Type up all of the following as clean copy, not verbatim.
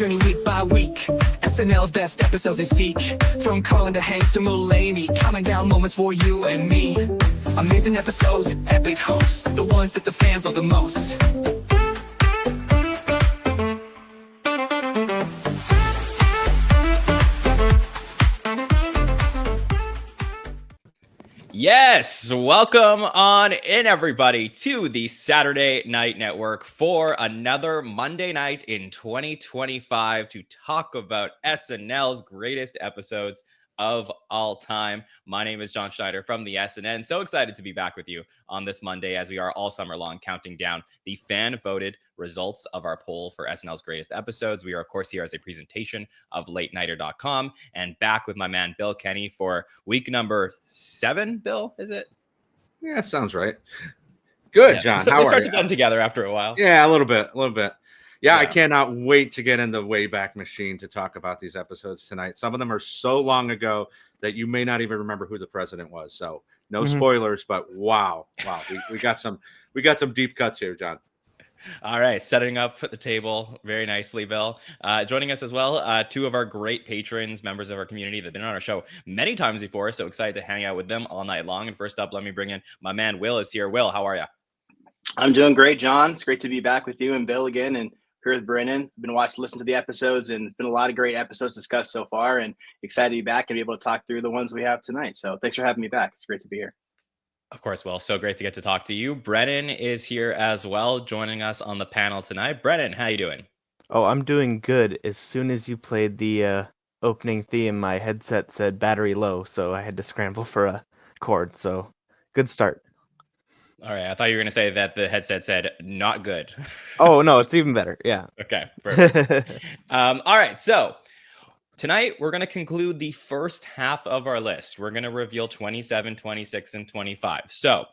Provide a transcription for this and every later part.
journey week by week. SNL's best episodes they seek. From Carlin to Hanks to Mulaney, counting down moments for you and me. Amazing episodes, epic hosts, the ones that the fans love the most. Yes, welcome on in, everybody, to the Saturday Night Network for another Monday night in 2025 to talk about SNL's greatest episodes of all time. My name is John Schneider from the SNN. So excited to be back with you on this Monday, as we are all summer long counting down the fan-voted results of our poll for SNL's greatest episodes. We are, of course, here as a presentation of LateNighter.com, and back with my man Bill Kenny for week number 7. Bill, is it? Yeah, sounds right. Good, John. So How they are start you? to blend together after a while. Yeah, a little bit. Yeah, I cannot wait to get in the Wayback Machine to talk about these episodes tonight. Some of them are so long ago that you may not even remember who the president was. So no spoilers, but wow. We got some deep cuts here, John. All right, setting up the table very nicely, Bill. Joining us as well, two of our great patrons, members of our community that have been on our show many times before. So excited to hang out with them all night long. And first up, let me bring in my man Will is here. Will, how are you? I'm doing great, John. It's great to be back with you and Bill again, and here with Brennan. I've been listening to the episodes, and it's been a lot of great episodes discussed so far, and excited to be back and be able to talk through the ones we have tonight. So thanks for having me back. It's great to be here. Of course, Will. So great to get to talk to you. Brennan is here as well, joining us on the panel tonight. Brennan, how you doing? Oh, I'm doing good. As soon as you played the opening theme, my headset said battery low, so I had to scramble for a cord. So good start. All right. I thought you were going to say that the headset said not good. Oh, no, it's even better. Yeah. Okay. Perfect. All right. So tonight, we're going to conclude the first half of our list. We're going to reveal 27, 26, and 25. So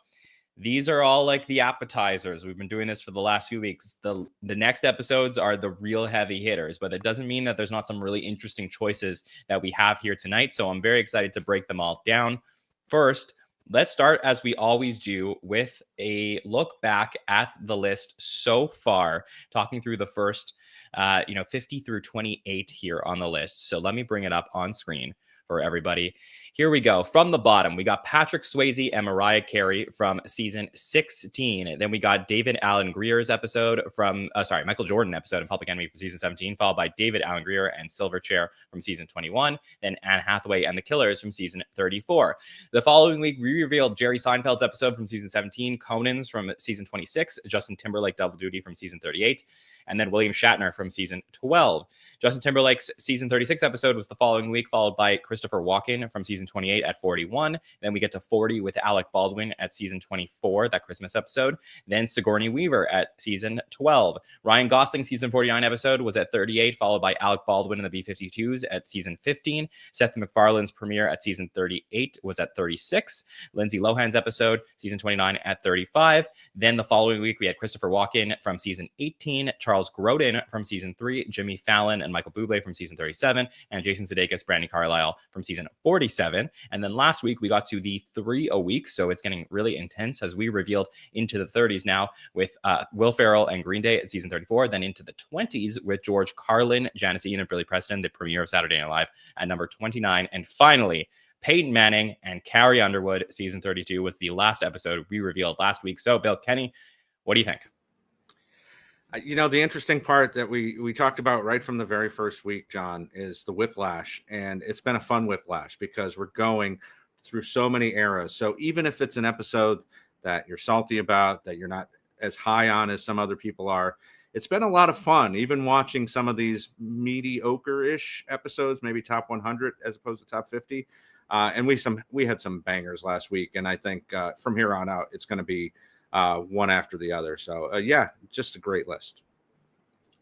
these are all like the appetizers. We've been doing this for the last few weeks. The next episodes are the real heavy hitters, but it doesn't mean that there's not some really interesting choices that we have here tonight. So I'm very excited to break them all down. First, let's start, as we always do, with a look back at the list so far, talking through the first 50 through 28 here on the list. So let me bring it up on screen for everybody. Here we go. From the bottom, we got Patrick Swayze and Mariah Carey from season 16. Then we got David Alan Grier's episode from, Michael Jordan episode in Public Enemy from season 17, followed by David Alan Grier and Silverchair from season 21. Then Anne Hathaway and the Killers from season 34. The following week, we revealed Jerry Seinfeld's episode from season 17, Conan's from season 26, Justin Timberlake Double Duty from season 38, and then William Shatner from season 12. Justin Timberlake's season 36 episode was the following week, followed by Christopher Walken from season 28 at 41. Then we get to 40 with Alec Baldwin at season 24, that Christmas episode. Then Sigourney Weaver at season 12. Ryan Gosling's season 49 episode was at 38, followed by Alec Baldwin and the B-52s at season 15. Seth MacFarlane's premiere at season 38 was at 36. Lindsay Lohan's episode, season 29 at 35. Then the following week, we had Christopher Walken from season 18, Charles Grodin from season 3, Jimmy Fallon and Michael Bublé from season 37, and Jason Sudeikis, Brandi Carlile from season 47. And then last week, we got to the 3 a week, so it's getting really intense as we revealed into the 30s now with Will Ferrell and Green Day at season 34, then into the 20s with George Carlin, Janice Ian, and Billy Preston, the premiere of Saturday Night Live at number 29. And finally, Peyton Manning and Carrie Underwood, season 32, was the last episode we revealed last week. So, Bill, Kenny, what do you think? The interesting part that we talked about right from the very first week, John, is the whiplash. And it's been a fun whiplash because we're going through so many eras. So even if it's an episode that you're salty about, that you're not as high on as some other people are, it's been a lot of fun, even watching some of these mediocre-ish episodes, maybe top 100 as opposed to top 50. And we had some bangers last week. And I think from here on out, it's going to be one after the other. So just a great list.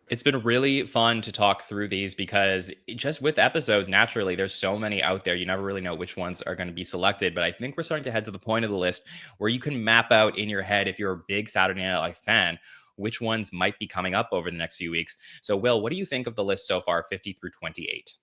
It's been really fun to talk through these because just with episodes, naturally, there's so many out there. You never really know which ones are going to be selected. But I think we're starting to head to the point of the list where you can map out in your head, if you're a big Saturday Night Live fan, which ones might be coming up over the next few weeks. So, Will, what do you think of the list so far, 50 through 28?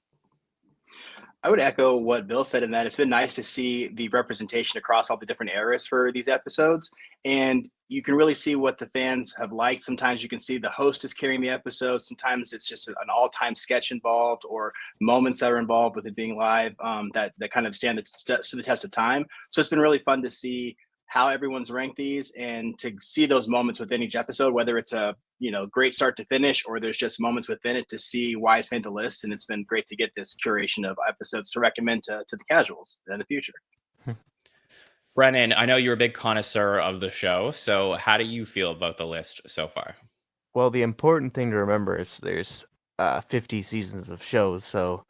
I would echo what Bill said in that it's been nice to see the representation across all the different eras for these episodes. And you can really see what the fans have liked. Sometimes you can see the host is carrying the episode. Sometimes it's just an all-time sketch involved or moments that are involved with it being live that kind of stand to the test of time. So it's been really fun to see how everyone's ranked these and to see those moments within each episode, whether it's a great start to finish or there's just moments within it to see why it's made the list. And it's been great to get this curation of episodes to recommend to the casuals in the future. Brennan, I know you're a big connoisseur of the show, so how do you feel about the list so far? Well, the important thing to remember is there's 50 seasons of shows, so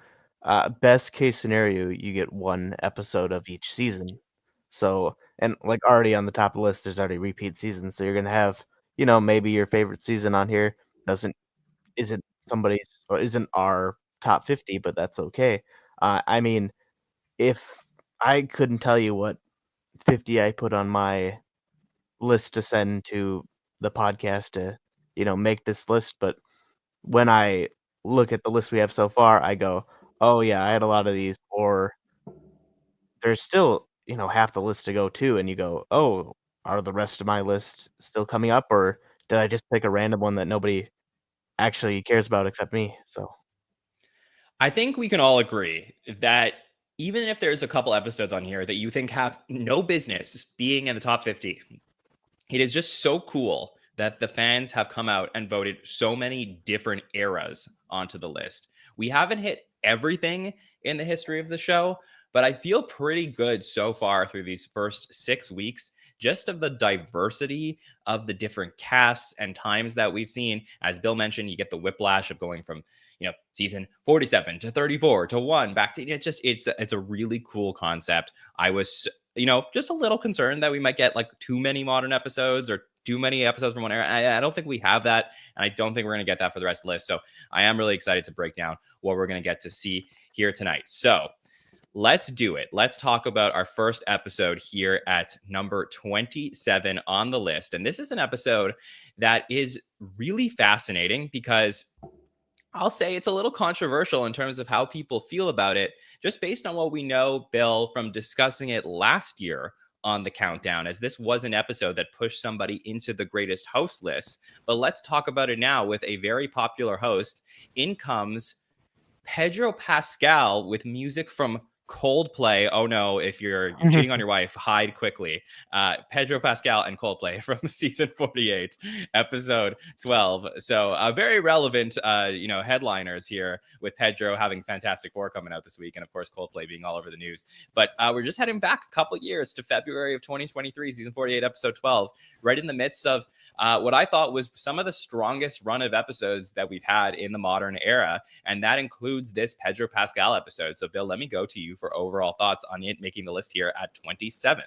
best case scenario, you get one episode of each season. So, and like already on the top of the list, there's already repeat seasons, so you're gonna have, maybe your favorite season on here isn't somebody's or isn't our top 50, but that's okay. I mean, if I couldn't tell you what 50 I put on my list to send to the podcast to, make this list, but when I look at the list we have so far, I go, "Oh yeah, I had a lot of these," or there's still, half the list to go too, and you go, "Oh, are the rest of my lists still coming up, or did I just pick a random one that nobody actually cares about except me?" So, I think we can all agree that even if there's a couple episodes on here that you think have no business being in the top 50, it is just so cool that the fans have come out and voted so many different eras onto the list. We haven't hit everything in the history of the show, but I feel pretty good so far through these first 6 weeks, just of the diversity of the different casts and times that we've seen. As Bill mentioned, you get the whiplash of going from, season 47 to 34 to 1 back to it's a really cool concept. I was just a little concerned that we might get like too many modern episodes or too many episodes from one era. I don't think we have that, and I don't think we're going to get that for the rest of the list. So I am really excited to break down what we're going to get to see here tonight. So let's do it. Let's talk about our first episode here at number 27 on the list. And this is an episode that is really fascinating because I'll say it's a little controversial in terms of how people feel about it, just based on what we know, Bill, from discussing it last year on the countdown, as this was an episode that pushed somebody into the greatest host list. But let's talk about it now with a very popular host. In comes Pedro Pascal with music from Coldplay. Oh no, if you're cheating on your wife, hide quickly. Pedro Pascal and Coldplay from season 48, episode 12. So very relevant, headliners here with Pedro having Fantastic Four coming out this week. And of course, Coldplay being all over the news. But we're just heading back a couple years to February of 2023, season 48, episode 12, right in the midst of what I thought was some of the strongest run of episodes that we've had in the modern era. And that includes this Pedro Pascal episode. So Bill, let me go to you for overall thoughts on it making the list here at 27.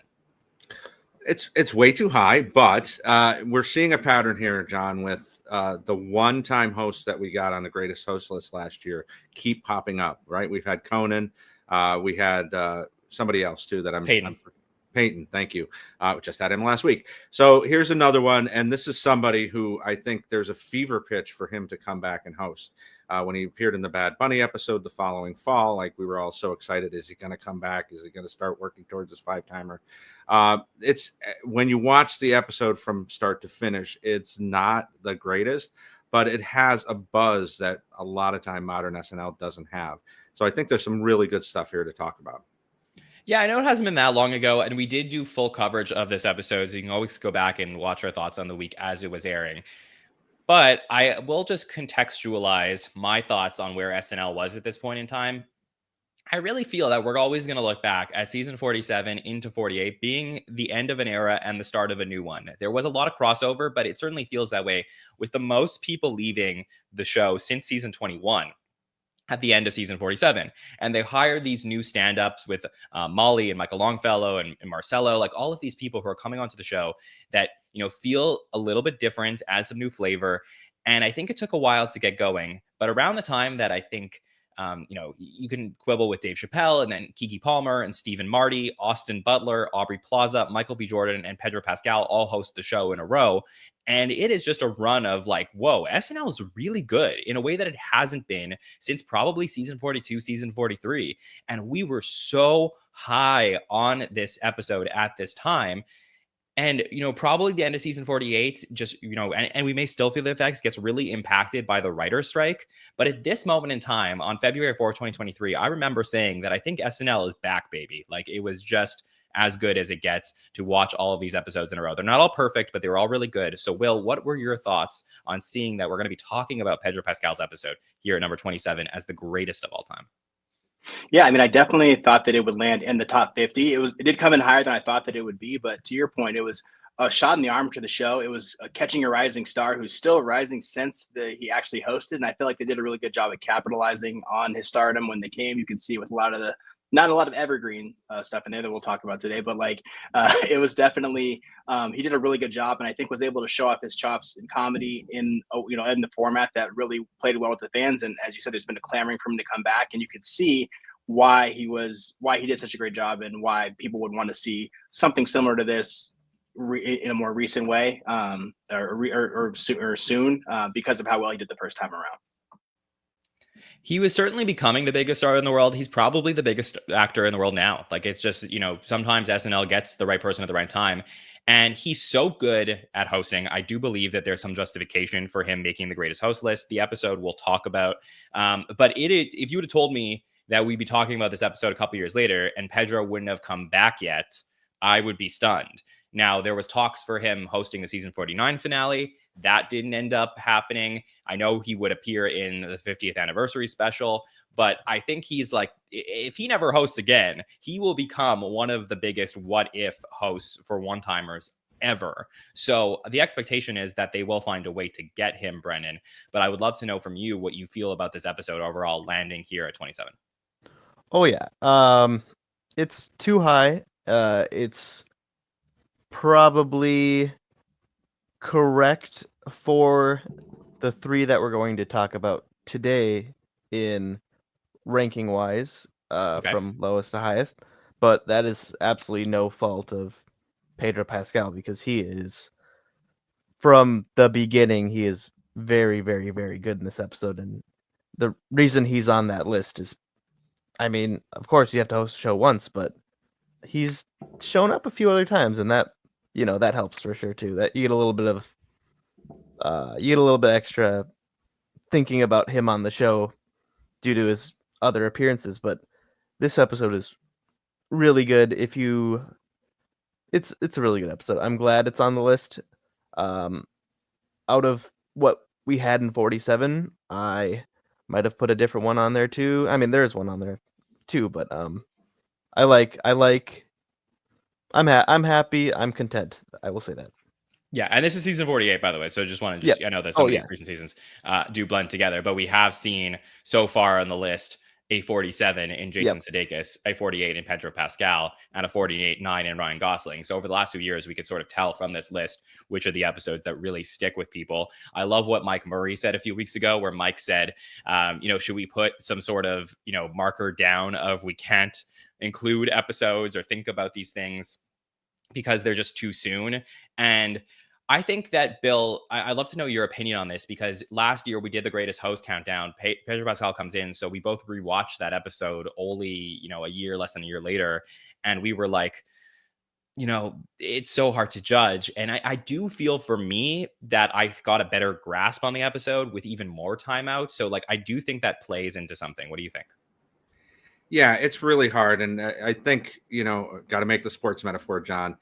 It's way too high, but we're seeing a pattern here, John, with the one-time hosts that we got on the greatest host list last year keep popping up, right? We've had Conan, we had somebody else too that Peyton, thank you. Just had him last week. So here's another one, and this is somebody who I think there's a fever pitch for him to come back and host. When he appeared in the Bad Bunny episode the following fall, like we were all so excited. Is he going to come back? Is he going to start working towards his 5-timer? It's when you watch the episode from start to finish, it's not the greatest, but it has a buzz that a lot of time modern SNL doesn't have. So I think there's some really good stuff here to talk about. Yeah, I know it hasn't been that long ago, and we did do full coverage of this episode, so you can always go back and watch our thoughts on the week as it was airing. But I will just contextualize my thoughts on where SNL was at this point in time. I really feel that we're always going to look back at season 47 into 48 being the end of an era and the start of a new one. There was a lot of crossover, but it certainly feels that way with the most people leaving the show since season 21. At the end of season 47. And they hired these new stand-ups with Molly and Michael Longfellow and Marcelo, like all of these people who are coming onto the show that, feel a little bit different, add some new flavor. And I think it took a while to get going. But around the time that I think You can quibble with Dave Chappelle and then Keke Palmer and Stephen Marty, Austin Butler, Aubrey Plaza, Michael B. Jordan, and Pedro Pascal all host the show in a row. And it is just a run of like, whoa, SNL is really good in a way that it hasn't been since probably season 42, season 43. And we were so high on this episode at this time. And, probably the end of season 48, just, and we may still feel the effects, gets really impacted by the writer's strike. But at this moment in time, on February 4th, 2023, I remember saying that I think SNL is back, baby. Like, it was just as good as it gets to watch all of these episodes in a row. They're not all perfect, but they were all really good. So, Will, what were your thoughts on seeing that we're going to be talking about Pedro Pascal's episode here at number 27 as the greatest of all time? Yeah, I mean, I definitely thought that it would land in the top 50. It did come in higher than I thought that it would be, but to your point, it was a shot in the arm to the show. It was catching a rising star who's still rising since he actually hosted, and I feel like they did a really good job of capitalizing on his stardom when they came. You can see with not a lot of evergreen stuff in there that we'll talk about today, but it was definitely he did a really good job, and I think was able to show off his chops in comedy in the format that really played well with the fans. And as you said, there's been a clamoring for him to come back, and you could see why he did such a great job and why people would want to see something similar to this in a more recent way or soon because of how well he did the first time around. He was certainly becoming the biggest star in the world. He's probably the biggest actor in the world now. Like, it's just, sometimes SNL gets the right person at the right time. And he's so good at hosting. I do believe that there's some justification for him making the greatest host list. The episode we'll talk about. But if you would have told me that we'd be talking about this episode a couple years later and Pedro wouldn't have come back yet, I would be stunned. Now, there was talks for him hosting the season 49 finale. That didn't end up happening. I know he would appear in the 50th anniversary special, but I think he's like, if he never hosts again, he will become one of the biggest what if hosts for one-timers ever. So the expectation is that they will find a way to get him, Brennan. But I would love to know from you what you feel about this episode overall landing here at 27. Oh yeah. It's too high. It's probably correct for the three that we're going to talk about today in ranking wise, from lowest to highest. But that is absolutely no fault of Pedro Pascal, because he is, from the beginning, he is very, very, very good in this episode. And the reason he's on that list is, I mean, of course you have to host a show once, but he's shown up a few other times, and that, that helps for sure too. That you get a little bit extra thinking about him on the show due to his other appearances. But this episode is really good. It's a really good episode. I'm glad it's on the list. Out of what we had in 47, I might have put a different one on there too. I mean, there is one on there too, but I'm happy. I'm content. I will say that. Yeah, and this is season 48, by the way. So I just want to I know that some of these recent seasons do blend together, but we have seen so far on the list a 47 in Jason Sudeikis, a 48 in Pedro Pascal, and a 48.9 in Ryan Gosling. So over the last few years, we could sort of tell from this list which are the episodes that really stick with people. I love what Mike Murray said a few weeks ago, where Mike said, should we put some sort of, marker down of we can't include episodes or think about these things because they're just too soon. And I think that, Bill, I'd love to know your opinion on this, because last year we did the greatest host countdown. Pedro Pascal comes in, so we both rewatched that episode only, less than a year later. And we were like, it's so hard to judge. And I do feel, for me, that I got a better grasp on the episode with even more time out. So I do think that plays into something. What do you think? Yeah, it's really hard. And I think, got to make the sports metaphor, John.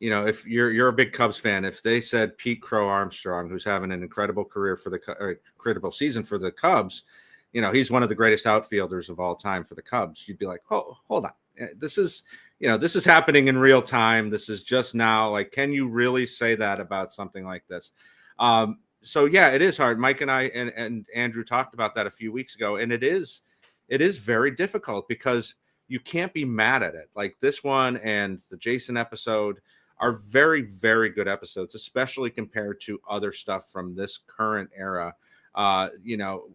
If you're a big Cubs fan, if they said Pete Crow Armstrong, who's having an incredible career incredible season for the Cubs, he's one of the greatest outfielders of all time for the Cubs, you'd be like, oh, hold on. This is happening in real time. This is just now. Like, can you really say that about something like this? So yeah, it is hard. Mike and I and Andrew talked about that a few weeks ago, and it is very difficult because you can't be mad at it. Like, this one and the Jason episode are very, very good episodes, especially compared to other stuff from this current era.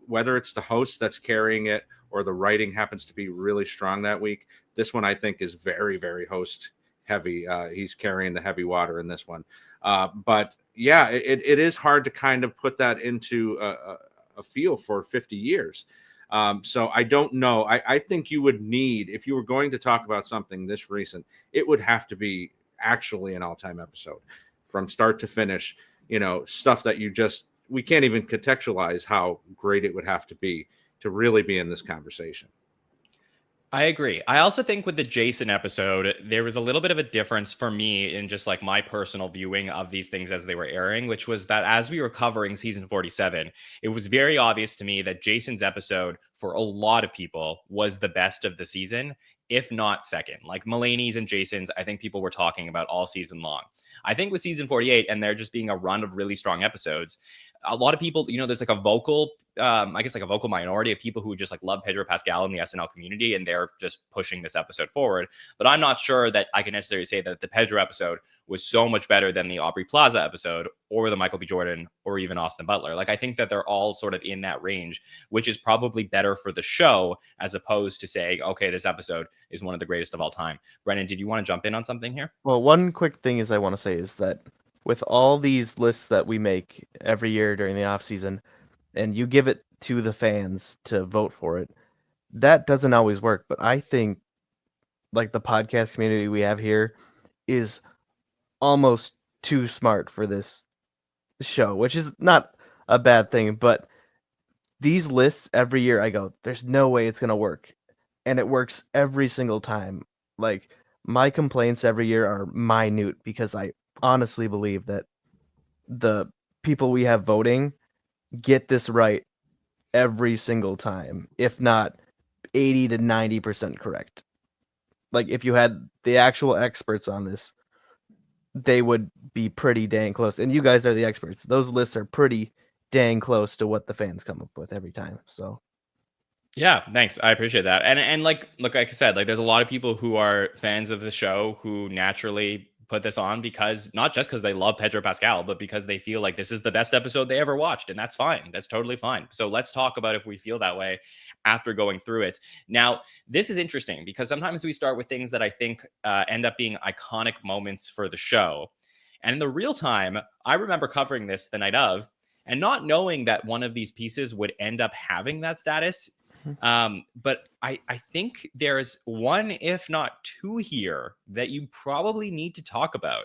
Whether it's the host that's carrying it or the writing happens to be really strong that week. This one I think is very, very host heavy. He's carrying the heavy water in this one. But yeah, it is hard to kind of put that into a feel for 50 years. So I don't know. I think you would need, if you were going to talk about something this recent, it would have to be actually an all-time episode from start to finish, stuff that we can't even contextualize how great it would have to be to really be in this conversation. I agree. I also think with the Jason episode, there was a little bit of a difference for me in just like my personal viewing of these things as they were airing, which was that as we were covering season 47, it was very obvious to me that Jason's episode for a lot of people was the best of the season, if not second. Like Mulaney's and Jason's, I think people were talking about all season long. I think with season 48 and there just being a run of really strong episodes, a lot of people, there's like a vocal, I guess like a vocal minority of people who just like love Pedro Pascal in the SNL community, and they're just pushing this episode forward. But I'm not sure that I can necessarily say that the Pedro episode was so much better than the Aubrey Plaza episode or the Michael B. Jordan or even Austin Butler. Like I think that they're all sort of in that range, which is probably better for the show as opposed to saying, okay, this episode is one of the greatest of all time. Brennan, did you want to jump in on something here? Well, one quick thing I want to say is that with all these lists that we make every year during the off season, and you give it to the fans to vote for it, that doesn't always work. But I think like the podcast community we have here is almost too smart for this show, which is not a bad thing. But these lists every year, I go, there's no way it's going to work. And it works every single time. Like my complaints every year are minute because I honestly believe that the people we have voting get this right every single time, if not 80 to 90% correct. Like if you had the actual experts on this, they would be pretty dang close. And you guys are the experts. Those lists are pretty dang close to what the fans come up with every time. So yeah, thanks. I appreciate that. And like I said, like there's a lot of people who are fans of the show who naturally put this on because not just because they love Pedro Pascal, but because they feel like this is the best episode they ever watched. And that's fine. That's totally fine. So let's talk about if we feel that way after going through it. Now, this is interesting because sometimes we start with things that I think end up being iconic moments for the show. And in the real time, I remember covering this the night of and not knowing that one of these pieces would end up having that status. But I think there's one, if not two here that you probably need to talk about.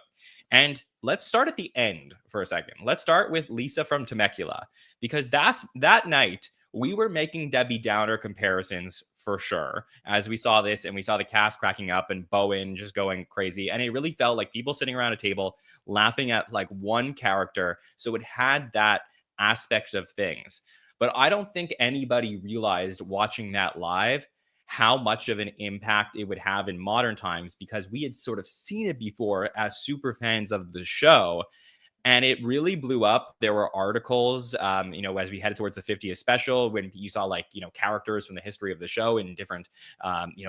And let's start at the end for a second. Let's start with Lisa from Temecula, because that night we were making Debbie Downer comparisons for sure as we saw this and we saw the cast cracking up and Bowen just going crazy. And it really felt like people sitting around a table laughing at like one character. So it had that aspect of things. But I don't think anybody realized watching that live how much of an impact it would have in modern times, because we had sort of seen it before as super fans of the show. And it really blew up. There were articles, as we headed towards the 50th special, when you saw characters from the history of the show in different,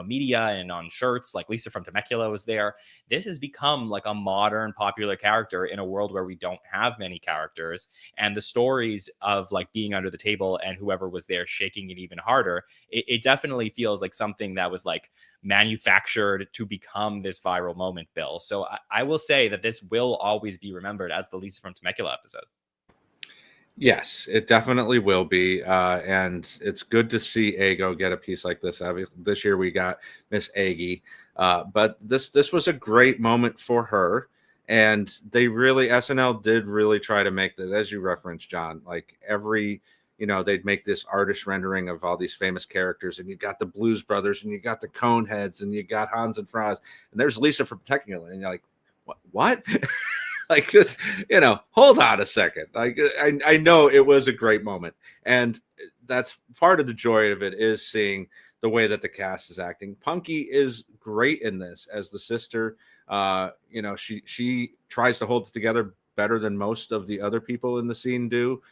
media and on shirts, like Lisa from Temecula was there. This has become like a modern popular character in a world where we don't have many characters. And the stories of like being under the table and whoever was there shaking it even harder, it definitely feels like something that was like manufactured to become this viral moment, Bill. So I will say that this will always be remembered as the Lisa from Temecula episode. Yes, it definitely will be. And it's good to see Ego get a piece like this. This year we got Miss Aggie. But this was a great moment for her. And SNL did really try to make this, as you referenced, John, like they'd make this artist rendering of all these famous characters, and you got the Blues Brothers, and you got the Coneheads, and you got Hans and Franz, and there's Lisa from Temecula, and you're like, what? Like, just hold on a second. Like, I know it was a great moment, and that's part of the joy of it, is seeing the way that the cast is acting. Punky is great in this as the sister. She tries to hold it together better than most of the other people in the scene do.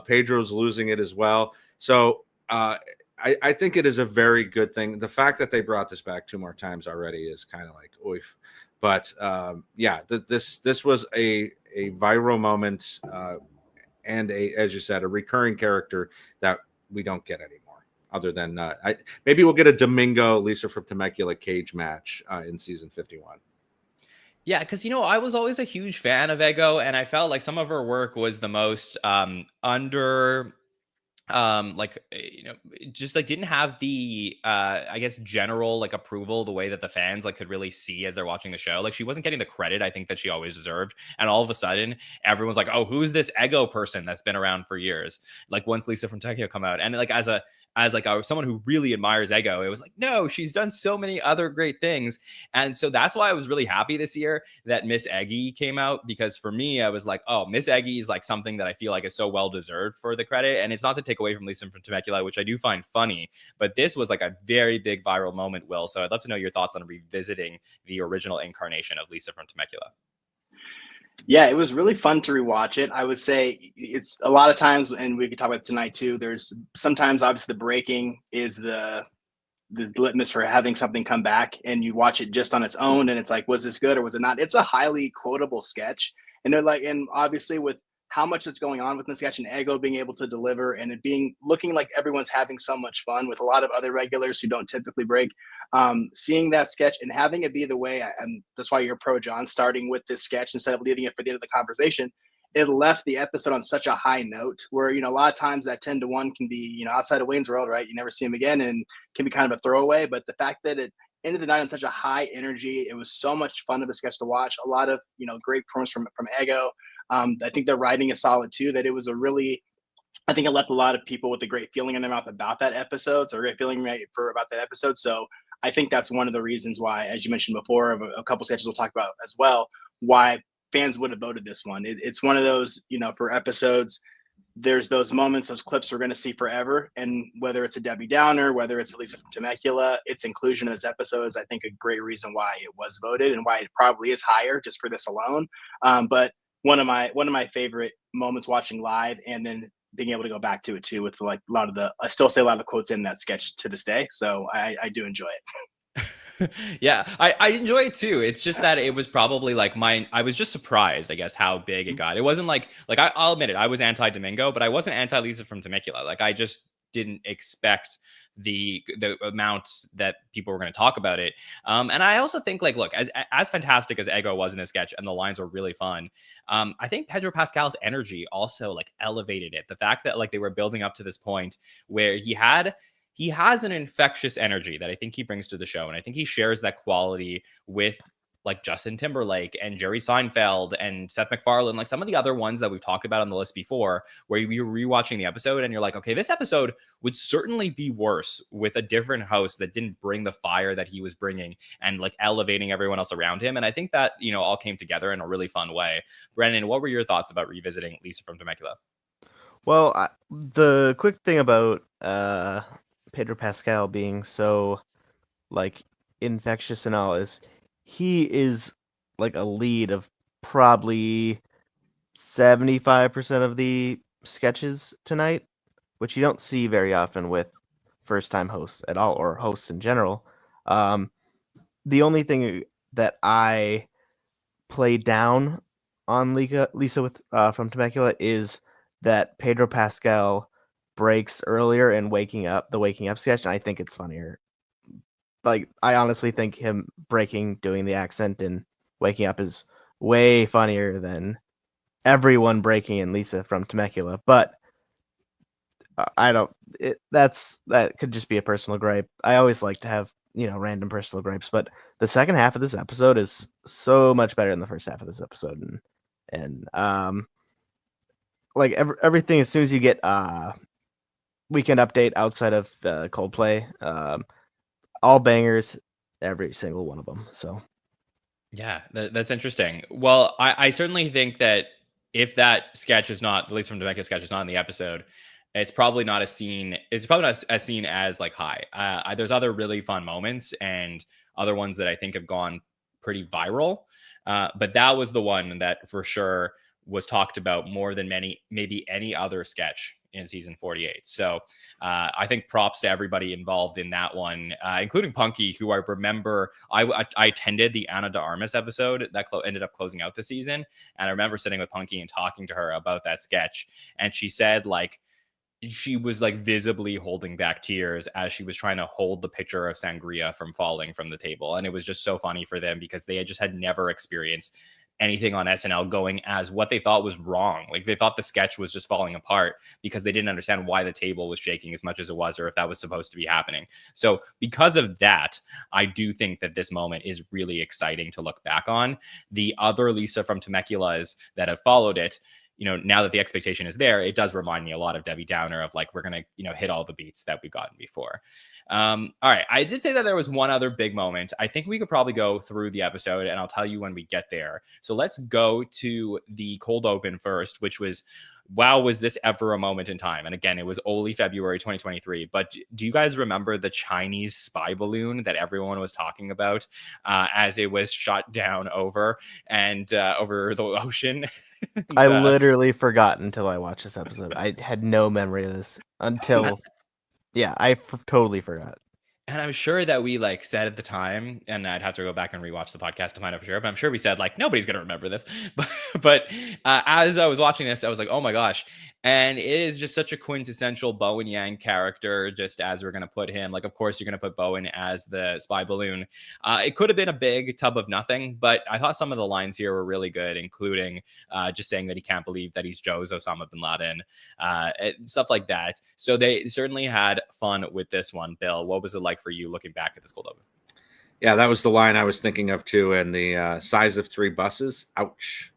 Pedro's losing it as well. So I think it is a very good thing. The fact that they brought this back 2 more times already is kind of like, oof. But this was a viral moment and as you said, a recurring character that we don't get anymore. other than maybe we'll get a Domingo Lisa from Temecula cage match in season 51. Yeah, because I was always a huge fan of Ego, and I felt like some of her work was the most under just like didn't have the I guess general like approval the way that the fans like could really see as they're watching the show. Like she wasn't getting the credit I think that she always deserved, and all of a sudden everyone's like, oh, who's this Ego person that's been around for years? Like once Lisa from Tokyo come out, and like as someone who really admires Ego, it was like, no, she's done so many other great things. And so that's why I was really happy this year that Miss Eggy came out, because for me I was like, oh, Miss Eggy is like something that I feel like is so well deserved for the credit. And it's not to take away from Lisa from Temecula, which I do find funny, but this was like a very big viral moment, Will. So I'd love to know your thoughts on revisiting the original incarnation of Lisa from Temecula. Yeah, it was really fun to rewatch it. I would say it's a lot of times, and we could talk about it tonight too. There's sometimes obviously the breaking is the litmus for having something come back, and you watch it just on its own, and it's like, was this good or was it not? It's a highly quotable sketch, and they're like, and obviously with how much that's going on with the sketch and Ego being able to deliver and it being looking like everyone's having so much fun with a lot of other regulars who don't typically break. Seeing that sketch and having it be the way, and that's why you're pro John, starting with this sketch instead of leaving it for the end of the conversation, it left the episode on such a high note where, a lot of times that 10-1 can be, outside of Wayne's World, right? You never see him again and can be kind of a throwaway. But the fact that it ended the night on such a high energy, it was so much fun of a sketch to watch. A lot of, great promos from Ego. I think the writing is solid too, that it was I think it left a lot of people with a great feeling in their mouth about that episode. So a great feeling about that episode. So I think that's one of the reasons why, as you mentioned before, of a couple sketches we'll talk about as well, why fans would have voted this one. It's one of those, for episodes, there's those moments, those clips we're going to see forever. And whether it's a Debbie Downer, whether it's Lisa from Temecula, its inclusion in this episode is, I think, a great reason why it was voted and why it probably is higher just for this alone. But one of my favorite moments watching live, and then being able to go back to it too with like I still say a lot of the quotes in that sketch to this day. So I do enjoy it. Yeah, I enjoy it too. It's just that it was probably like I was just surprised, I guess, how big it got. It wasn't like I'll admit it, I was anti-Domingo, but I wasn't anti-Lisa from Temecula. Like I just didn't expect the amounts that people were going to talk about it. And I also think look, as fantastic as Ego was in this sketch and the lines were really fun, I think Pedro Pascal's energy also elevated it. The fact that they were building up to this point where he has an infectious energy that I think he brings to the show. And I think he shares that quality with Justin Timberlake and Jerry Seinfeld and Seth MacFarlane, some of the other ones that we've talked about on the list before, where you're rewatching the episode and you're like, okay, this episode would certainly be worse with a different host that didn't bring the fire that he was bringing and elevating everyone else around him. And I think that, all came together in a really fun way. Brennan, what were your thoughts about revisiting Lisa from Temecula? Well, the quick thing about Pedro Pascal being so infectious and all is he is a lead of probably 75% of the sketches tonight, which you don't see very often with first-time hosts at all, or hosts in general. The only thing that I play down on Lisa with from Temecula is that Pedro Pascal breaks earlier in the waking up sketch, and I think it's funnier. I honestly think him doing the accent and waking up is way funnier than everyone breaking in Lisa from Temecula. But that could just be a personal gripe. I always like to have random personal gripes, but the second half of this episode is so much better than the first half of this episode, and everything, as soon as you get weekend update outside of Coldplay, all bangers, every single one of them. So yeah, that's interesting. Well, I certainly think that if that sketch is not, the Lisa from Temecula sketch is not in the episode, it's probably not as seen. It's probably not as seen as high. There's other really fun moments and other ones that I think have gone pretty viral. But that was the one that for sure was talked about more than maybe any other sketch in season 48. So I think props to everybody involved in that one, including Punky, who I remember I attended the Ana de Armas episode that ended up closing out the season. And I remember sitting with Punky and talking to her about that sketch. And she said she was like visibly holding back tears as she was trying to hold the pitcher of sangria from falling from the table. And it was just so funny for them because they had never experienced anything on SNL going as what they thought was wrong. Like they thought the sketch was just falling apart because they didn't understand why the table was shaking as much as it was, or if that was supposed to be happening. So because of that, I do think that this moment is really exciting to look back on. The other Lisa from Temecula's that have followed it, now that the expectation is there, it does remind me a lot of Debbie Downer of like, we're going to, hit all the beats that we've gotten before. All right. I did say that there was one other big moment. I think we could probably go through the episode and I'll tell you when we get there. So let's go to the cold open first, which was, wow, was this ever a moment in time? And again, it was only February 2023. But do you guys remember the Chinese spy balloon that everyone was talking about as it was shot down over the ocean? I literally forgot until I watched this episode. I had no memory of this until, I totally forgot. And I'm sure that we like said at the time, and I'd have to go back and rewatch the podcast to find out for sure, but I'm sure we said like, nobody's going to remember this. But as I was watching this, I was like, oh my gosh. And it is just such a quintessential Bowen Yang character, just as we're going to put him. Like, of course, you're going to put Bowen as the spy balloon. It could have been a big tub of nothing, but I thought some of the lines here were really good, including just saying that he can't believe that he's Joe's Osama bin Laden, stuff like that. So they certainly had fun with this one. Bill, what was it like for you looking back at this cold open? Yeah, that was the line I was thinking of too. And the size of 3 buses. Ouch.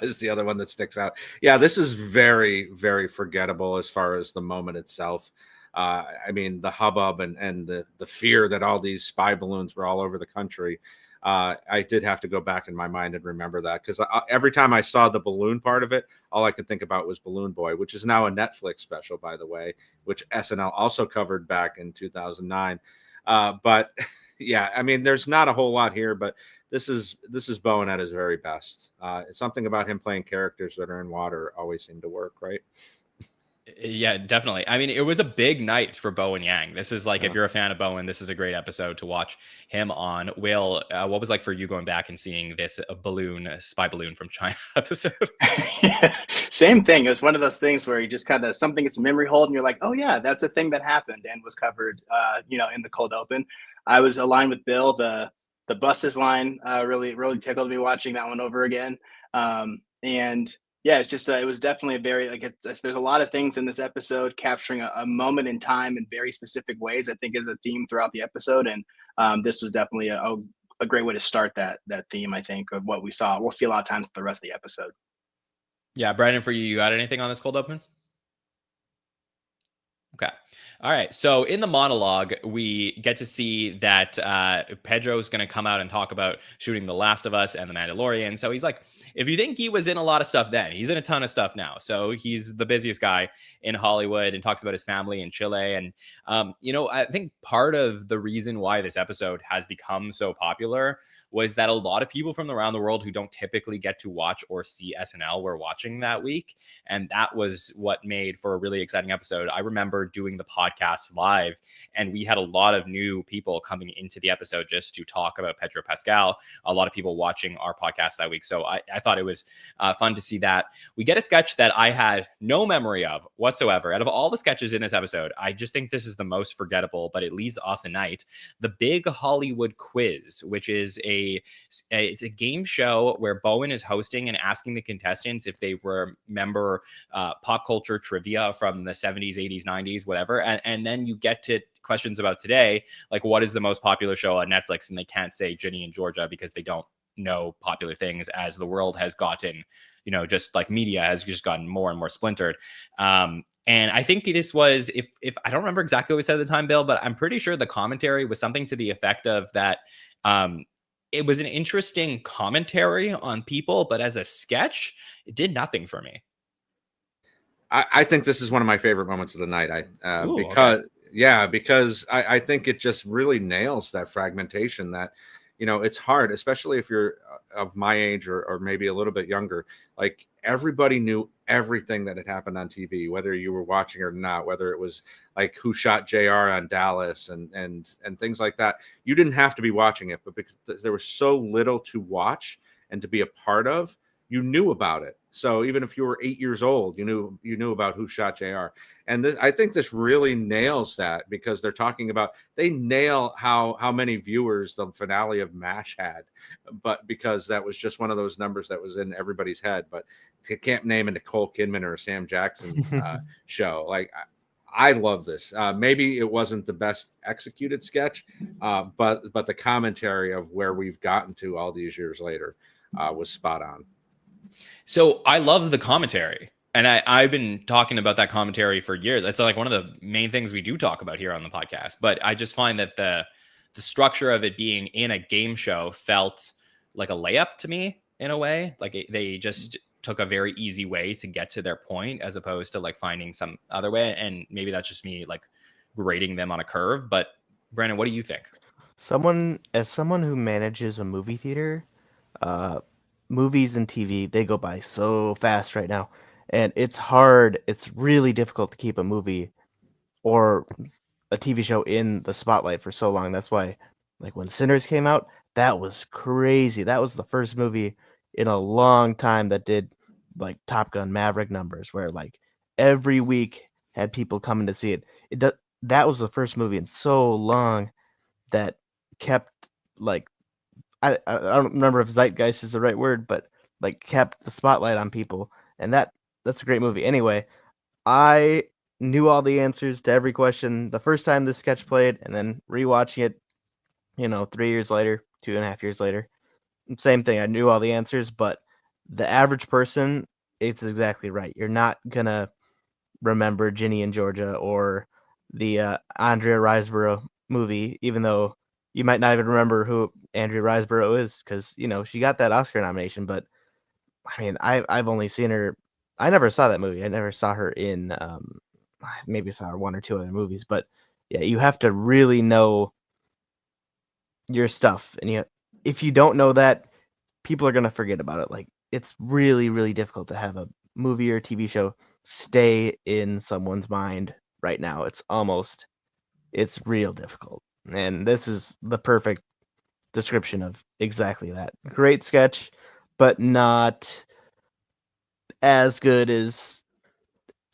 Is the other one that sticks out. Yeah, this is very, very forgettable as far as the moment itself. I mean, the hubbub and the fear that all these spy balloons were all over the country. I did have to go back in my mind and remember that, because every time I saw the balloon part of it, all I could think about was Balloon Boy, which is now a Netflix special, by the way, which SNL also covered back in 2009. But yeah, I mean, there's not a whole lot here, but this is Bowen at his very best. Something about him playing characters that are in water always seemed to work, right? Yeah, definitely. I mean, it was a big night for Bowen Yang. This is like, if you're a fan of Bowen, this is a great episode to watch him on. Will, what was like for you going back and seeing this spy balloon from China episode? Same thing. It was one of those things where you just kind of, something gets a memory hold and you're like, oh yeah, that's a thing that happened and was covered, in the cold open. I was aligned with Bill. The buses line really tickled me watching that one over again. And yeah, it's just it was definitely a very there's a lot of things in this episode capturing a moment in time in very specific ways. I think is a theme throughout the episode, and this was definitely a great way to start that theme. I think of what we saw. We'll see a lot of times the rest of the episode. Yeah, Brandon, for you got anything on this cold open? Okay. All right. So in the monologue, we get to see that Pedro's going to come out and talk about shooting The Last of Us and The Mandalorian. So he's like, if you think he was in a lot of stuff then, he's in a ton of stuff now. So he's the busiest guy in Hollywood and talks about his family in Chile. And, I think part of the reason why this episode has become so popular was that a lot of people from around the world who don't typically get to watch or see SNL were watching that week. And that was what made for a really exciting episode. I remember doing the podcast live, and we had a lot of new people coming into the episode just to talk about Pedro Pascal. A lot of people watching our podcast that week. So I thought it was fun to see that. We get a sketch that I had no memory of whatsoever. Out of all the sketches in this episode, I just think this is the most forgettable, but it leads off the night. The Big Hollywood Quiz, which is it's a game show where Bowen is hosting and asking the contestants if they remember pop culture trivia from the 70s, 80s, 90s, whatever. And then you get to questions about today, like what is the most popular show on Netflix? And they can't say Ginny and Georgia because they don't know popular things, as the world has gotten, just like media has just gotten more and more splintered. And I think this was, if I don't remember exactly what we said at the time, Bill, but I'm pretty sure the commentary was something to the effect of that it was an interesting commentary on people, but as a sketch, it did nothing for me. I think this is one of my favorite moments of the night. Because I think it just really nails that fragmentation that, it's hard, especially if you're of my age or maybe a little bit younger. Like, everybody knew everything that had happened on TV, whether you were watching or not, whether it was like who shot JR on Dallas and things like that. You didn't have to be watching it, but because there was so little to watch and to be a part of, you knew about it. So even if you were 8 years old, you knew about Who Shot JR. And I think this really nails that, because they nail how many viewers the finale of MASH had, but because that was just one of those numbers that was in everybody's head. But you can't name a Nicole Kidman or a Sam Jackson show. Like, I love this. Maybe it wasn't the best executed sketch, but the commentary of where we've gotten to all these years later was spot on. So I love the commentary, and I've been talking about that commentary for years. That's like one of the main things we do talk about here on the podcast. But I just find that the structure of it being in a game show felt like a layup to me in a way. Like they just took a very easy way to get to their point, as opposed to like finding some other way. And maybe that's just me like grading them on a curve. But Brandon, what do you think? Someone who manages a movie theater, movies and TV, they go by so fast right now. And it's really difficult to keep a movie or a TV show in the spotlight for so long. That's why, like, when Sinners came out, that was crazy. That was the first movie in a long time that did like Top Gun Maverick numbers, where like every week had people coming to see it. That was the first movie in so long that kept, like, I don't remember if zeitgeist is the right word, but like kept the spotlight on people, and that's a great movie. Anyway, I knew all the answers to every question the first time this sketch played, and then rewatching it, 3 years later, 2.5 years later, same thing. I knew all the answers, but the average person, it's exactly right. You're not gonna remember Ginny and Georgia or the Andrea Riseborough movie, even though you might not even remember who Andrea Riseborough is, because she got that Oscar nomination. But I mean, I've only seen her. I never saw that movie. I never saw her in. Maybe saw her one or two other movies, but yeah, you have to really know your stuff, and if you don't know that, people are gonna forget about it. Like, it's really, really difficult to have a movie or TV show stay in someone's mind right now. It's real difficult. And this is the perfect description of exactly that. Great sketch, but not as good as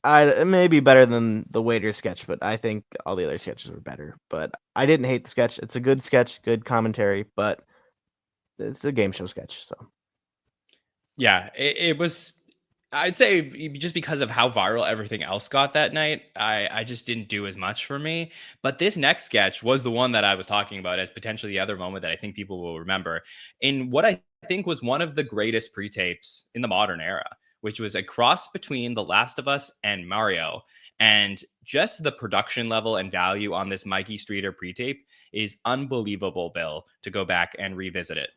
maybe better than the waiter sketch, but I think all the other sketches were better. But I didn't hate the sketch. It's a good sketch, good commentary, but it's a game show sketch, so. Yeah, it was, I'd say, just because of how viral everything else got that night, I just didn't do as much for me. But this next sketch was the one that I was talking about as potentially the other moment that I think people will remember, in what I think was one of the greatest pre-tapes in the modern era, which was a cross between The Last of Us and Mario. And just the production level and value on this Mikey Streeter pre-tape is unbelievable, Bill, to go back and revisit it.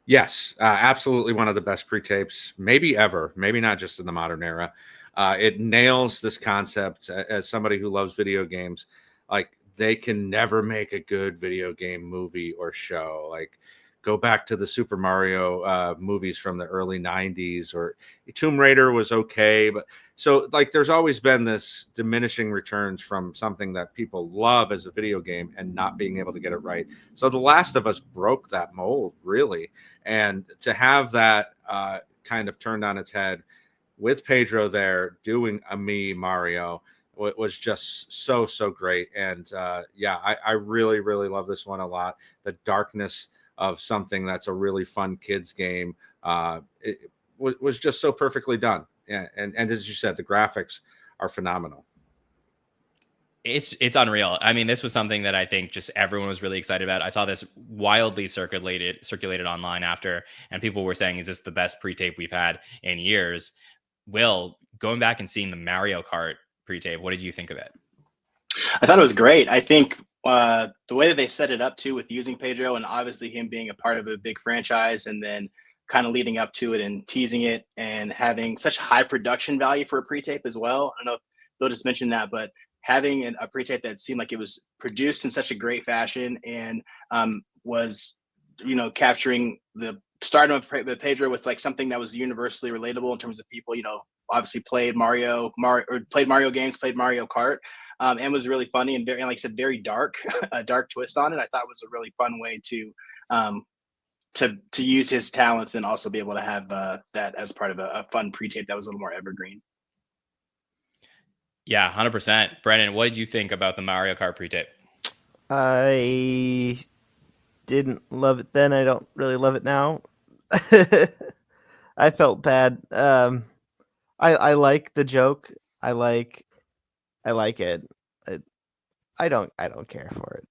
Yes, absolutely one of the best pre-tapes, maybe ever, maybe not just in the modern era. It nails this concept. As somebody who loves video games, like, they can never make a good video game movie or show. Like, go back to the Super Mario movies from the early 90s, or Tomb Raider was okay. But so, like, there's always been this diminishing returns from something that people love as a video game and not being able to get it right. So The Last of Us broke that mold, really. And to have that kind of turned on its head with Pedro there doing a me Mario was just so great. And yeah, I really, really love this one a lot. The darkness of something that's a really fun kids game it was just so perfectly done. Yeah, and as you said, the graphics are phenomenal. It's unreal. I mean, this was something that I think just everyone was really excited about. I saw this wildly circulated online after, and people were saying, is this the best pre-tape we've had in years? Will, going back and seeing the Mario Kart pre-tape, what did you think of it? I thought it was great. I think the way that they set it up too, with using Pedro and obviously him being a part of a big franchise, and then kind of leading up to it and teasing it and having such high production value for a pre-tape as well. I don't know if Bill just mentioned that, but having a pre-tape that seemed like it was produced in such a great fashion and was, capturing the stardom of Pedro with like something that was universally relatable in terms of people, obviously played Mario games, played Mario Kart, and was really funny and very, like I said, very dark, a dark twist on it. I thought was a really fun way to to use his talents and also be able to have that as part of a fun pre-tape that was a little more evergreen. Yeah, 100%. Brennan, what did you think about the Mario Kart pre-tape? I didn't love it then. I don't really love it now. I felt bad. I like the joke. I like it. I don't care for it.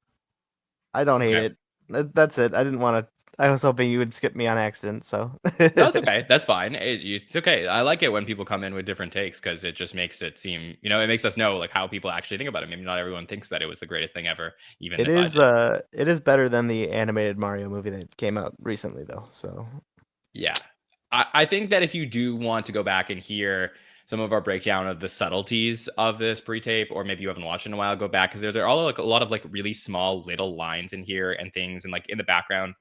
I don't hate Okay. it. That's it. I didn't want to. I was hoping you would skip me on accident. So No, it's okay. That's fine. It's okay. I like it when people come in with different takes because it just makes it seem, it makes us know like how people actually think about it. Maybe not everyone thinks that it was the greatest thing ever, even It if I is. did. It is better than the animated Mario movie that came out recently, though. So Yeah. I think that if you do want to go back and hear some of our breakdown of the subtleties of this pre-tape, or maybe you haven't watched in a while, go back because there's all like a lot of like really small little lines in here and things, and like in the background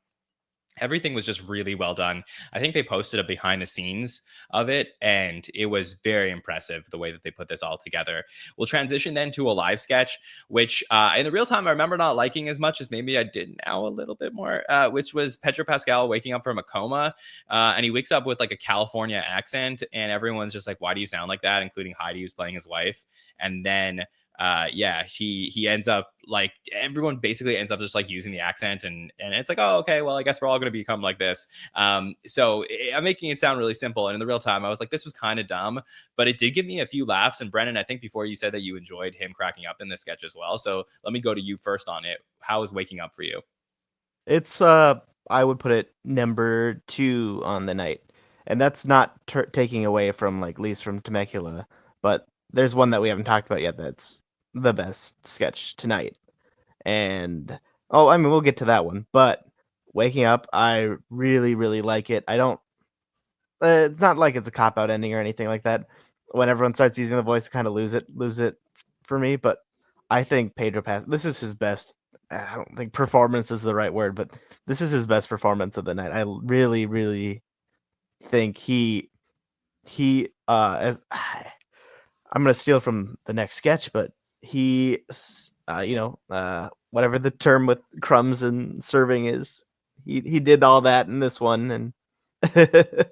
everything was just really well done. I think they posted a behind the scenes of it, and it was very impressive the way that they put this all together. We'll transition then to a live sketch, which in the real time I remember not liking as much as maybe I did now a little bit more, which was Pedro Pascal waking up from a coma, and he wakes up with like a California accent, and everyone's just like, "Why do you sound like that?" Including Heidi, who's playing his wife, and then yeah, he ends up like everyone basically ends up just like using the accent, and it's like, oh, okay, well, I guess we're all going to become like this. So I'm making it sound really simple, and in the real time I was like, this was kind of dumb, but it did give me a few laughs. And Brennan, I think before you said that you enjoyed him cracking up in this sketch as well, so let me go to you first on it. How was waking up for you? it's I would put it number 2 on the night, and that's not taking away from like Lee's from Temecula, but there's one that we haven't talked about yet that's the best sketch tonight. And oh, I mean, we'll get to that one, but waking up, I really, really like it. I don't. It's not like it's a cop out ending or anything like that. When everyone starts using the voice, kind of lose it for me. But I think Pedro Pass. This is his best. I don't think performance is the right word, but this is his best performance of the night. I really, really think I'm gonna steal from the next sketch, but whatever the term with crumbs and serving is, he did all that in this one, and this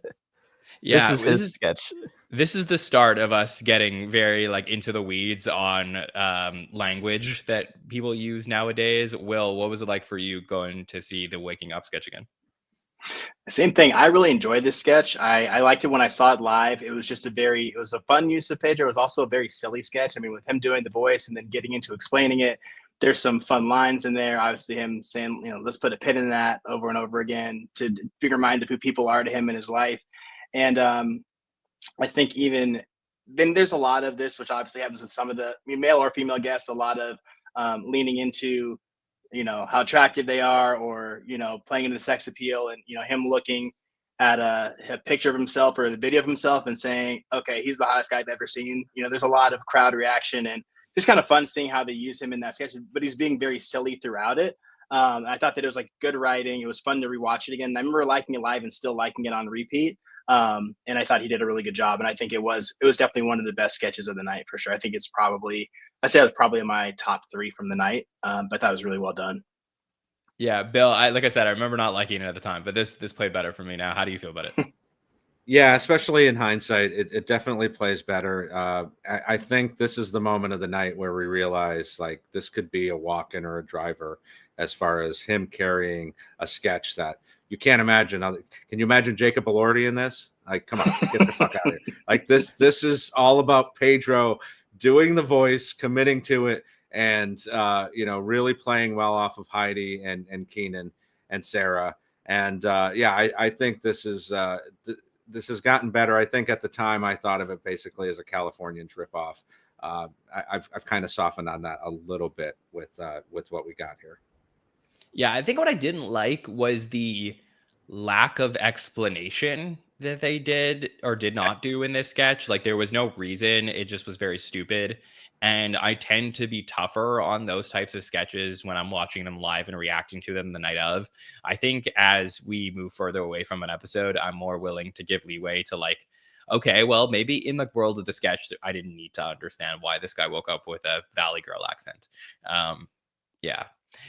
Yeah, is his sketch. this is the start of us getting very like into the weeds on language that people use nowadays. Will, what was it like for you going to see the waking up sketch again? Same thing. I really enjoyed this sketch. I liked it when I saw it live. It was just it was a fun use of Pedro. It was also a very silly sketch. I mean, with him doing the voice and then getting into explaining it, there's some fun lines in there. Obviously, him saying, let's put a pin in that over and over again to be reminded of who people are to him in his life. And I think even then, there's a lot of this, which obviously happens with some of male or female guests, a lot of leaning into how attractive they are, or playing into the sex appeal, and him looking at a picture of himself or the video of himself and saying, okay, he's the hottest guy I've ever seen. There's a lot of crowd reaction, and just kind of fun seeing how they use him in that sketch, but he's being very silly throughout it. I thought that it was like good writing. It was fun to rewatch it again. I remember liking it live and still liking it on repeat. And I thought he did a really good job. And I think it was definitely one of the best sketches of the night for sure. I think I'd say it was probably in my top 3 from the night. But that was really well done. Yeah, Bill, like I said, I remember not liking it at the time, but this played better for me now. How do you feel about it? Yeah, especially in hindsight, it definitely plays better. I think this is the moment of the night where we realize like this could be a walk-in or a driver, as far as him carrying a sketch that you can't imagine. Can you imagine Jacob Elordi in this? Like, come on, get the fuck out of here. Like this is all about Pedro doing the voice, committing to it, and really playing well off of Heidi and Keenan and Sarah. And I think this is this has gotten better. I think at the time I thought of it basically as a Californian trip off. I've kind of softened on that a little bit with what we got here. Yeah, I think what I didn't like was the lack of explanation that they did or did not do in this sketch. Like there was no reason. It just was very stupid. And I tend to be tougher on those types of sketches when I'm watching them live and reacting to them the night of. I think as we move further away from an episode, I'm more willing to give leeway to like, okay, well, maybe in the world of the sketch, I didn't need to understand why this guy woke up with a Valley Girl accent. Yeah.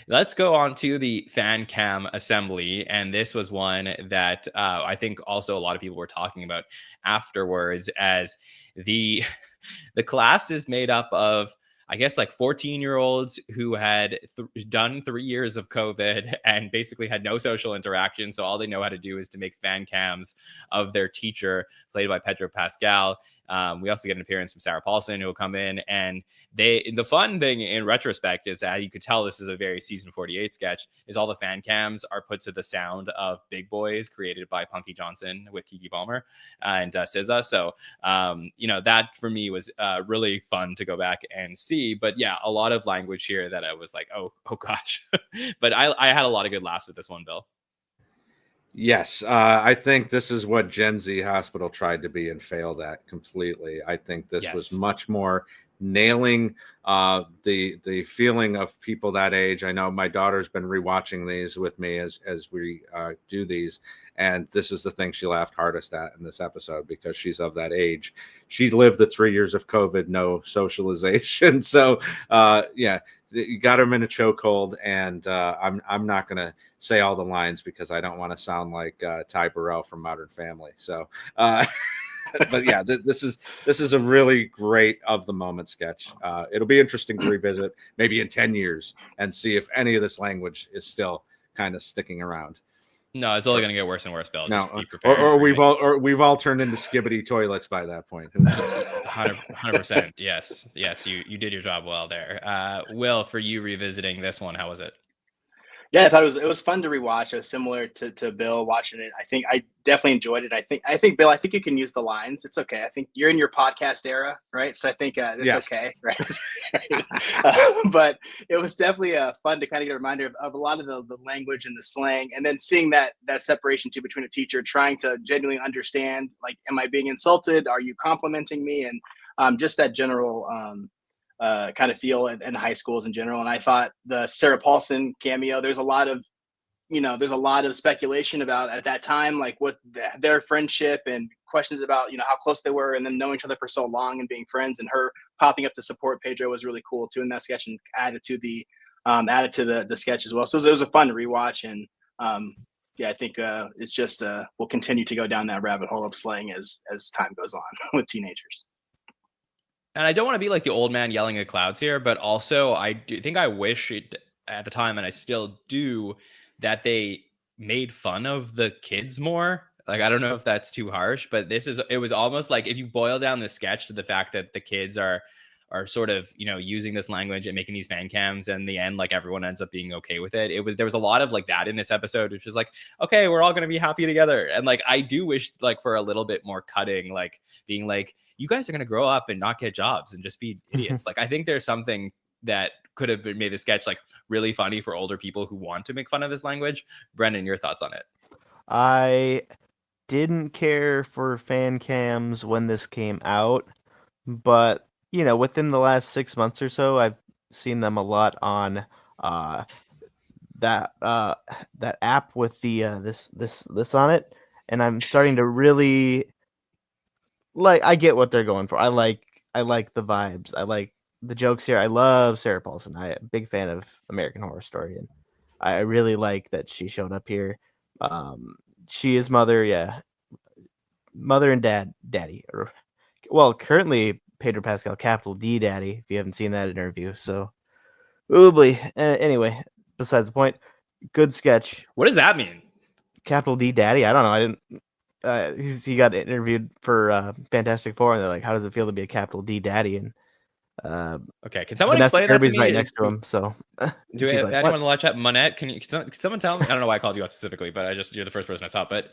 Let's go on to the fan cam assembly. And this was one that I think also a lot of people were talking about afterwards, as the the class is made up of, I guess, like 14-year-olds who had done 3 years of COVID and basically had no social interaction. So all they know how to do is to make fan cams of their teacher, played by Pedro Pascal. We also get an appearance from Sarah Paulson, who will come in. And the fun thing in retrospect is that you could tell this is a very season 48 sketch, is all the fan cams are put to the sound of Big Boys, created by Punky Johnson with Kiki Palmer and SZA. So, that for me was really fun to go back and see. But yeah, a lot of language here that I was like, oh gosh. But I had a lot of good laughs with this one, Bill. Yes, I think this is what Gen Z Hospital tried to be and failed at completely. I think this was much more nailing the feeling of people that age. I know my daughter's been rewatching these with me as we do these, and this is the thing she laughed hardest at in this episode, because she's of that age. She lived the 3 years of COVID, no socialization. So yeah, you got him in a chokehold, and I'm not going to say all the lines because I don't want to sound like Ty Burrell from Modern Family. So, but yeah, this is a really great of the moment sketch. It'll be interesting to revisit maybe in 10 years and see if any of this language is still kind of sticking around. No, it's only going to get worse and worse, Bill. No, or we've all turned into skibbity toilets by that point. 100%. Yes, you did your job well there. Will, for you revisiting this one, how was it? Yeah, I thought it was fun to rewatch. It was similar to Bill watching it. I think I definitely enjoyed it. I think Bill, I think you can use the lines. It's okay. I think you're in your podcast era, right? So I think it's okay, right? But it was definitely fun to kind of get a reminder of a lot of the language and the slang, and then seeing that separation too between a teacher trying to genuinely understand, like, am I being insulted? Are you complimenting me? And just that general kind of feel in high schools in general. And I thought the Sarah Paulson cameo, there's a lot of speculation about at that time, like what their friendship and questions about, how close they were, and then knowing each other for so long and being friends, and her popping up to support Pedro was really cool too in that sketch, and added to the sketch as well. So it was a fun rewatch. And yeah, I think it's just we'll continue to go down that rabbit hole of slang as time goes on with teenagers. And I don't want to be like the old man yelling at clouds here, but also I do think I wish it at the time, and I still do, that they made fun of the kids more. Like, I don't know if that's too harsh, but it was almost like, if you boil down the sketch to the fact that the kids are sort of, using this language and making these fan cams, and in the end, like, everyone ends up being okay with it. There was a lot of like that in this episode, which was like, okay, we're all going to be happy together. And like, I do wish like for a little bit more cutting, like being like, you guys are going to grow up and not get jobs and just be idiots. Like, I think there's something that could have made the sketch like really funny for older people who want to make fun of this language. Brendan, your thoughts on it? I didn't care for fan cams when this came out, but within the last 6 months or so, I've seen them a lot on that app with the this on it, and I'm starting to really like. I get what they're going for. I like the vibes. I like the jokes here. I love Sarah Paulson. I'm a big fan of American Horror Story, and I really like that she showed up here. She is mother and daddy. Well, currently Pedro Pascal, capital D daddy, if you haven't seen that interview. So, oh boy. Anyway, besides the point, good sketch. What does that mean? Capital D daddy? I don't know. I didn't. He got interviewed for Fantastic Four, and they're like, "How does it feel to be a capital D daddy?" And okay, can someone Vanessa explain that to Kirby's me? right next to him. So, do we have anyone in the live chat? Monette, can someone tell me? I don't know why I called you out specifically, but you're the first person I saw. But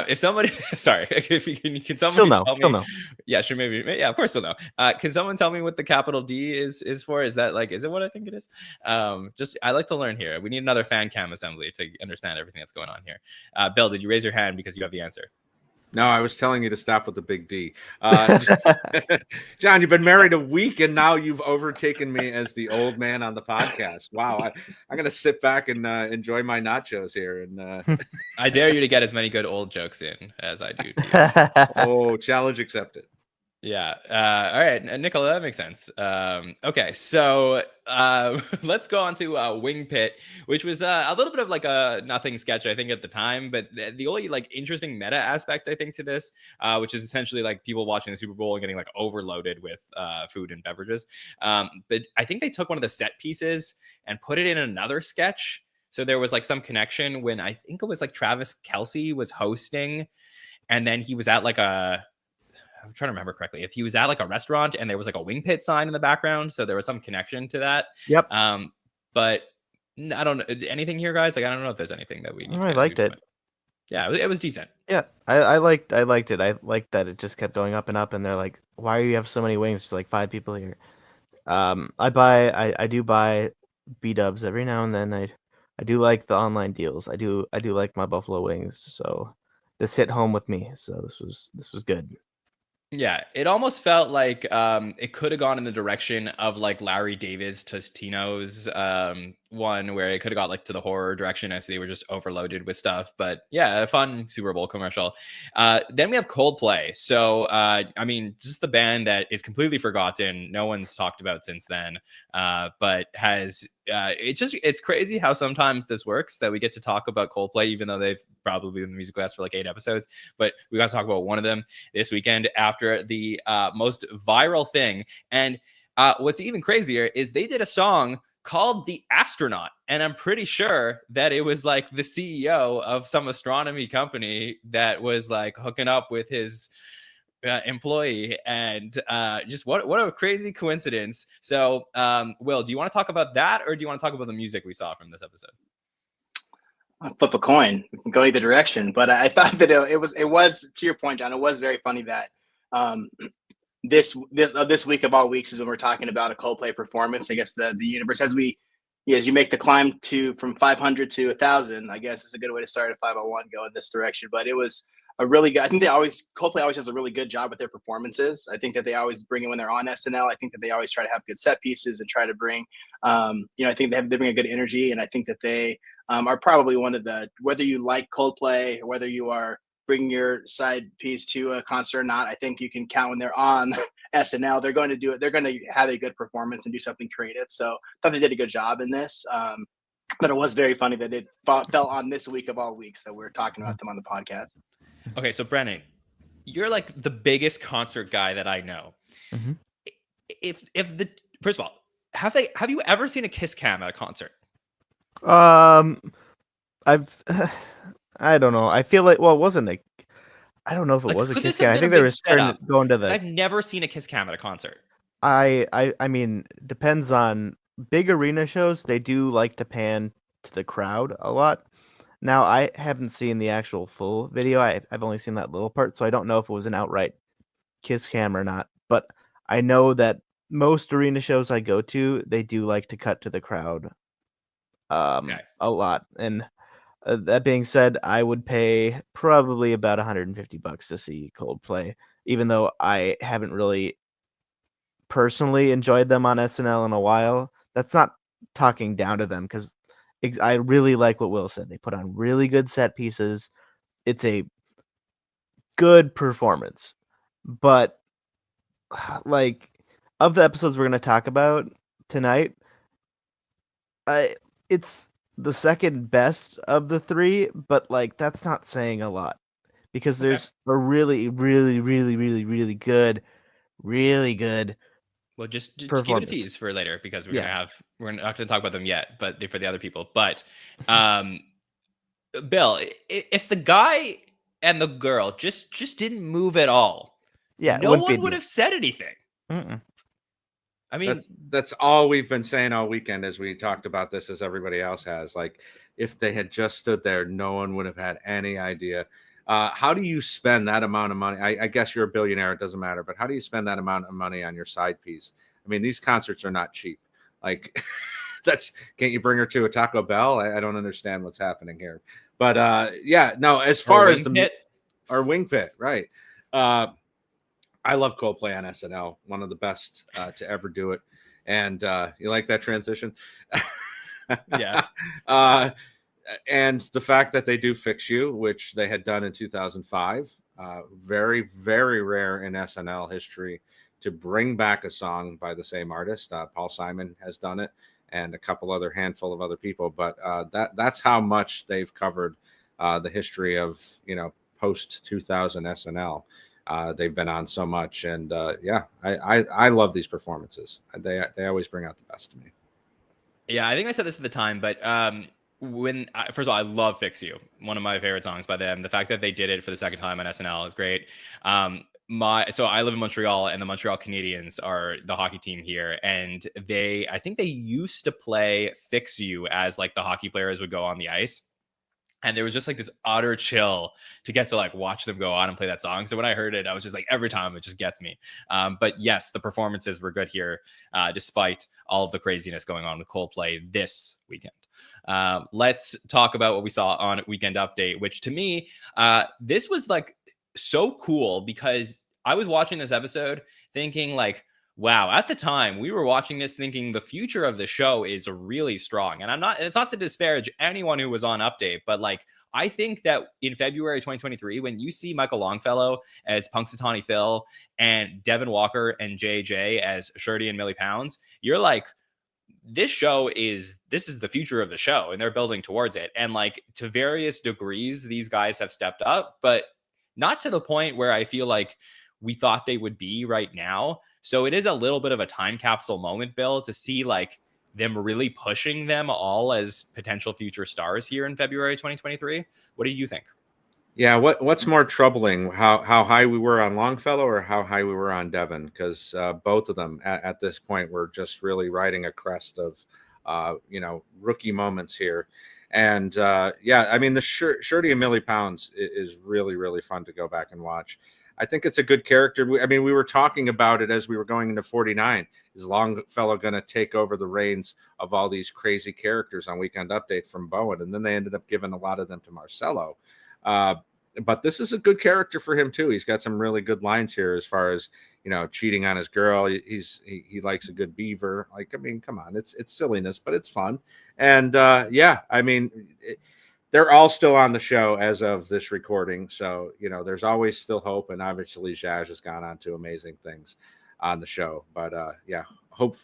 if somebody, sorry, if you can somebody tell me? She'll know. Yeah, sure, maybe. Yeah, of course she'll know. Can someone tell me what the capital D is for? Is that like, is it what I think it is? Just I like to learn here. We need another fan cam assembly to understand everything that's going on here. Bill, did you raise your hand because you have the answer? No, I was telling you to stop with the big D. John, you've been married a week, and now you've overtaken me as the old man on the podcast. Wow, I'm going to sit back and enjoy my nachos here. And I dare you to get as many good old jokes in as I do. To you. Oh, challenge accepted. Yeah. All right, Nicola, that makes sense. Okay, so let's go on to Wing Pit, which was a little bit of like a nothing sketch, I think, at the time. But the only like interesting meta aspect, I think, to this, which is essentially like people watching the Super Bowl and getting like overloaded with food and beverages. But I think they took one of the set pieces and put it in another sketch. So there was like some connection when I think it was like Travis Kelce was hosting, and then he was at like I'm trying to remember correctly, if he was at like a restaurant and there was like a Wing Pit sign in the background, so there was some connection to that. Yep. But I don't know anything here, guys. Like I don't know if there's anything that we need to I get liked into. it. Yeah, it was decent. Yeah, I liked it. I liked that it just kept going up and up, and they're like, "Why do you have so many wings?" There's like 5 people here. I do buy B-dubs every now and then. I do like the online deals. I do like my buffalo wings. So this hit home with me. So this was good. Yeah, it almost felt like it could have gone in the direction of like Larry David's Tostino's one, where it could have got like to the horror direction as they were just overloaded with stuff. But yeah, a fun Super Bowl commercial. Then we have Coldplay. So I mean, just the band that is completely forgotten, no one's talked about since then, but has it's crazy how sometimes this works, that we get to talk about Coldplay even though they've probably been in the music class for like 8 episodes, but we got to talk about one of them this weekend after the most viral thing. And what's even crazier is they did a song called The Astronaut, and I'm pretty sure that it was like the CEO of some astronomy company that was like hooking up with his employee, and just what a crazy coincidence. So Will, do you want to talk about that, or do you want to talk about the music we saw from this episode? I'll flip a coin. We can go either direction, but I thought that it was to your point, John. It was very funny that this week of all weeks is when we're talking about a Coldplay performance. I guess the universe, as you make the climb from 500 to 1,000, I guess it's a good way to start at 501, go in this direction. But it was a really good. I think Coldplay always does a really good job with their performances. I think that they always bring it when they're on SNL. I think that they always try to have good set pieces and try to bring, I think they bring a good energy, and I think that they are probably one of the, whether you like Coldplay or whether you are bringing your side piece to a concert or not, I think you can count when they're on SNL. They're going to do it. They're going to have a good performance and do something creative. So I thought they did a good job in this. But it was very funny that it fell on this week of all weeks that we're talking about them on the podcast. Okay, so Brennan, you're like the biggest concert guy that I know. Mm-hmm. First of all, have you ever seen a kiss cam at a concert? I don't know. I feel like, well, it wasn't I don't know if it was a could kiss this have cam. I been a think they big were setup? going to 'Cause the. I've never seen a kiss cam at a concert. I mean, depends on big arena shows. They do like to pan to the crowd a lot. Now, I haven't seen the actual full video. I've only seen that little part, so I don't know if it was an outright kiss cam or not. But I know that most arena shows I go to, they do like to cut to the crowd Okay. a lot. And that being said, I would pay probably about $150 to see Coldplay, even though I haven't really personally enjoyed them on SNL in a while. That's not talking down to them, because I really like what Will said. They put on really good set pieces. It's a good performance. But like, of the episodes we're going to talk about tonight, it's the second best of the 3, but like that's not saying a lot, because there's a really, really, really, really, really good Well, just give it a performance. tease for later, because we're Yeah. we're not going to talk about them yet, but for the other people. But Bill, if the guy and the girl just didn't move at all, Yeah, it no wouldn't be a one would deal. have said anything. Mm-mm. I mean, That's all we've been saying all weekend as we talked about this, as everybody else has. Like, if they had just stood there, no one would have had any idea. How do you spend that amount of money? I guess you're a billionaire, it doesn't matter, but how do you spend that amount of money on your side piece? I mean, these concerts are not cheap. Like, can't you bring her to a Taco Bell? I don't understand what's happening here. But as far as our Wing Pit, right? I love Coldplay on SNL, one of the best to ever do it. And you like that transition? Yeah. And the fact that they do Fix You, which they had done in 2005, Very, very rare in SNL history to bring back a song by the same artist. Paul Simon has done it, and a couple other handful of other people. But that's how much they've covered the history of post 2000 SNL. They've been on so much, and I love these performances. They always bring out the best to me. Yeah, I think I said this at the time, but first of all, I love "Fix You," one of my favorite songs by them. The fact that they did it for the second time on SNL is great. So I live in Montreal, and the Montreal Canadiens are the hockey team here, and I think they used to play "Fix You" as like the hockey players would go on the ice. And there was just like this utter chill to get to like watch them go on and play that song. So when I heard it, I was just like, every time it just gets me. But yes, the performances were good here, despite all of the craziness going on with Coldplay this weekend. Let's talk about what we saw on Weekend Update, which to me, this was like so cool because I was watching this episode thinking like, wow, at the time we were watching this thinking the future of the show is really strong. And it's not to disparage anyone who was on Update, but like, I think that in February 2023, when you see Michael Longfellow as Punxsutawney Phil and Devin Walker and JJ as Shirley and Millie Pounds, you're like, this is the future of the show, and they're building towards it. And like, to various degrees, these guys have stepped up, but not to the point where I feel like we thought they would be right now. So it is a little bit of a time capsule moment, Bill, to see like them really pushing them all as potential future stars here in February 2023. What do you think? Yeah, what's more troubling, how high we were on Longfellow or how high we were on Devin? Because both of them at this point were just really riding a crest of rookie moments here. And I mean, the Shirley and Millie Pounds is really, really fun to go back and watch. I think it's a good character. I mean, we were talking about it as we were going into 49. Is Longfellow going to take over the reins of all these crazy characters on Weekend Update from Bowen? And then they ended up giving a lot of them to Marcelo. But this is a good character for him too. He's got some really good lines here as far as cheating on his girl. He likes a good beaver. Like, I mean, come on, it's silliness, but it's fun. And I mean. They're all still on the show as of this recording. So, there's always still hope. And obviously, Zhazh has gone on to amazing things on the show. But hope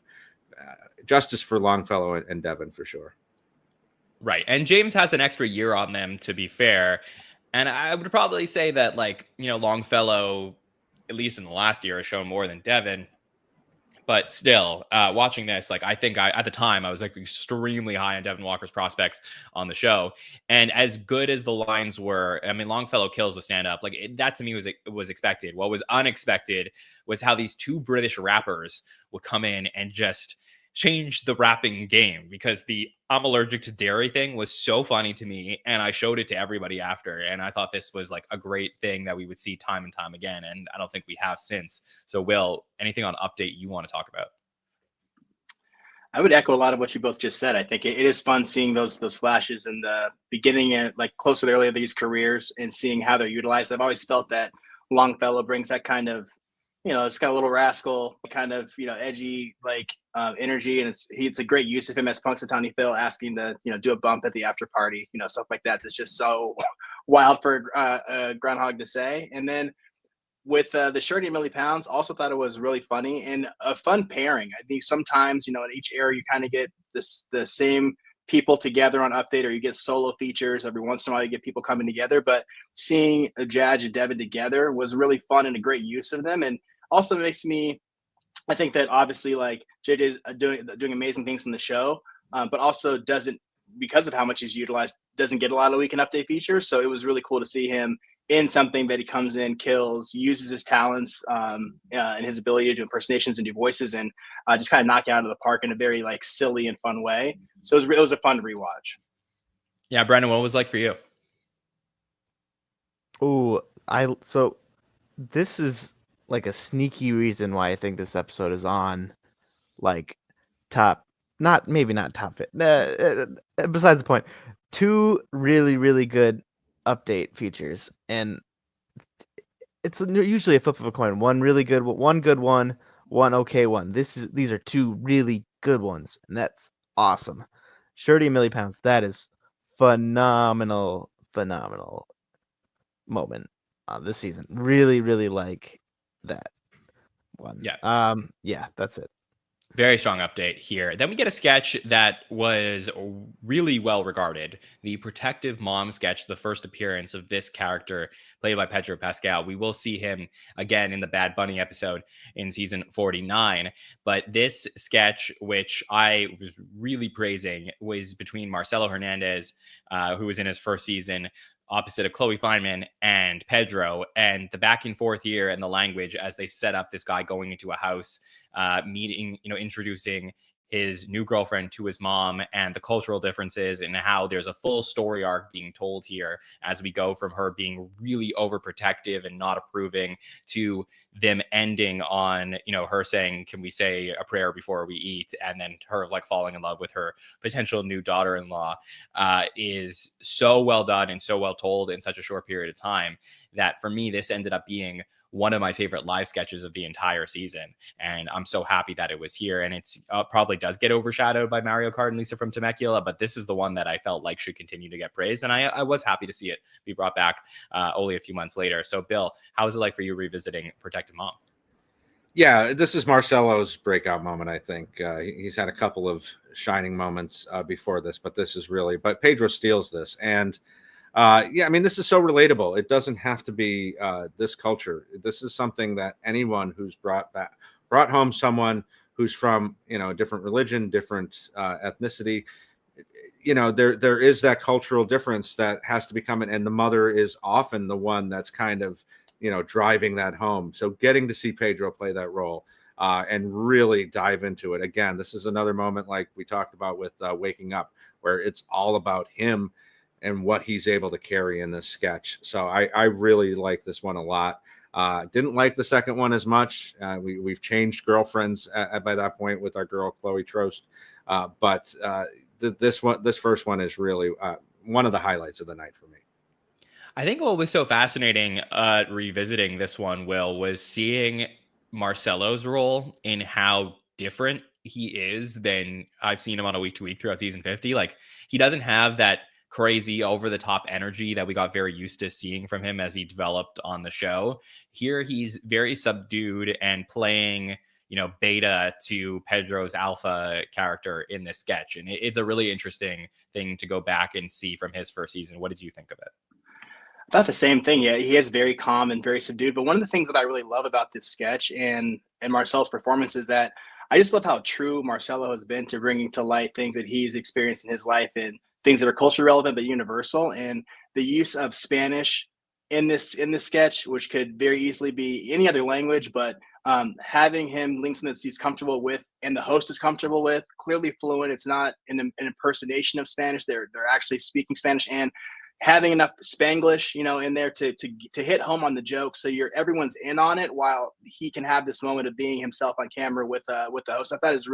justice for Longfellow and Devin for sure. Right. And James has an extra year on them, to be fair. And I would probably say that, like, Longfellow, at least in the last year, has shown more than Devin. But still, watching this, like, I think at the time I was like extremely high on Devin Walker's prospects on the show. And as good as the lines were, I mean, Longfellow kills with stand up. Like, that to me was expected. What was unexpected was how these two British rappers would come in and just change the rapping game, because the "I'm allergic to dairy" thing was so funny to me, and I showed it to everybody after, and I thought this was like a great thing that we would see time and time again, and I don't think we have since. So Will, anything on Update you want to talk about? I would echo a lot of what you both just said. I think it is fun seeing those flashes in the beginning and like closer to the early of these careers and seeing how they're utilized. I've always felt that Longfellow brings that kind of, it's kind of little rascal kind of, edgy like energy, and it's a great use of him as Punxsutawney Phil asking to do a bump at the after party, stuff like that. That's just so wild for a groundhog to say. And then with the Shirley and Millie Pounds, also thought it was really funny and a fun pairing. I think sometimes in each era you kind of get the same people together on Update, or you get solo features every once in a while. You get people coming together, but seeing Zhazh and Devin together was really fun and a great use of them. And also makes me, I think that obviously like JJ's doing amazing things in the show, but also doesn't, because of how much he's utilized, doesn't get a lot of Weekend Update features. So it was really cool to see him in something that he comes in, kills, uses his talents and his ability to do impersonations and do voices, and just kind of knock it out of the park in a very like silly and fun way. So it was a fun rewatch. Yeah, Brendan, what was it like for you? Oh, so this is like a sneaky reason why I think this episode is on like top, maybe not top fit. Besides the point, two really, really good Update features, and it's usually a flip of a coin. One really good, one good one, one okay one. These are two really good ones, and that's awesome. Shirley and Millie Pounds, that is phenomenal moment. this season. Really, really like that one. Yeah. Yeah, that's it. Very strong update here. Then we get a sketch that was really well regarded. The Protective Mom sketch, the first appearance of this character played by Pedro Pascal. We will see him again in the Bad Bunny episode in season 49. But this sketch, which I was really praising, was between Marcelo Hernandez, who was in his first season, opposite of Chloe Fineman and Pedro, and the back and forth here and the language as they set up this guy going into a house, meeting, introducing his new girlfriend to his mom, and the cultural differences, and how there's a full story arc being told here as we go from her being really overprotective and not approving to them ending on, her saying, "Can we say a prayer before we eat?" And then her like falling in love with her potential new daughter-in-law, is so well done and so well told in such a short period of time that for me, this ended up being one of my favorite live sketches of the entire season. And I'm so happy that it was here. And it's probably does get overshadowed by Mario Kart and Lisa from Temecula, but this is the one that I felt like should continue to get praised. And I was happy to see it be brought back only a few months later. So Bill, how was it like for you revisiting Protective Mom? Yeah, this is Marcelo's breakout moment, I think. He's had a couple of shining moments before this, but this is really, but Pedro steals this. And yeah, I mean, this is so relatable. It doesn't have to be this culture. This is something that anyone who's brought home someone who's from, a different religion, different ethnicity, there is that cultural difference that has to be coming. And the mother is often the one that's kind of, driving that home. So getting to see Pedro play that role and really dive into it. Again, this is another moment like we talked about with Waking Up, where it's all about him and what he's able to carry in this sketch. So I really like this one a lot. Didn't like the second one as much. We've changed girlfriends by that point with our girl Chloe Trost. But this first one is really one of the highlights of the night for me. I think what was so fascinating revisiting this one, Will, was seeing Marcelo's role in how different he is than I've seen him on a week to week throughout season 50. Like, he doesn't have that crazy over the top energy that we got very used to seeing from him as he developed on the show. Here he's very subdued and playing, beta to Pedro's alpha character in this sketch. And it's a really interesting thing to go back and see from his first season. What did you think of it? I thought the same thing. Yeah, he is very calm and very subdued. But one of the things that I really love about this sketch and Marcel's performance is that I just love how true Marcelo has been to bringing to light things that he's experienced in his life and things that are culturally relevant but universal. And the use of Spanish in this sketch, which could very easily be any other language, but having him link something that he's comfortable with and the host is comfortable with, clearly fluent. It's not an impersonation of Spanish. They're actually speaking Spanish, and having enough Spanglish, in there to hit home on the joke, so everyone's in on it while he can have this moment of being himself on camera with the host. I thought it's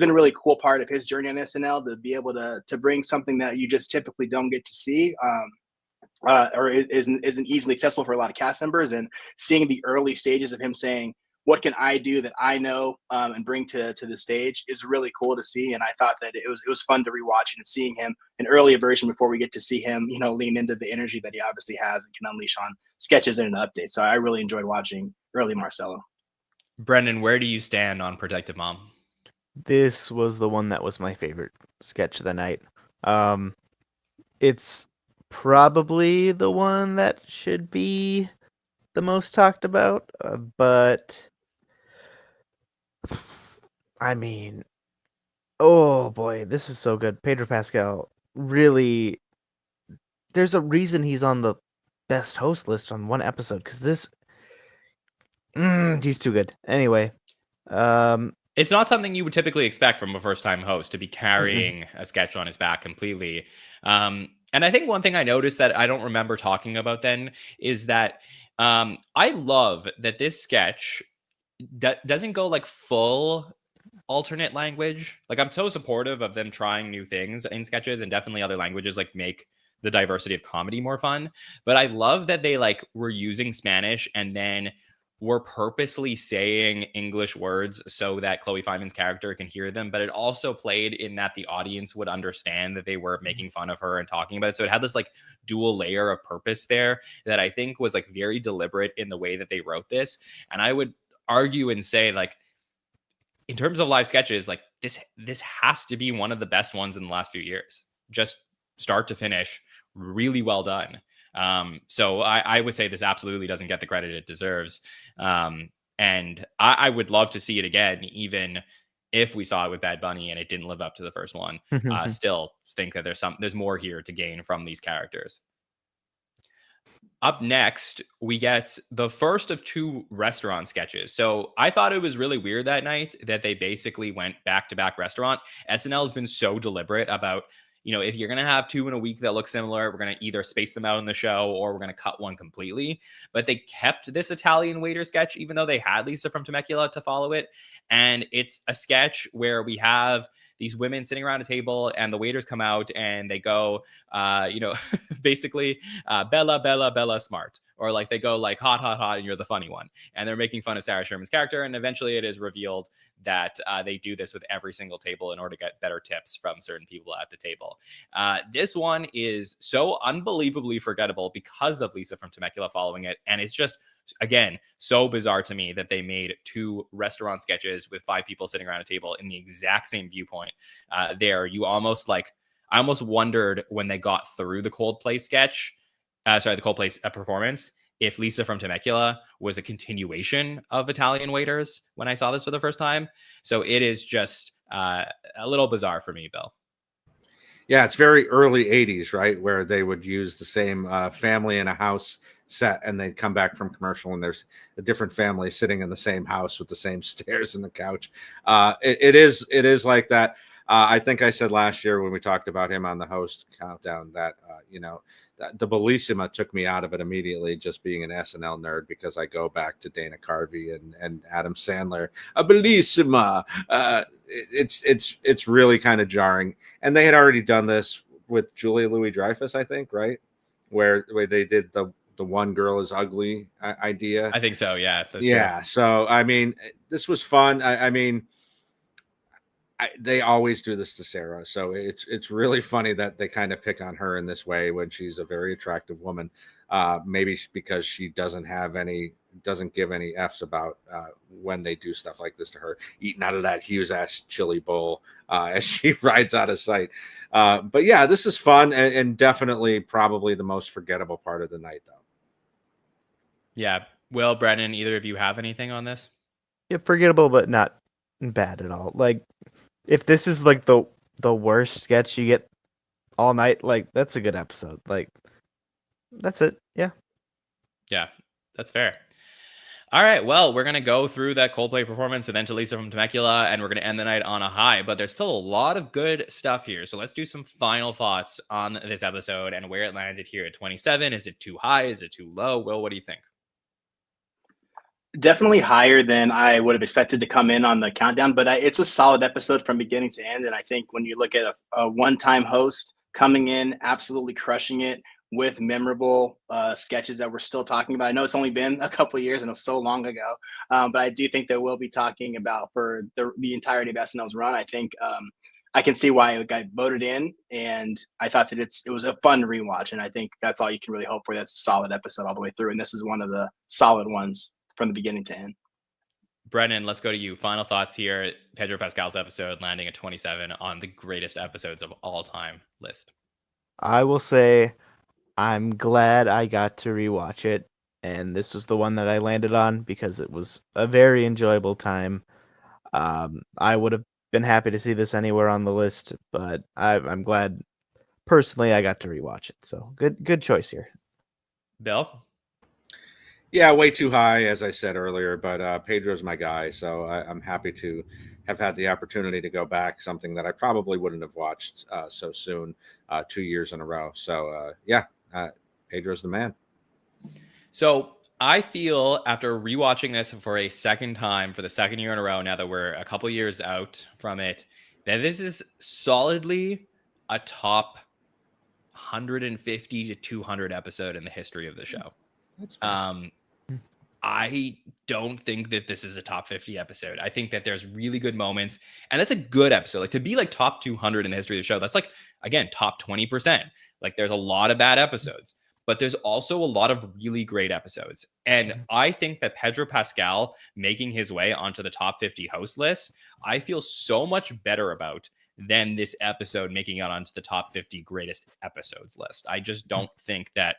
been a really cool part of his journey on SNL to be able to bring something that you just typically don't get to see, or isn't easily accessible for a lot of cast members, and seeing the early stages of him saying, "What can I do that I know and bring to the stage?" is really cool to see. And I thought that it was fun to rewatch and seeing him an earlier version before we get to see him, lean into the energy that he obviously has and can unleash on sketches and an update. So I really enjoyed watching early Marcelo. Brendan, where do you stand on Protective Mom? This was the one that was my favorite sketch of the night. It's probably the one that should be the most talked about, but I mean, oh boy, this is so good. Pedro Pascal really, there's a reason he's on the best host list on one episode, because this, he's too good. Anyway, it's not something you would typically expect from a first-time host to be carrying a sketch on his back completely. And I think one thing I noticed that I don't remember talking about then is that I love that this sketch doesn't go like full alternate language. Like, I'm so supportive of them trying new things in sketches, and definitely other languages like make the diversity of comedy more fun. But I love that they like were using Spanish and then were purposely saying English words so that Chloe Fineman's character can hear them, but it also played in that the audience would understand that they were making fun of her and talking about it. So it had this like dual layer of purpose there that I think was like very deliberate in the way that they wrote this. And I would argue and say, like, in terms of live sketches, like this has to be one of the best ones in the last few years. Just start to finish, really well done. So I would say this absolutely doesn't get the credit it deserves. And I would love to see it again, even if we saw it with Bad Bunny and it didn't live up to the first one. Still think that there's more here to gain from these characters. Up next, we get the first of 2 restaurant sketches. So I thought it was really weird that night that they basically went back-to-back restaurant. SNL has been so deliberate about, if you're going to have 2 in a week that look similar, we're going to either space them out in the show or we're going to cut one completely. But they kept this Italian waiter sketch, even though they had Lisa from Temecula to follow it. And it's a sketch where we have these women sitting around a table and the waiters come out and they go, basically, Bella, Bella, Bella, smart. Or like they go like hot, hot, hot, and you're the funny one. And they're making fun of Sarah Sherman's character. And eventually it is revealed that they do this with every single table in order to get better tips from certain people at the table. This one is so unbelievably forgettable because of Lisa from Temecula following it. And it's just, again, so bizarre to me that they made 2 restaurant sketches with 5 people sitting around a table in the exact same viewpoint. I almost wondered when they got through the Coldplay sketch, the Coldplay performance, if Lisa from Temecula was a continuation of Italian waiters when I saw this for the first time. So it is just a little bizarre for me, Bill. Yeah, it's very early 80s, right? Where they would use the same family in a house set and they'd come back from commercial and there's a different family sitting in the same house with the same stairs and the couch. It is like that. I think I said last year when we talked about him on the host countdown that, the Bellissima took me out of it immediately, just being an SNL nerd, because I go back to Dana Carvey and Adam Sandler. A Bellissima. It's really kind of jarring. And they had already done this with Julia Louis-Dreyfus, I think, right? Where they did the one girl is ugly idea. I think so. Yeah. That's true. So, I mean, this was fun. They always do this to Sarah, so it's really funny that they kind of pick on her in this way when she's a very attractive woman. Maybe because she doesn't give any F's about when they do stuff like this to her, eating out of that Hughes ass chili bowl as she rides out of sight. But yeah, this is fun and definitely probably the most forgettable part of the night, though. Yeah. Will, Brennan, either of you have anything on this? Yeah, forgettable, but not bad at all. Like, if this is like the worst sketch you get all night, like, that's a good episode. Like, that's it. Yeah. Yeah, that's fair. All right, well, we're going to go through that Coldplay performance and then to Lisa from Temecula, and we're going to end the night on a high, but there's still a lot of good stuff here. So let's do some final thoughts on this episode and where it landed here at 27. Is it too high? Is it too low? Will, what do you think? Definitely higher than I would have expected to come in on the countdown, but it's a solid episode from beginning to end. And I think when you look at a one-time host coming in, absolutely crushing it with memorable sketches that we're still talking about. I know it's only been a couple of years and it was so long ago, but I do think that we'll be talking about for the entirety of SNL's run. I think I can see why it got voted in, and I thought that it was a fun rewatch. And I think that's all you can really hope for. That's a solid episode all the way through. And this is one of the solid ones from the beginning to end. Brennan, let's go to you. Final thoughts here. Pedro Pascal's episode landing at 27 on the greatest episodes of all time list. I will say I'm glad I got to rewatch it, and this was the one that I landed on because it was a very enjoyable time. I would have been happy to see this anywhere on the list, but I'm glad personally I got to rewatch it. So good choice here. Bill? Yeah, way too high, as I said earlier, but Pedro's my guy, so I'm happy to have had the opportunity to go back, something that I probably wouldn't have watched so soon, 2 years in a row. So, Pedro's the man. So I feel after rewatching this for a second time, for the second year in a row, now that we're a couple years out from it, that this is solidly a top 150 to 200 episode in the history of the show. That's fine. I don't think that this is a top 50 episode. I think that there's really good moments, and that's a good episode. Like to be like top 200 in the history of the show, that's like, again, top 20%. Like there's a lot of bad episodes, but there's also a lot of really great episodes. And I think that Pedro Pascal making his way onto the top 50 host list, I feel so much better about than this episode making it onto the top 50 greatest episodes list. I just don't think that,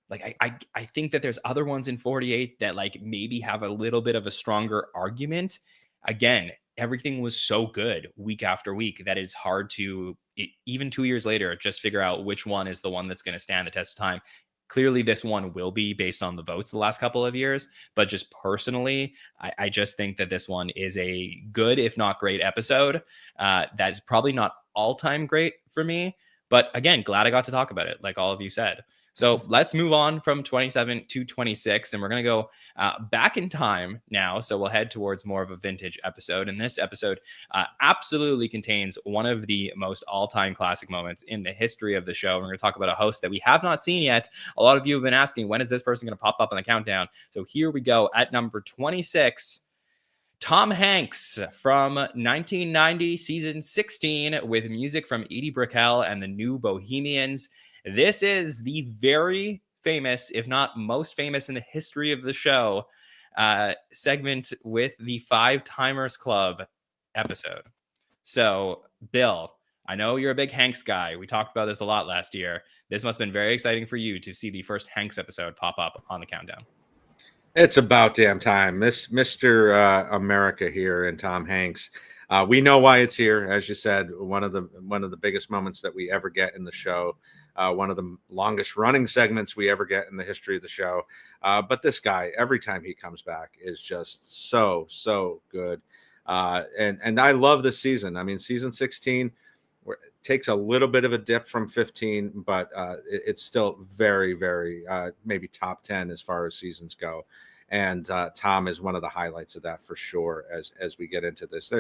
like, I think that there's other ones in 48 that like maybe have a little bit of a stronger argument. Again, everything was so good week after week that it's hard to, even 2 years later, just figure out which one is the one that's going to stand the test of time. Clearly, this one will be based on the votes the last couple of years. But just personally, I just think that this one is a good, if not great episode. That's probably not all-time great for me. But again, glad I got to talk about it, like all of you said. So let's move on from 27 to 26, and we're going to go back in time now. So we'll head towards more of a vintage episode. And this episode absolutely contains one of the most all-time classic moments in the history of the show. We're going to talk about a host that we have not seen yet. A lot of you have been asking, when is this person going to pop up on the countdown? So here we go at number 26. Tom Hanks from 1990, season 16, with music from Edie Brickell and the New Bohemians. This is the very famous, if not most famous in the history of the show, segment with the Five Timers Club episode. So, Bill, I know you're a big Hanks guy. We talked about this a lot last year. This must have been very exciting for you to see the first Hanks episode pop up on the countdown. It's about damn time. Mr. America here and Tom Hanks. We know why it's here, as you said. One of the biggest moments that we ever get in the show. One of the longest running segments we ever get in the history of the show. But this guy, every time he comes back, is just so good. And I love this season. I mean, season 16 takes a little bit of a dip from 15, but it's still very, very maybe top 10 as far as seasons go. And Tom is one of the highlights of that for sure. As we get into this,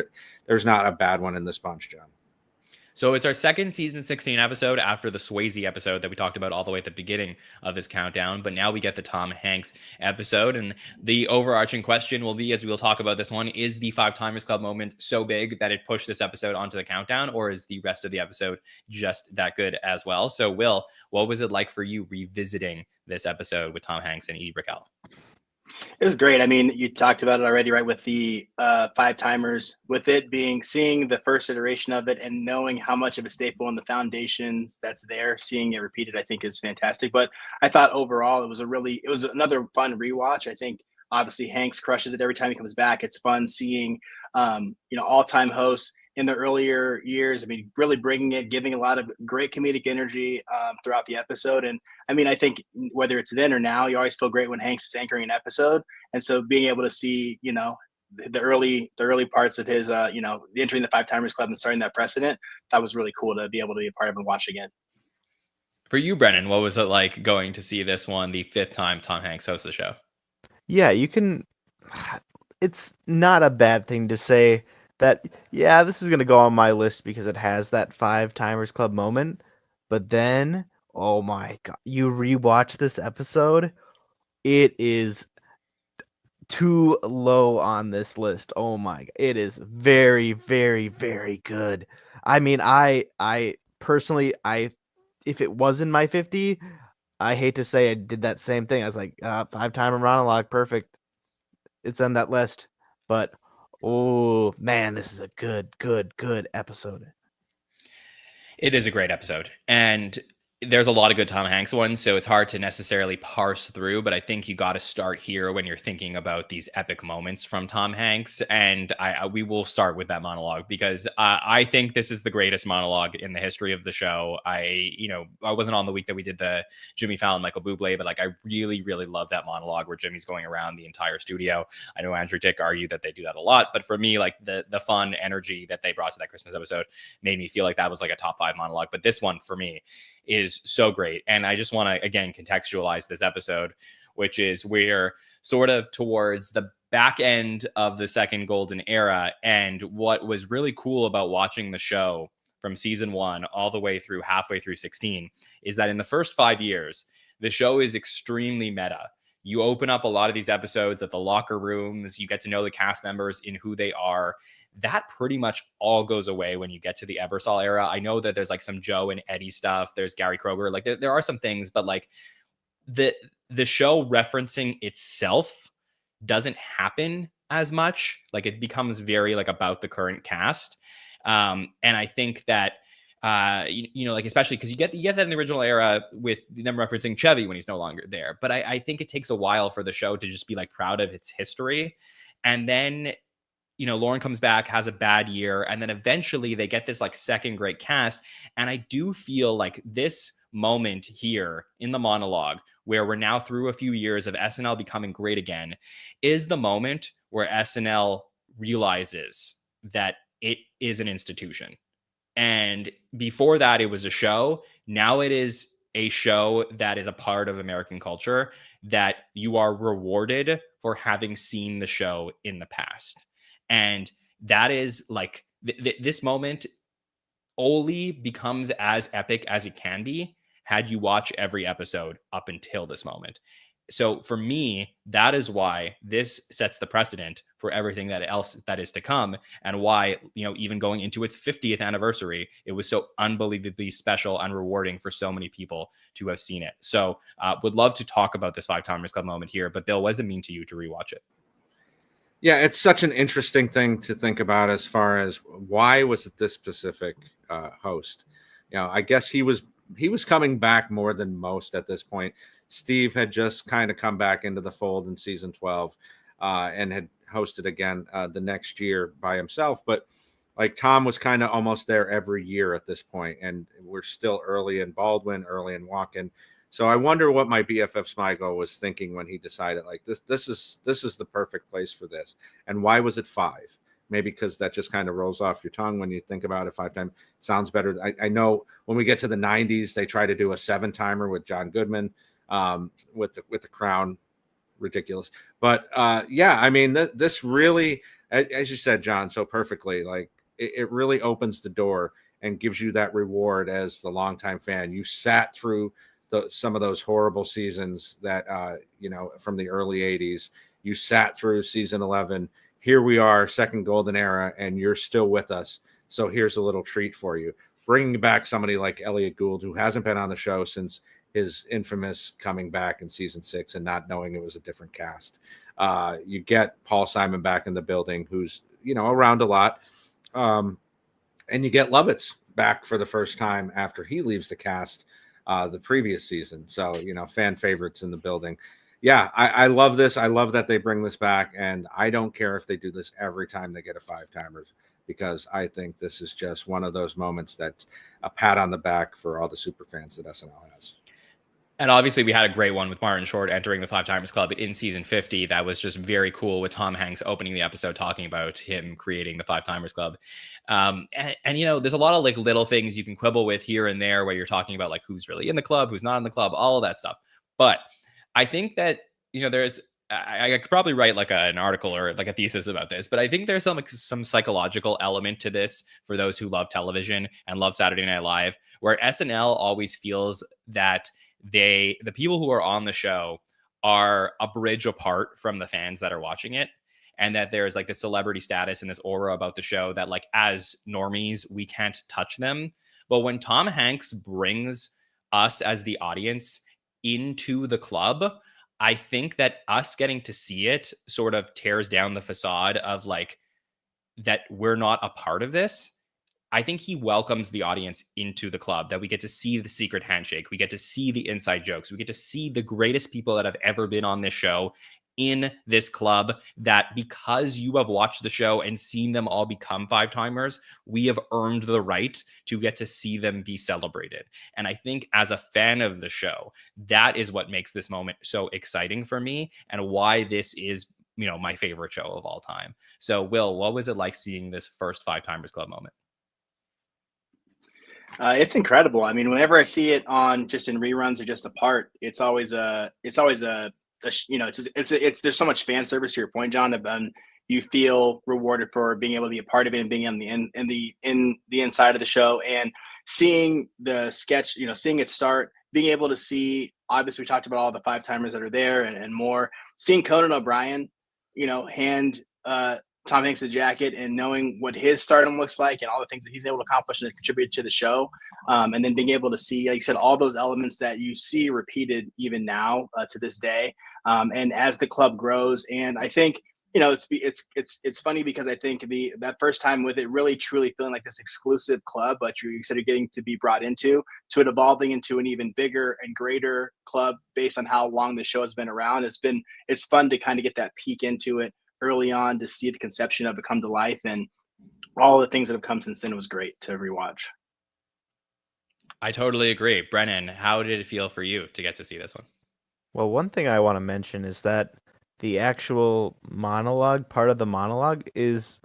there's not a bad one in this bunch, John. So it's our second season 16 episode after the Swayze episode that we talked about all the way at the beginning of this countdown. But now we get the Tom Hanks episode. And the overarching question will be, as we will talk about this one, is the Five Timers Club moment so big that it pushed this episode onto the countdown, or is the rest of the episode just that good as well? So Will, what was it like for you revisiting this episode with Tom Hanks and Edie Brickell? It was great. I mean, you talked about it already, right? With the Five Timers, with it being seeing the first iteration of it and knowing how much of a staple in the foundations that's there, seeing it repeated, I think is fantastic. But I thought overall it was another fun rewatch. I think obviously Hanks crushes it every time he comes back. It's fun seeing all-time hosts in the earlier years. I mean, really bringing it, giving a lot of great comedic energy throughout the episode. And I mean, I think whether it's then or now, you always feel great when Hanks is anchoring an episode. And so being able to see, the early parts of his, entering the Five Timers Club and starting that precedent, that was really cool to be able to be a part of and watch again. For you, Brennan, what was it like going to see this one, the fifth time Tom Hanks hosts the show? Yeah, it's not a bad thing to say that, yeah, this is going to go on my list because it has that Five Timers Club moment. But then, oh my God, you rewatch this episode, it is too low on this list. Oh my God, it is very, very, very good. I mean, I personally, if it was in my 50, I hate to say I did that same thing. I was like, five-timer monologue, perfect. It's on that list. But oh man, this is a good episode. It is a great episode. And there's a lot of good Tom Hanks ones, so it's hard to necessarily parse through, but I think you got to start here when you're thinking about these epic moments from Tom Hanks. And we will start with that monologue because I think this is the greatest monologue in the history of the show. I wasn't on the week that we did the Jimmy Fallon, Michael Bublé, but like I really, really love that monologue where Jimmy's going around the entire studio. I know Andrew Dick argued that they do that a lot, but for me, like the fun energy that they brought to that Christmas episode made me feel like that was like a top 5 monologue. But this one for me is so great. And I just want to, again, contextualize this episode, which is we're sort of towards the back end of the second golden era. And what was really cool about watching the show from season 1 all the way through halfway through 16 is that in the first 5 years, the show is extremely meta. You open up a lot of these episodes at the locker rooms, you get to know the cast members in who they are. That pretty much all goes away when you get to the Ebersol era. I know that there's like some Joe and Eddie stuff. There's Gary Kroger. Like there are some things, but like the show referencing itself doesn't happen as much. Like it becomes very like about the current cast. And I think that like especially because you get that in the original era with them referencing Chevy when he's no longer there. But I think it takes a while for the show to just be like proud of its history. And then, Lauren comes back, has a bad year, and then eventually they get this like second great cast. And I do feel like this moment here in the monologue, where we're now through a few years of SNL becoming great again, is the moment where SNL realizes that it is an institution. And before that, it was a show. Now it is a show that is a part of American culture, that you are rewarded for having seen the show in the past. And that is like this moment only becomes as epic as it can be had you watch every episode up until this moment. So for me, that is why this sets the precedent for everything that else that is to come, and why, even going into its 50th anniversary, it was so unbelievably special and rewarding for so many people to have seen it. So would love to talk about this Five Timers Club moment here, but Bill, what does it mean to you to rewatch it? Yeah, it's such an interesting thing to think about as far as why was it this specific host? I guess he was coming back more than most at this point. Steve had just kind of come back into the fold in season 12 and had hosted again the next year by himself. But like Tom was kind of almost there every year at this point, and we're still early in Baldwin, early in Walken. So I wonder what my BFF Smigel was thinking when he decided like this is the perfect place for this. And why was it 5? Maybe because that just kind of rolls off your tongue when you think about it. 5 times sounds better. I know when we get to the 90s, they try to do a 7-timer with John Goodman with the Crown. Ridiculous. But yeah, I mean, this really, as you said, John, so perfectly, like it really opens the door and gives you that reward as the longtime fan. You sat through some of those horrible seasons that, from the early 80s. You sat through season 11. Here we are, second golden era, and you're still with us. So here's a little treat for you. Bringing back somebody like Elliot Gould, who hasn't been on the show since his infamous coming back in season 6 and not knowing it was a different cast. You get Paul Simon back in the building, who's, around a lot. And you get Lovitz back for the first time after he leaves the cast the previous season. So, fan favorites in the building. Yeah, I love this. I love that they bring this back, and I don't care if they do this every time they get a 5-timers, because I think this is just one of those moments that's a pat on the back for all the super fans that SNL has. And obviously we had a great one with Martin Short entering the 5-timers Club in season 50. That was just very cool, with Tom Hanks opening the episode talking about him creating the 5-timers Club. And there's a lot of like little things you can quibble with here and there where you're talking about like who's really in the club, who's not in the club, all of that stuff. But I think that, I could probably write like an article or like a thesis about this, but I think there's some psychological element to this for those who love television and love Saturday Night Live, where SNL always feels that the people who are on the show are a bridge apart from the fans that are watching it, and that there's like this celebrity status and this aura about the show that like as normies we can't touch them. But when Tom Hanks brings us as the audience into the club, I think that us getting to see it sort of tears down the facade of like that we're not a part of this. I think he welcomes the audience into the club, that we get to see the secret handshake. We get to see the inside jokes. We get to see the greatest people that have ever been on this show in this club, that because you have watched the show and seen them all become 5-timers, we have earned the right to get to see them be celebrated. And I think as a fan of the show, that is what makes this moment so exciting for me, and why this is, my favorite show of all time. So Will, what was it like seeing this first 5-timers Club moment? It's incredible. I mean, whenever I see it on just in reruns or just a part, it's always there's so much fan service, to your point, John. You feel rewarded for being able to be a part of it and being on the inside of the show, and seeing the sketch, seeing it start being able to see, obviously we talked about all the 5-timers that are there and more, seeing Conan O'Brien, hand Tom Hanks' jacket and knowing what his stardom looks like and all the things that he's able to accomplish and contribute to the show. And then being able to see, like you said, all those elements that you see repeated even now to this day. And as the club grows, and I think, it's funny because I think that first time with it really truly feeling like this exclusive club, but you said you're getting to be brought into, to it evolving into an even bigger and greater club based on how long the show has been around. It's fun to kind of get that peek into it early on, to see the conception of it come to life, and all the things that have come since then. It was great to rewatch. I totally agree. Brennan, how did it feel for you to get to see this one? Well, one thing I want to mention is that the actual monologue, part of the monologue, is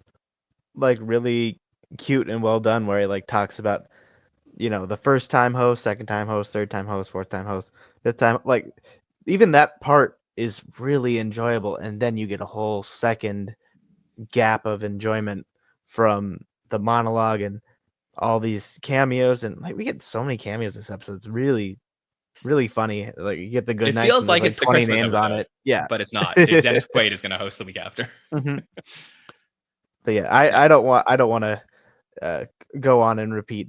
like really cute and well done, where he like talks about, the first time host, second time host, third time host, fourth time host, fifth time, like even that part is really enjoyable, and then you get a whole second gap of enjoyment from the monologue and all these cameos, and like we get so many cameos this episode. It's really really funny. Like you get the good It nights, feels and like there's it's the 20 Christmas names on episode, it. Yeah, but it's not. Dennis Quaid is going to host the week after. Mhm. But yeah, I don't want to go on and repeat,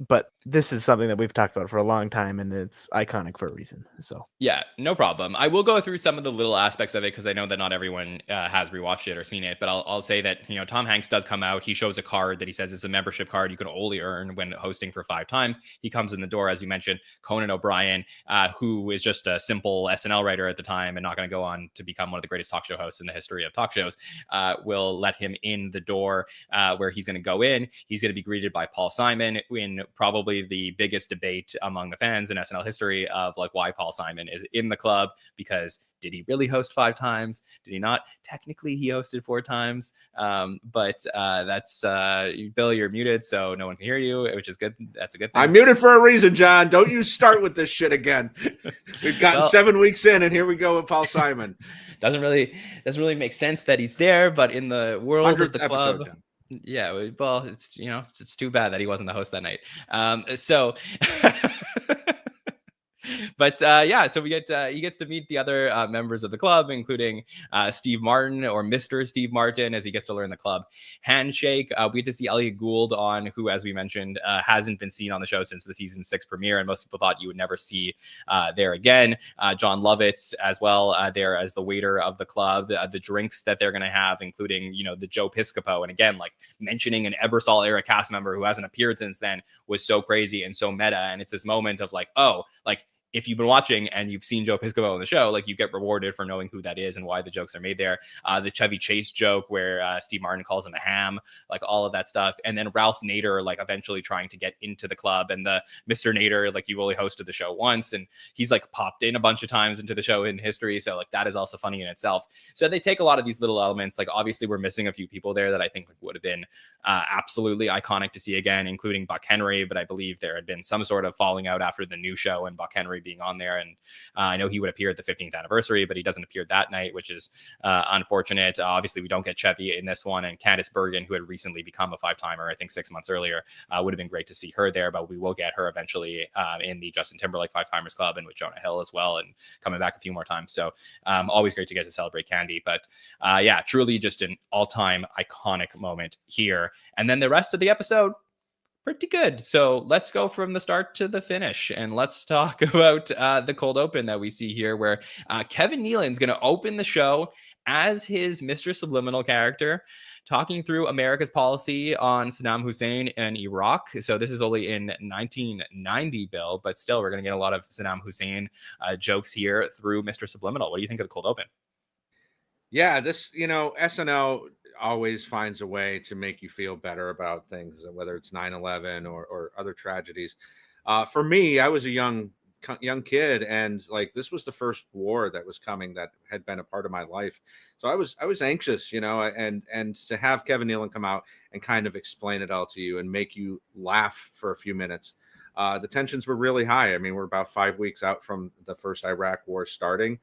but this is something that we've talked about for a long time, and it's iconic for a reason. So Yeah, no problem. I will go through some of the little aspects of it because I know that not everyone has rewatched it or seen it. But I'll say that Tom Hanks does come out. He shows a card that he says is a membership card you can only earn when hosting for 5 times. He comes in the door, as you mentioned, Conan O'Brien, who is just a simple SNL writer at the time and not going to go on to become one of the greatest talk show hosts in the history of talk shows. Will let him in the door where he's going to go in. He's going to be greeted by Paul Simon in probably the biggest debate among the fans in SNL history of like why Paul Simon is in the club, because did he really host 5 times? Did he not? Technically, he hosted 4 times. But that's Bill, you're muted, so no one can hear you, which is good. That's a good thing. I'm muted for a reason, John. Don't you start with this shit again. We've gotten 7 weeks in, and here we go with Paul Simon. Doesn't really make sense that he's there, but in the world of the club. Episode, yeah, well, it's it's too bad that he wasn't the host that night. So but yeah, so we get he gets to meet the other members of the club, including Steve Martin, or Mr. Steve Martin, as he gets to learn the club handshake. We get to see Elliot Gould on, who, as we mentioned, hasn't been seen on the show since the season 6 premiere, and most people thought you would never see there again. John Lovitz as well, there as the waiter of the club. The drinks that they're going to have, including the Joe Piscopo, and again, like mentioning an Ebersol era cast member who hasn't appeared since then was so crazy and so meta. And it's this moment of like, oh, like, if you've been watching and you've seen Joe Piscopo on the show, like you get rewarded for knowing who that is and why the jokes are made there. The Chevy Chase joke where Steve Martin calls him a ham, like all of that stuff. And then Ralph Nader, like eventually trying to get into the club, and the Mr. Nader, like you've only hosted the show once, and he's like popped in a bunch of times into the show in history. So like that is also funny in itself. So they take a lot of these little elements. Like obviously we're missing a few people there that I think like, would have been absolutely iconic to see again, including Buck Henry. But I believe there had been some sort of falling out after the new show and Buck Henry being on there. And I know he would appear at the 15th anniversary, but he doesn't appear that night, which is unfortunate. Obviously, we don't get Chevy in this one, and Candice Bergen, who had recently become a 5-timer, I think 6 months earlier, would have been great to see her there, but we will get her eventually in the Justin Timberlake 5-timers club and with Jonah Hill as well, and coming back a few more times. So always great to get to celebrate Candy. But yeah, truly just an all-time iconic moment here. And then the rest of the episode, pretty good. So let's go from the start to the finish, and let's talk about the cold open that we see here, where Kevin Nealon's going to open the show as his Mr. Subliminal character, talking through America's policy on Saddam Hussein and Iraq. So this is only in 1990, Bill, but still we're going to get a lot of Saddam Hussein jokes here through Mr. Subliminal. What do you think of the cold open? Yeah, this, SNL always finds a way to make you feel better about things, whether it's 9/11 or other tragedies. For me, I was a young kid, and like this was the first war that was coming that had been a part of my life. So I was anxious, and to have Kevin Nealon come out and kind of explain it all to you and make you laugh for a few minutes. The tensions were really high. I mean, we're about 5 weeks out from the first Iraq war starting.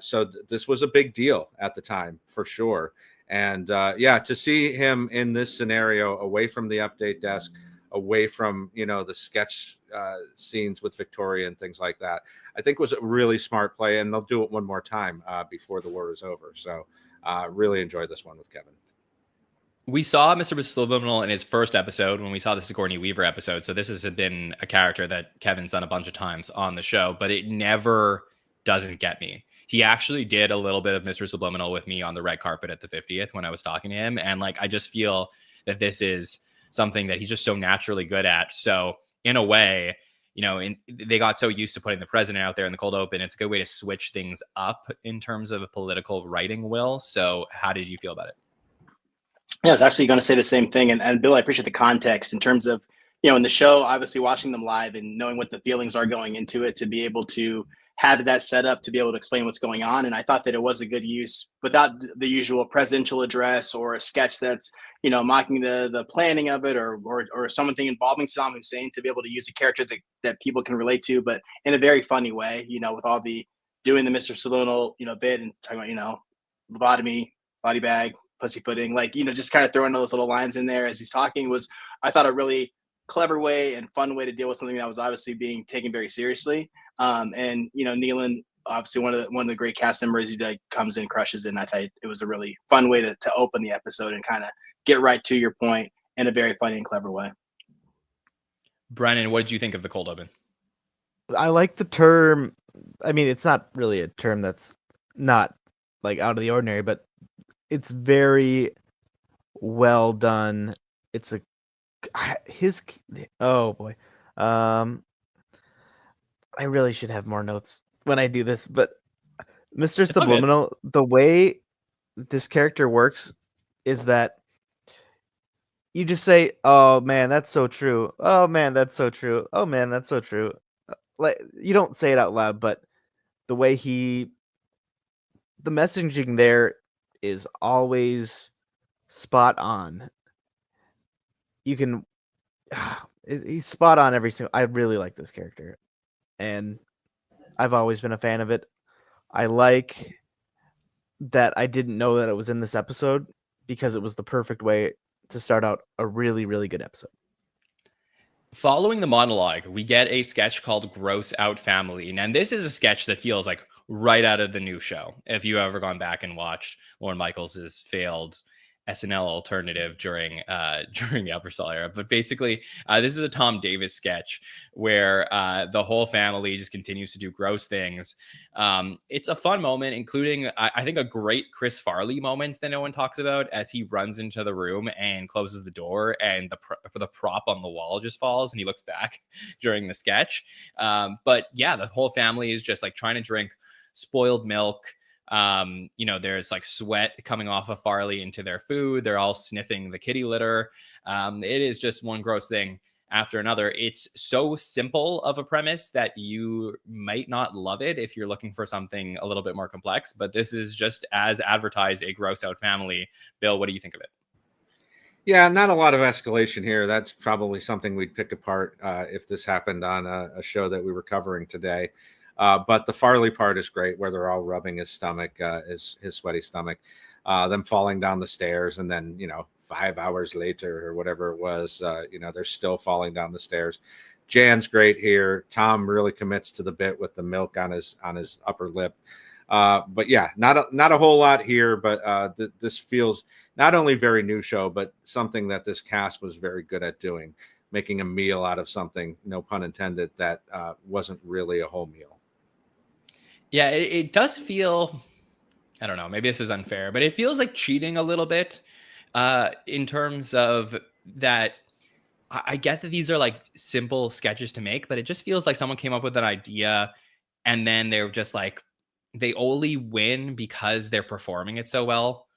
So this was a big deal at the time, for sure. And yeah, to see him in this scenario, away from the update desk, away from, the sketch scenes with Victoria and things like that. I think was a really smart play, and they'll do it one more time before the war is over. So really enjoyed this one with Kevin. We saw Mr. Subliminal in his first episode when we saw the Sigourney Weaver episode. So this has been a character that Kevin's done a bunch of times on the show, but it never doesn't get me. He actually did a little bit of Mr. Subliminal with me on the red carpet at the 50th when I was talking to him. And like, I just feel that this is something that he's just so naturally good at. So in a way, they got so used to putting the president out there in the cold open. It's a good way to switch things up in terms of a political writing will. So how did you feel about it? Yeah, I was actually going to say the same thing. And Bill, I appreciate the context in terms of, in the show, obviously watching them live and knowing what the feelings are going into it, to be able to have that set up, to be able to explain what's going on. And I thought that it was a good use without the usual presidential address or a sketch that's, mocking the planning of it or something involving Saddam Hussein, to be able to use a character that people can relate to, but in a very funny way, with all the doing the Mr. Subliminal, bit and talking about, lobotomy, body bag, pussyfooting, just kind of throwing those little lines in there as he's talking was, I thought, a really clever way and fun way to deal with something that was obviously being taken very seriously. And Nealon, obviously one of the great cast members, he comes in, crushes it. And I thought it was a really fun way to open the episode and kind of get right to your point in a very funny and clever way. Brennan, what did you think of the cold open? I like the term. I mean, it's not really a term that's not like out of the ordinary, but it's very well done. It's oh boy. I really should have more notes when I do this, but Mr. Subliminal, the way this character works is that you just say, "Oh man, that's so true. Oh man, that's so true. Oh man, that's so true." Like, you don't say it out loud, but the way the messaging there is always spot on. You can he's spot on every single. I really like this character, and I've always been a fan of it. I like that I didn't know that it was in this episode, because it was the perfect way to start out a really, really good episode. Following the monologue, we get a sketch called Gross Out Family. And this is a sketch that feels like right out of the new show. If you ever gone back and watched Lorne Michaels' failed SNL alternative during the Upper Saw era. But basically, this is a Tom Davis sketch where the whole family just continues to do gross things. It's a fun moment, including, I think, a great Chris Farley moment that no one talks about, as he runs into the room and closes the door, and the prop on the wall just falls, and he looks back during the sketch. But yeah, the whole family is just like trying to drink spoiled milk. There's like sweat coming off of Farley into their food. They're all sniffing the kitty litter. It is just one gross thing after another. It's so simple of a premise that you might not love it if you're looking for something a little bit more complex, but this is just as advertised a gross out family. Bill, what do you think of it? Yeah, not a lot of escalation here. That's probably something we'd pick apart if this happened on a show that we were covering today. But the Farley part is great, where they're all rubbing his stomach, his sweaty stomach, them falling down the stairs. And then, 5 hours later or whatever it was, they're still falling down the stairs. Jan's great here. Tom really commits to the bit with the milk on his upper lip. But yeah, not a whole lot here, but this feels not only very new show, but something that this cast was very good at doing, making a meal out of something, no pun intended, that wasn't really a whole meal. Yeah, it does feel, I don't know, maybe this is unfair, but it feels like cheating a little bit in terms of that. I get that these are like simple sketches to make, but it just feels like someone came up with an idea and then they're just like, they only win because they're performing it so well,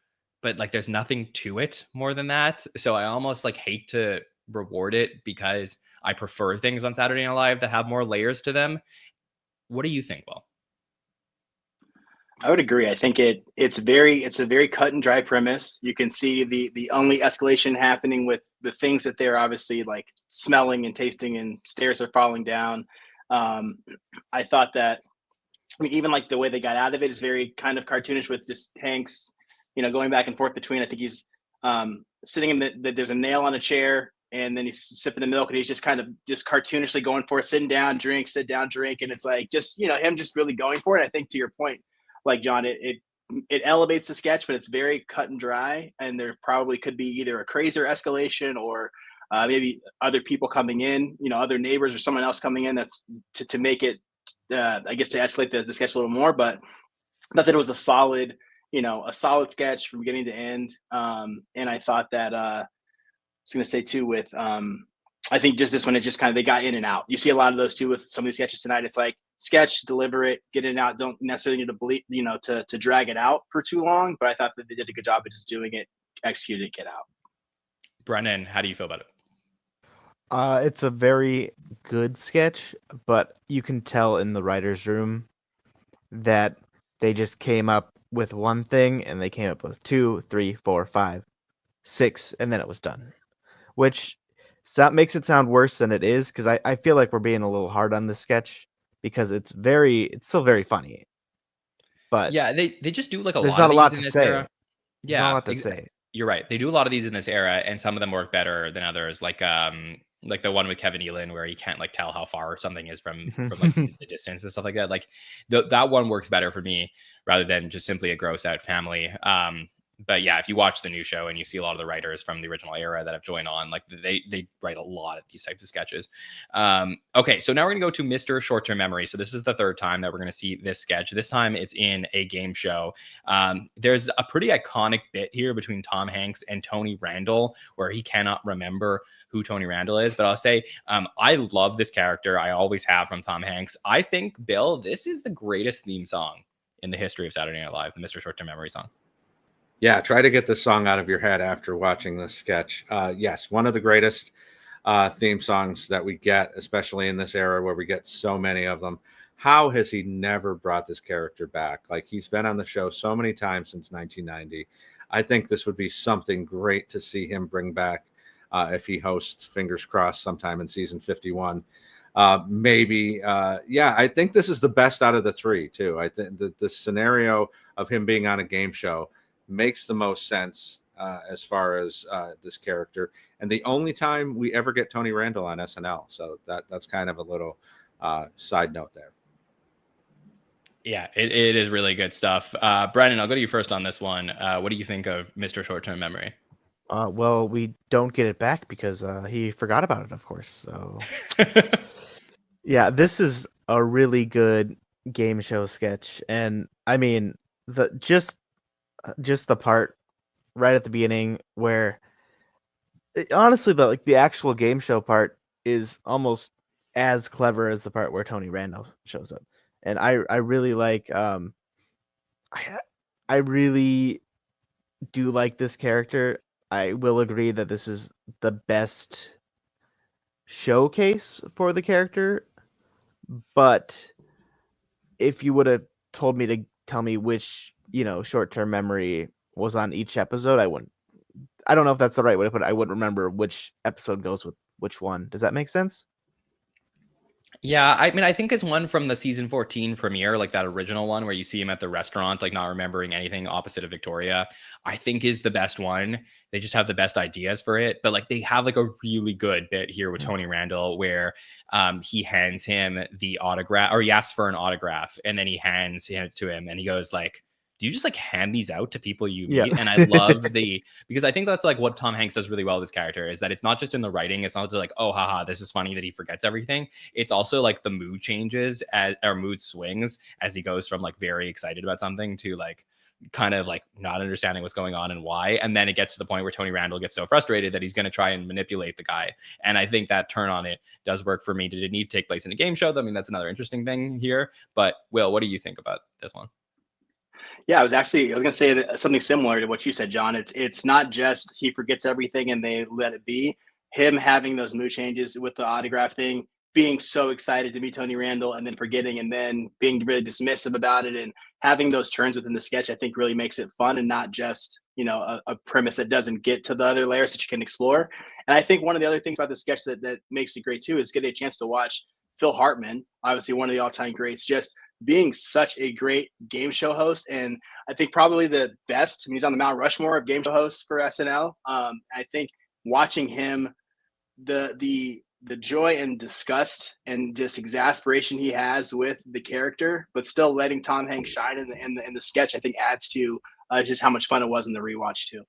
but like there's nothing to it more than that. So I almost like hate to reward it, because I prefer things on Saturday Night Live that have more layers to them. What do you think, Will? I would agree. I think it's a very cut and dry premise. You can see the only escalation happening with the things that they're obviously like smelling and tasting, and stairs are falling down. I thought that, even like the way they got out of it is very kind of cartoonish, with just Hanks, going back and forth between. I think he's sitting in there's a nail on a chair, and then he's sipping the milk, and he's just kind of just cartoonishly going for it, sitting down, drink, sit down, drink, and it's like just him just really going for it. I think to your point, like John, it elevates the sketch, but it's very cut and dry, and there probably could be either a crazier escalation or maybe other people coming in, other neighbors or someone else coming in that's to make it, I guess, to escalate the sketch a little more. But I thought that it was a solid sketch from beginning to end. And I thought that I was going to say too with I think just this one, it just kind of, they got in and out. You see a lot of those too with some of these sketches tonight. It's like sketch, deliver it, get it out. Don't necessarily need to believe, to drag it out for too long. But I thought that they did a good job of just doing it, executing it, get out. Brennan, how do you feel about it? It's a very good sketch, but you can tell in the writer's room that they just came up with one thing and they came up with 2, 3, 4, 5, 6, and then it was done. Which makes it sound worse than it is, because I feel like we're being a little hard on this sketch because it's still very funny. But yeah, they just do like there's lot not of a lot these to in this say. era. There's not a lot to say. You're right. They do a lot of these in this era, and some of them work better than others. Like the one with Kevin Nealon where you can't like tell how far something is from like the distance and stuff like that. Like that one works better for me rather than just simply a gross out family. But yeah, if you watch the new show and you see a lot of the writers from the original era that have joined on, like they write a lot of these types of sketches. Okay, so now we're gonna go to Mr. Short-Term Memory. So this is the third time that we're gonna see this sketch. This time it's in a game show. There's a pretty iconic bit here between Tom Hanks and Tony Randall where he cannot remember who Tony Randall is. But I'll say I love this character. I always have from Tom Hanks. I think, Bill, this is the greatest theme song in the history of Saturday Night Live, the Mr. Short-Term Memory song. Yeah, try to get this song out of your head after watching this sketch. Yes, one of the greatest theme songs that we get, especially in this era where we get so many of them. How has he never brought this character back? Like, he's been on the show so many times since 1990. I think this would be something great to see him bring back if he hosts, fingers crossed, sometime in season 51. Maybe, I think this is the best out of the three, too. I think the scenario of him being on a game show makes the most sense as far as this character, and the only time we ever get Tony Randall on SNL. So that's kind of a little side note there. Yeah, it is really good stuff. Brennan, I'll go to you first on this one. What do you think of Mr. Short-Term Memory? Well, we don't get it back because he forgot about it, of course. So yeah, this is a really good game show sketch, and I mean just the part right at the beginning where honestly the actual game show part is almost as clever as the part where Tony Randall shows up. And I really like I really do like this character. I will agree that this is the best showcase for the character, but if you would have told me to tell me which short-term memory was on each episode, I don't know if that's the right way to put it. I wouldn't remember which episode goes with which one. Does that make sense? Yeah, I mean, I think it's one from the season 14 premiere, like that original one where you see him at the restaurant, like not remembering anything opposite of Victoria, I think is the best one. They just have the best ideas for it. But like they have like a really good bit here with Tony Randall where he hands him the autograph, or he asks for an autograph, and then he hands it to him and he goes like, do you just like hand these out to people you meet? Yeah. And I love because I think that's like what Tom Hanks does really well with this character is that it's not just in the writing. It's not just like, oh, haha, this is funny that he forgets everything. It's also like the mood changes or mood swings as he goes from like very excited about something to like kind of like not understanding what's going on and why. And then it gets to the point where Tony Randall gets so frustrated that he's going to try and manipulate the guy. And I think that turn on it does work for me. Did it need to take place in a game show? I mean, that's another interesting thing here. But Will, what do you think about this one? Yeah, I was going to say something similar to what you said, John. It's not just he forgets everything and they let it be. Him having those mood changes with the autograph thing, being so excited to meet Tony Randall and then forgetting and then being really dismissive about it, and having those turns within the sketch, I think really makes it fun and not just, a premise that doesn't get to the other layers that you can explore. And I think one of the other things about the sketch that makes it great too is getting a chance to watch Phil Hartman, obviously one of the all-time greats, just being such a great game show host. And I think probably the best, he's on the Mount Rushmore of game show hosts for SNL. I think watching him the joy and disgust and just exasperation he has with the character, but still letting Tom Hanks shine in the sketch, I think adds to just how much fun it was in the rewatch too.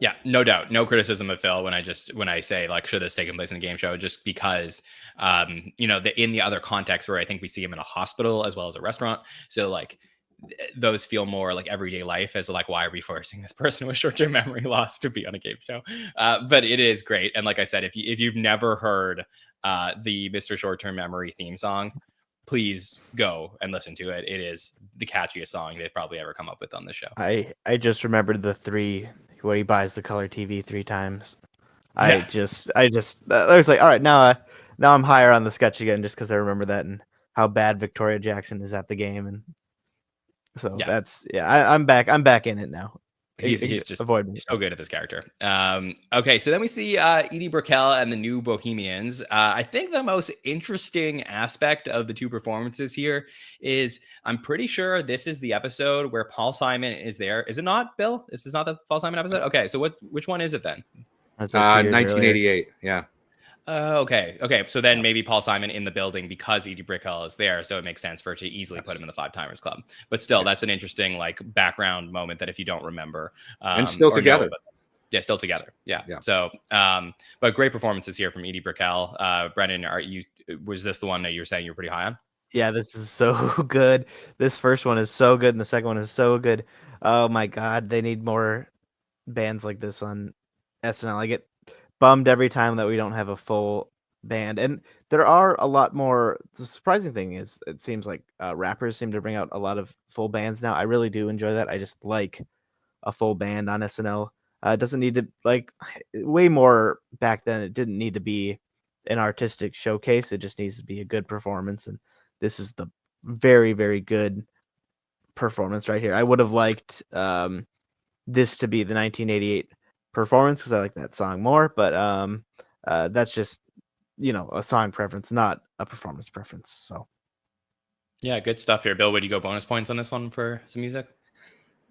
Yeah, no doubt. No criticism of Phil when I say like should this taken place in a game show, just because in the other context where I think we see him in a hospital as well as a restaurant. So like those feel more like everyday life as like, why are we forcing this person with short-term memory loss to be on a game show? But it is great. And like I said, if you've never heard the Mr. Short-Term Memory theme song, please go and listen to it. It is the catchiest song they've probably ever come up with on the show. I just remembered the 3 where he buys the color TV 3 times. Yeah. I was like, all right, now I'm higher on the sketch again just because I remember that and how bad Victoria Jackson is at the game, and so I'm back in it now. He's just avoid me. so good at this character. Okay, so then we see Edie Brickell and the New Bohemians. I think the most interesting aspect of the 2 performances here is I'm pretty sure this is the episode where Paul Simon is there. Is it not, Bill? This is not the Paul Simon episode? Okay, so which one is it then? That's like 1988. Yeah. Okay. So then maybe Paul Simon in the building because Edie Brickell is there, so it makes sense for it to easily put him in the 5 Timers Club. But still, that's an interesting like background moment that if you don't remember, and still together. Still together. Yeah. So, but great performances here from Edie Brickell. Brendan, was this the one that you were saying you're pretty high on? Yeah, this is so good. This first one is so good, and the second one is so good. Oh my God, they need more bands like this on SNL. I get bummed every time that we don't have a full band, and there are a lot more. The surprising thing is it seems like rappers seem to bring out a lot of full bands now. I really do enjoy that. I just like a full band on SNL. It doesn't need to, like, way more back then, it didn't need to be an artistic showcase. It just needs to be a good performance, and this is the very, very good performance right here. I would have liked this to be the 1988 performance because I like that song more, but that's just a song preference, not a performance preference. So yeah, good stuff here. Bill, would you go bonus points on this one for some music?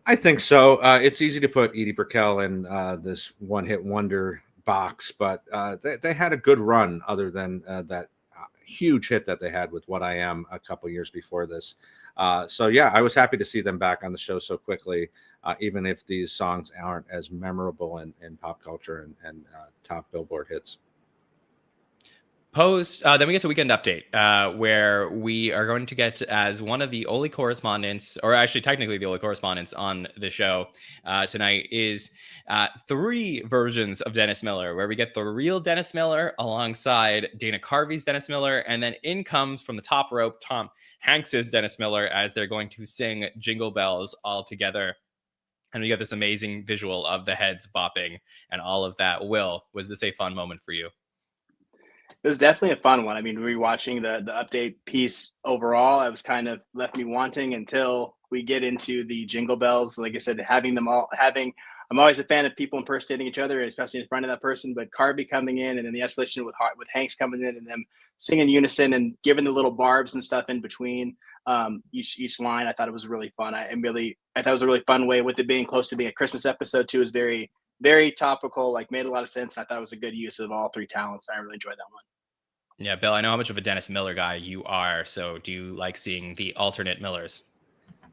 I think so. It's easy to put Edie Brickell in this one-hit wonder box, but they had a good run other than that huge hit that they had with What I Am a couple years before this. So yeah, I was happy to see them back on the show so quickly, even if these songs aren't as memorable in pop culture and top Billboard hits. Then we get to Weekend Update, where we are going to get as one of the only correspondents, or actually technically the only correspondents on the show tonight, is 3 versions of Dennis Miller, where we get the real Dennis Miller alongside Dana Carvey's Dennis Miller, and then in comes from the top rope Tom Hanks's Dennis Miller as they're going to sing Jingle Bells all together. And we get this amazing visual of the heads bopping and all of that. Will, was this a fun moment for you? It was definitely a fun one. I mean, rewatching the update piece overall, I was kind of left me wanting until we get into the Jingle Bells. Like I said, I'm always a fan of people impersonating each other, especially in front of that person. But Carvey coming in, and then the escalation with Hanks coming in, and them singing unison and giving the little barbs and stuff in between each line, I thought it was really fun. I thought it was a really fun way, with it being close to being a Christmas episode too. It was very, very topical. Like, made a lot of sense. And I thought it was a good use of all 3 talents. I really enjoyed that one. Yeah, Bill, I know how much of a Dennis Miller guy you are. So do you like seeing the alternate Millers?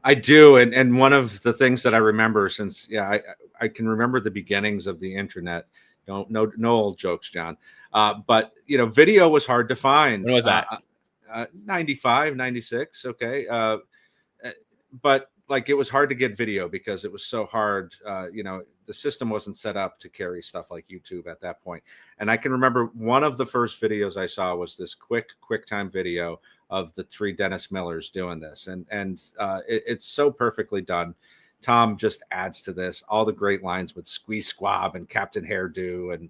I do. And one of the things that I remember, since, I can remember the beginnings of the internet. No old jokes, John. But, video was hard to find. When was that? 95, 96. Okay. But like, it was hard to get video because it was so hard. The system wasn't set up to carry stuff like YouTube at that point. And I can remember one of the first videos I saw was this quick time video of the 3 Dennis Millers doing this. And it's so perfectly done. Tom just adds to this all the great lines with Squee Squab and Captain Hairdo and,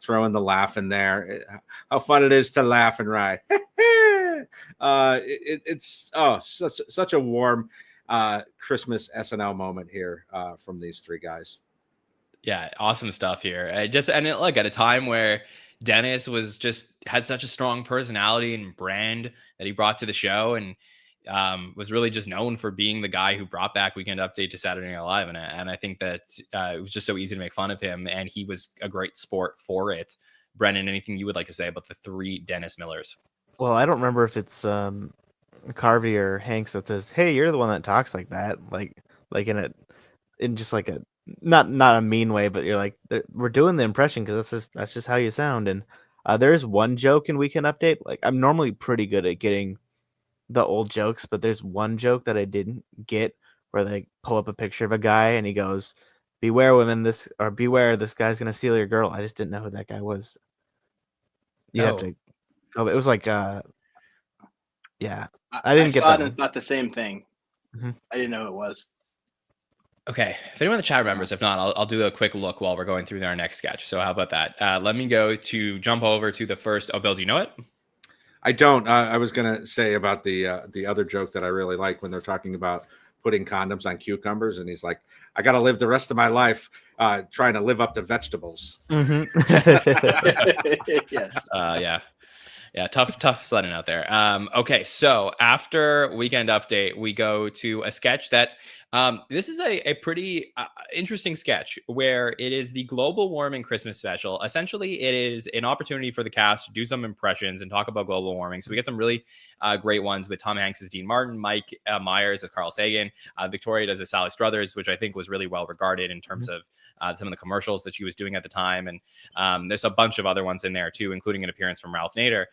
throwing the laugh in there. How fun it is to laugh and ride. It's such a warm Christmas SNL moment here from these 3 guys. Yeah, awesome stuff here. At a time where Dennis had such a strong personality and brand that he brought to the show, and was really just known for being the guy who brought back Weekend Update to Saturday Night Live, and I think that it was just so easy to make fun of him, and he was a great sport for it. Brennan, anything you would like to say about the 3 Dennis Millers? Well, I don't remember if it's Carvey or Hanks that says, "Hey, you're the one that talks like that," like in just like a not a mean way, but you're like, we're doing the impression because that's just how you sound. And there is one joke in Weekend Update. Like, I'm normally pretty good at getting the old jokes, but there's one joke that I didn't get where they pull up a picture of a guy and he goes, "Beware women, beware, this guy's gonna steal your girl." I just didn't know who that guy was. You have to. Oh, it was like yeah. I didn't get saw that it one. and thought the same thing. Mhm. I didn't know who it was. Okay, if anyone in the chat remembers, if not, I'll do a quick look while we're going through our next sketch. So how about that? Let me jump over to the first. Oh, Bill, do you know it? I don't. I was gonna say about the other joke that I really like when they're talking about putting condoms on cucumbers, and he's like, "I got to live the rest of my life trying to live up to vegetables." Mhm. Yes. Yeah, tough sledding out there. Okay, so after Weekend Update, we go to a sketch that this is a pretty interesting sketch where it is the global warming Christmas special. Essentially, it is an opportunity for the cast to do some impressions and talk about global warming. So we get some really great ones with Tom Hanks as Dean Martin, Mike Myers as Carl Sagan, Victoria does as Sally Struthers, which I think was really well regarded in terms of some of the commercials that she was doing at the time. And there's a bunch of other ones in there too, including an appearance from Ralph Nader.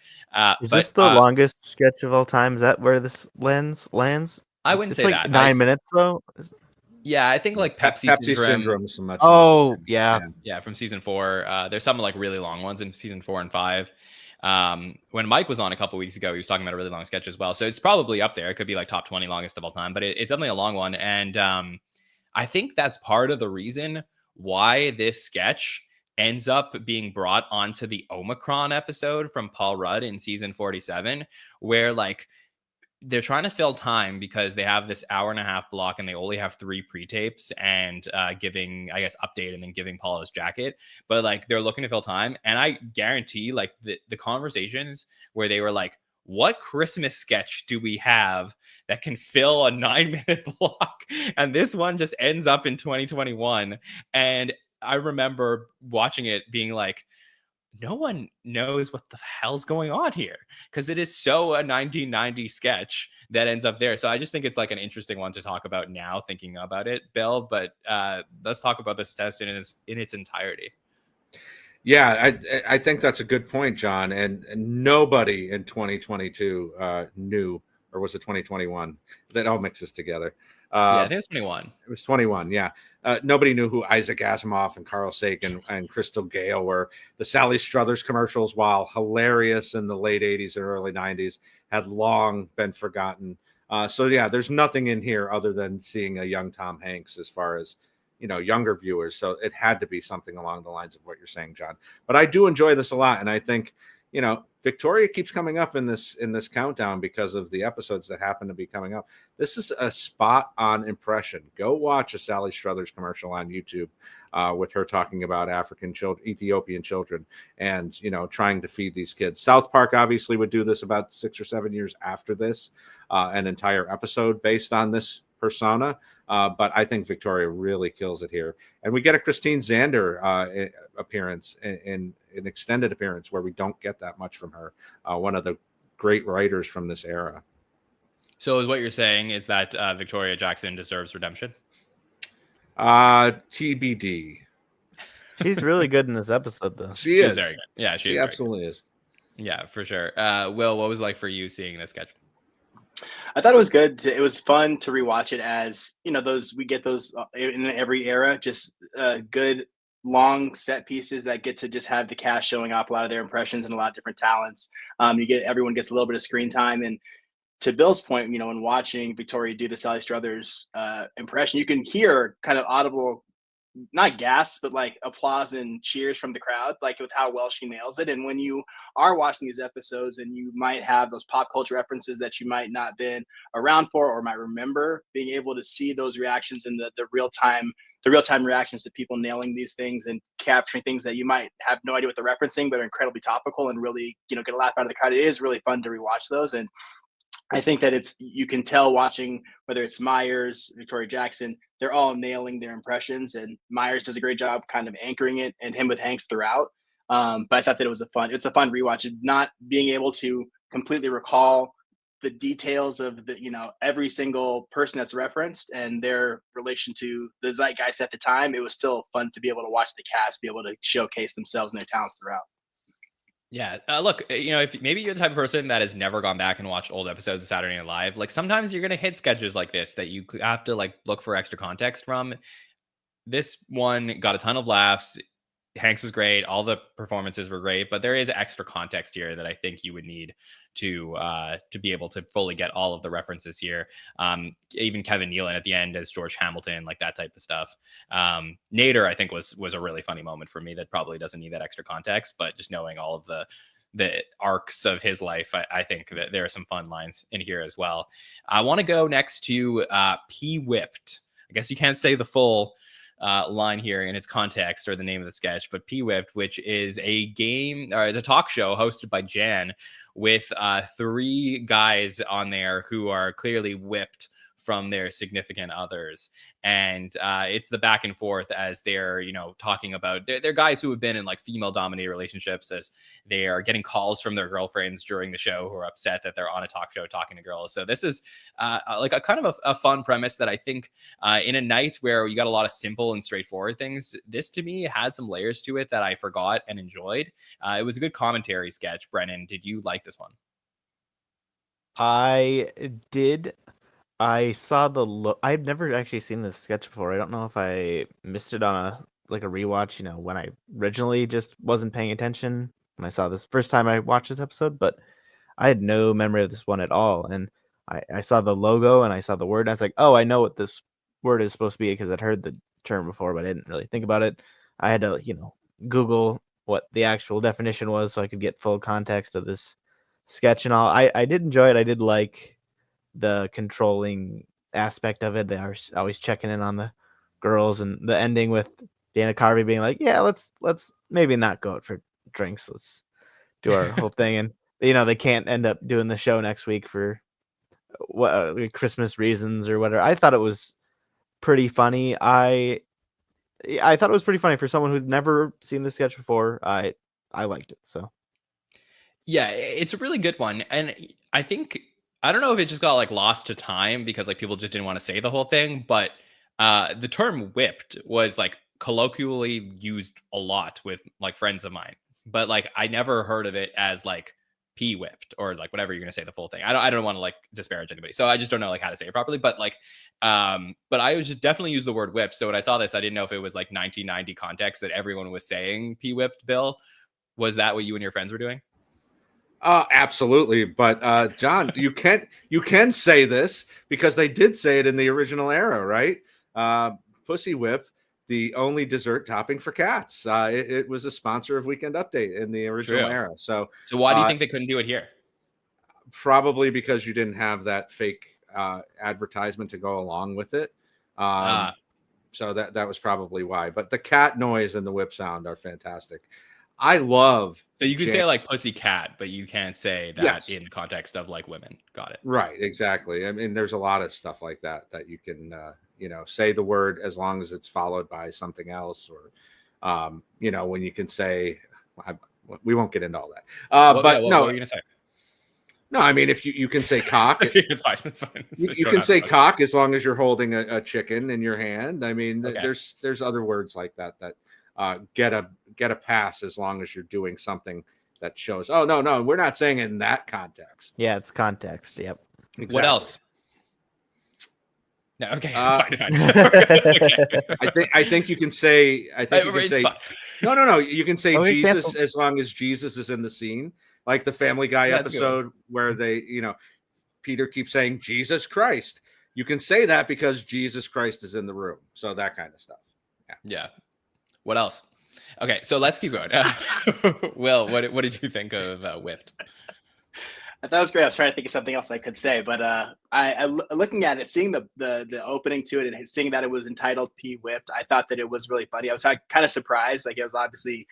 Is this the longest sketch of all time? Is that where this lands? I wouldn't It's say like that. 9 minutes though. Yeah, I think like Pepsi syndrome so much. Oh yeah. Yeah, from season 4. There's some like really long ones in season 4 and 5. When Mike was on a couple weeks ago, he was talking about a really long sketch as well. So it's probably up there. It could be like top 20 longest of all time, but it's definitely a long one. And I think that's part of the reason why this sketch ends up being brought onto the Omicron episode from Paul Rudd in season 47, where like they're trying to fill time because they have this hour and a half block and they only have 3 pre-tapes and giving, I guess, update and then giving Paul his jacket. But like they're looking to fill time. And I guarantee like the conversations where they were like, what Christmas sketch do we have that can fill a 9-minute block? And this one just ends up in 2021. And I remember watching it being like, no one knows what the hell's going on here because it is so a 1990 sketch that ends up there. So I just think it's like an interesting one to talk about now, thinking about it, Bill. But let's talk about this test in its entirety. Yeah, I think that's a good point, John. And nobody in 2022 knew, or was it 2021? That all mixes together. Yeah, I think it's 21. It was 21, yeah. Nobody knew who Isaac Asimov and Carl Sagan and Crystal Gale were. The Sally Struthers commercials, while hilarious in the late 80s and early 90s, had long been forgotten. So, yeah, there's nothing in here other than seeing a young Tom Hanks as far as, younger viewers. So it had to be something along the lines of what you're saying, John. But I do enjoy this a lot. And I think, Victoria keeps coming up in this countdown because of the episodes that happen to be coming up. This is a spot on impression. Go watch a Sally Struthers commercial on YouTube with her talking about Ethiopian children, and trying to feed these kids. South Park obviously would do this about 6 or 7 years after this, an entire episode based on this persona. But I think Victoria really kills it here, and we get a Christine Zander appearance in an extended appearance where we don't get that much from her. One of the great writers from this era. So is what you're saying is that Victoria Jackson deserves redemption? TBD. She's really good in this episode, though. She's very good. Yeah, she absolutely is. Yeah, for sure. Will, what was it like for you seeing this sketch? I thought it was good. It was fun to rewatch it, as we get those in every era, just good long set pieces that get to just have the cast showing off a lot of their impressions and a lot of different talents. Everyone gets a little bit of screen time. And to Bill's point, when watching Victoria do the Sally Struthers impression, you can hear kind of audible, not gasps, but like applause and cheers from the crowd, like with how well she nails it. And when you are watching these episodes and you might have those pop culture references that you might not been around for or might remember, being able to see those reactions and the real-time reactions to people nailing these things and capturing things that you might have no idea what they're referencing, but are incredibly topical and really, get a laugh out of the crowd. It is really fun to rewatch those. And I think that you can tell watching, whether it's Myers, Victoria Jackson, they're all nailing their impressions, and Myers does a great job kind of anchoring it, and him with Hanks throughout. But I thought that it's a fun rewatch. Not being able to completely recall the details of every single person that's referenced and their relation to the zeitgeist at the time. It was still fun to be able to watch the cast be able to showcase themselves and their talents throughout. Yeah. Look, if maybe you're the type of person that has never gone back and watched old episodes of Saturday Night Live, like sometimes you're gonna hit sketches like this that you have to like look for extra context from. This one got a ton of laughs. Hanks was great. All the performances were great, but there is extra context here that I think you would need to be able to fully get all of the references here. Even Kevin Nealon at the end as George Hamilton, like that type of stuff. Nader, I think was a really funny moment for me that probably doesn't need that extra context, but just knowing all of the arcs of his life, I think that there are some fun lines in here as well. I want to go next to P-Whipped. I guess you can't say the full line here in its context or the name of the sketch, but P-Whipped, which is a game or is a talk show hosted by Jan with 3 guys on there who are clearly whipped from their significant others. And it's the back and forth as they're, talking about they're guys who have been in like female dominated relationships as they are getting calls from their girlfriends during the show who are upset that they're on a talk show talking to girls. So this is like a kind of a fun premise that I think in a night where you got a lot of simple and straightforward things, this to me had some layers to it that I forgot and enjoyed. It was a good commentary sketch. Brennan, did you like this one? I did. I saw I've never actually seen this sketch before. I don't know if I missed it on a rewatch, when I originally just wasn't paying attention when I saw this first time I watched this episode, but I had no memory of this one at all. And I saw the logo and I saw the word and I was like, oh, I know what this word is supposed to be because I'd heard the term before, but I didn't really think about it. I had to, Google what the actual definition was so I could get full context of this sketch and all. I did enjoy it. I did like the controlling aspect of it. They are always checking in on the girls, and the ending with Dana Carvey being like, yeah, let's maybe not go out for drinks. Let's do our whole thing. And, they can't end up doing the show next week for Christmas reasons or whatever. I thought it was pretty funny. I thought it was pretty funny for someone who's never seen the sketch before. I liked it. So yeah, it's a really good one. And I think, I don't know if it just got like lost to time because like people just didn't want to say the whole thing, but the term whipped was like colloquially used a lot with like friends of mine, but like I never heard of it as like P-whipped or like whatever you're gonna say the full thing. I don't want to like disparage anybody, so I just don't know like how to say it properly. But like, but I was just definitely use the word whipped. So when I saw this, I didn't know if it was like 1990 context that everyone was saying P-whipped. Bill, was that what you and your friends were doing? Absolutely. But John, you can say this because they did say it in the original era, right? Pussy Whip, the only dessert topping for cats. It was a sponsor of Weekend Update in the original era. So why do you think they couldn't do it here? Probably because you didn't have that fake advertisement to go along with it. So that was probably why. But the cat noise and the whip sound are fantastic. I love. So you can say like pussy cat, but you can't say that Yes. in context of like women. Got it. Right. Exactly. I mean, there's a lot of stuff like that you can, say the word as long as it's followed by something else, or, when you can say, we won't get into all that. What were you gonna say? No, I mean, if you can say cock, it's fine. It's fine. You can say cock as long as you're holding a chicken in your hand. I mean, Okay. there's other words like that get a pass as long as you're doing something that shows. Oh no, we're not saying it in that context. yeah, it's context. Yep. Exactly. What else? No, okay, it's fine. Okay. I think you can say. I think you can It's say. fine. No. You can say Okay, Jesus cancel. as long as Jesus is in the scene, like the Family Guy That's good. episode where they, Peter keeps saying Jesus Christ. You can say that because Jesus Christ is in the room. So that kind of stuff. Yeah. What else? Okay, so let's keep going. Will, what did you think of Whipped? I thought it was great. I was trying to think of something else I could say, but I looking at it, seeing the opening to it, and seeing that it was entitled P-Whipped, I thought that it was really funny. I was kind of surprised. Like, it was obviously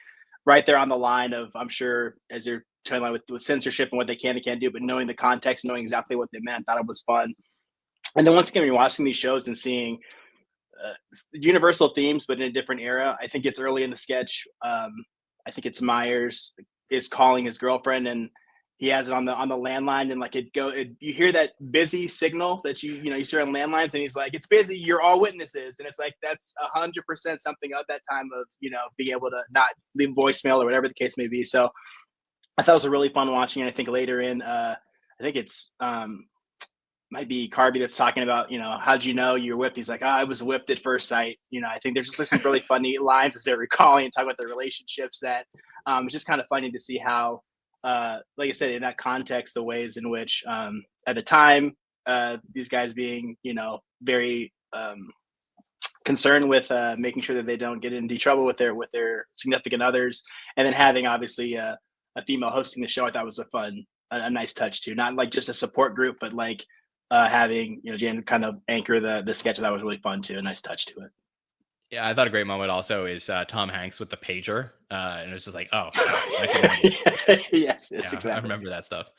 right there on the line of, I'm sure, as you're talking about with censorship and what they can and can't do, but knowing the context, knowing exactly what they meant, I thought it was fun. And then once again, when you're watching these shows and seeing universal themes, but in a different era, I think it's early in the sketch. I think it's Myers is calling his girlfriend, and he has it on the landline, and like you hear that busy signal that you see on landlines, and he's like, it's busy, you're all witnesses, and it's like that's 100% something of that time of being able to not leave voicemail or whatever the case may be. So I thought it was a really fun watching, and I think later in I think it's might be Carby that's talking about, how'd you know you were whipped? He's like, I was whipped at first sight. I think there's just like some really funny lines as they're recalling and talking about their relationships that it's just kind of funny to see how, like I said, in that context, the ways in which at the time, these guys being, very concerned with making sure that they don't get into trouble with their significant others. And then having obviously a female hosting the show, I thought was a nice touch too. Not like just a support group, but like, having Jan kind of anchor the sketch. That was really fun too. A nice touch to it. Yeah, I thought a great moment also is Tom Hanks with the pager, and it's just like, oh, yes, exactly. I remember that stuff.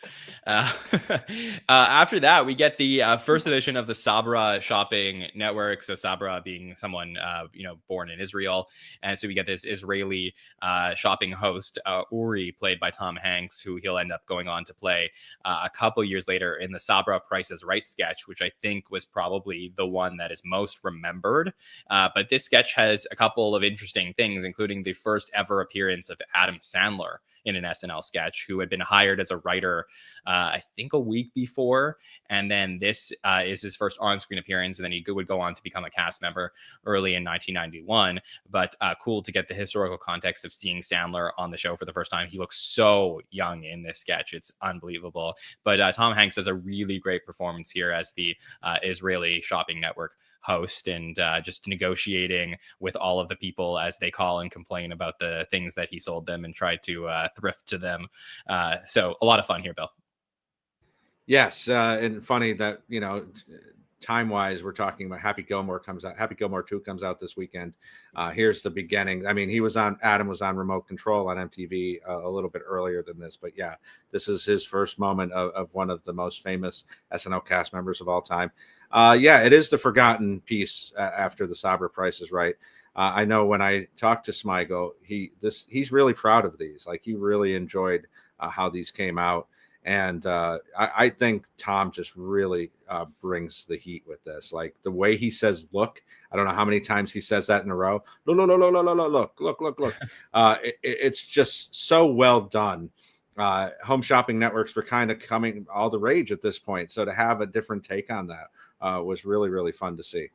After that, we get the first edition of the Sabra Shopping Network. So Sabra being someone born in Israel, and so we get this Israeli shopping host Uri, played by Tom Hanks, who he'll end up going on to play a couple years later in the Sabra Price is Right sketch, which I think was probably the one that is most remembered. But this sketch has a couple of interesting things, including the first ever appearance of Adam Sandler in an SNL sketch, who had been hired as a writer, I think a week before. And then this is his first on-screen appearance. And then he would go on to become a cast member early in 1991. But cool to get the historical context of seeing Sandler on the show for the first time. He looks so young in this sketch. It's unbelievable. But Tom Hanks does a really great performance here as the Israeli shopping network host, and just negotiating with all of the people as they call and complain about the things that he sold them and tried to thrift to them. So a lot of fun here, Bill. Yes, and funny that time wise, we're talking about Happy Gilmore comes out. Happy Gilmore 2 comes out this weekend. Here's the beginning. I mean, Adam was on Remote Control on MTV a little bit earlier than this, but yeah, this is his first moment of one of the most famous SNL cast members of all time. Yeah, it is the forgotten piece after the Sabra Price is Right. I know when I talked to Smigel, he's really proud of these. Like, he really enjoyed how these came out. And I think Tom just really brings the heat with this. Like, the way he says, look, I don't know how many times he says that in a row. Look. It's just so well done. Home shopping networks were kind of coming all the rage at this point. So to have a different take on that was really, really fun to see.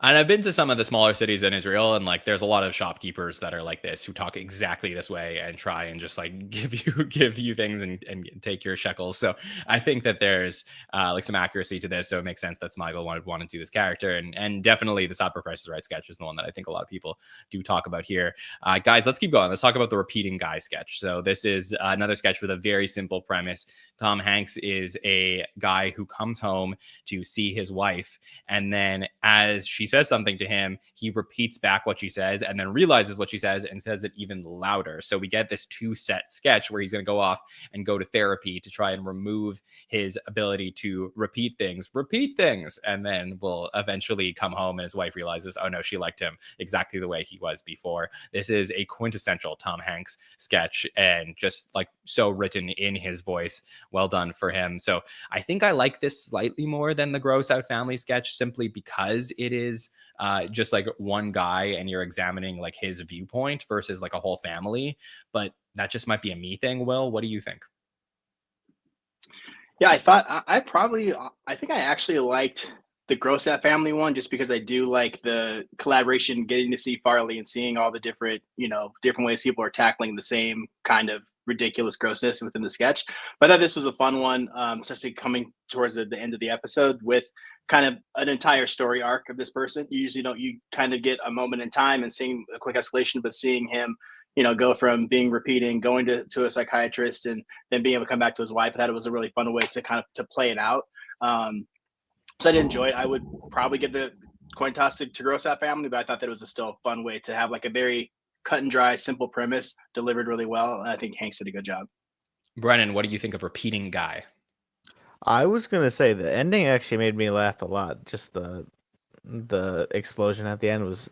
And I've been to some of the smaller cities in Israel, and like there's a lot of shopkeepers that are like this, who talk exactly this way and try and just like give you things and take your shekels. So I think that there's like some accuracy to this. So it makes sense that Smigel would want to do this character, and definitely the Sabra Price is Right sketch is the one that I think a lot of people do talk about here. Guys, let's keep going. Let's talk about the repeating guy sketch. So this is another sketch with a very simple premise. Tom Hanks is a guy who comes home to see his wife, and then as she says something to him, he repeats back what she says and then realizes what she says and says it even louder. So we get this 2-set sketch where he's going to go off and go to therapy to try and remove his ability to repeat things, and then will eventually come home and his wife realizes, oh no, she liked him exactly the way he was before. This is a quintessential Tom Hanks sketch, and just like so written in his voice. Well done for him. So I think I like this slightly more than the Gross Out Family sketch, simply because it is just like one guy and you're examining like his viewpoint versus like a whole family. But that just might be a me thing. Will, what do you think? Yeah, I thought I think I actually liked the Gross Out Family one, just because I do like the collaboration, getting to see Farley and seeing all the different ways people are tackling the same kind of ridiculous grossness within the sketch. But I thought this was a fun one, especially coming towards the end of the episode with kind of an entire story arc of this person. You kind of get a moment in time and seeing a quick escalation, but seeing him go from being repeating, going to a psychiatrist, and then being able to come back to his wife. I thought it was a really fun way to play it out. So I did enjoy it. I would probably give the coin toss to Gross Out Family, but I thought that it was still a fun way to have like a very cut and dry, simple premise delivered really well. And I think Hanks did a good job. Brennan, what do you think of repeating guy? I was gonna say the ending actually made me laugh a lot. Just the explosion at the end was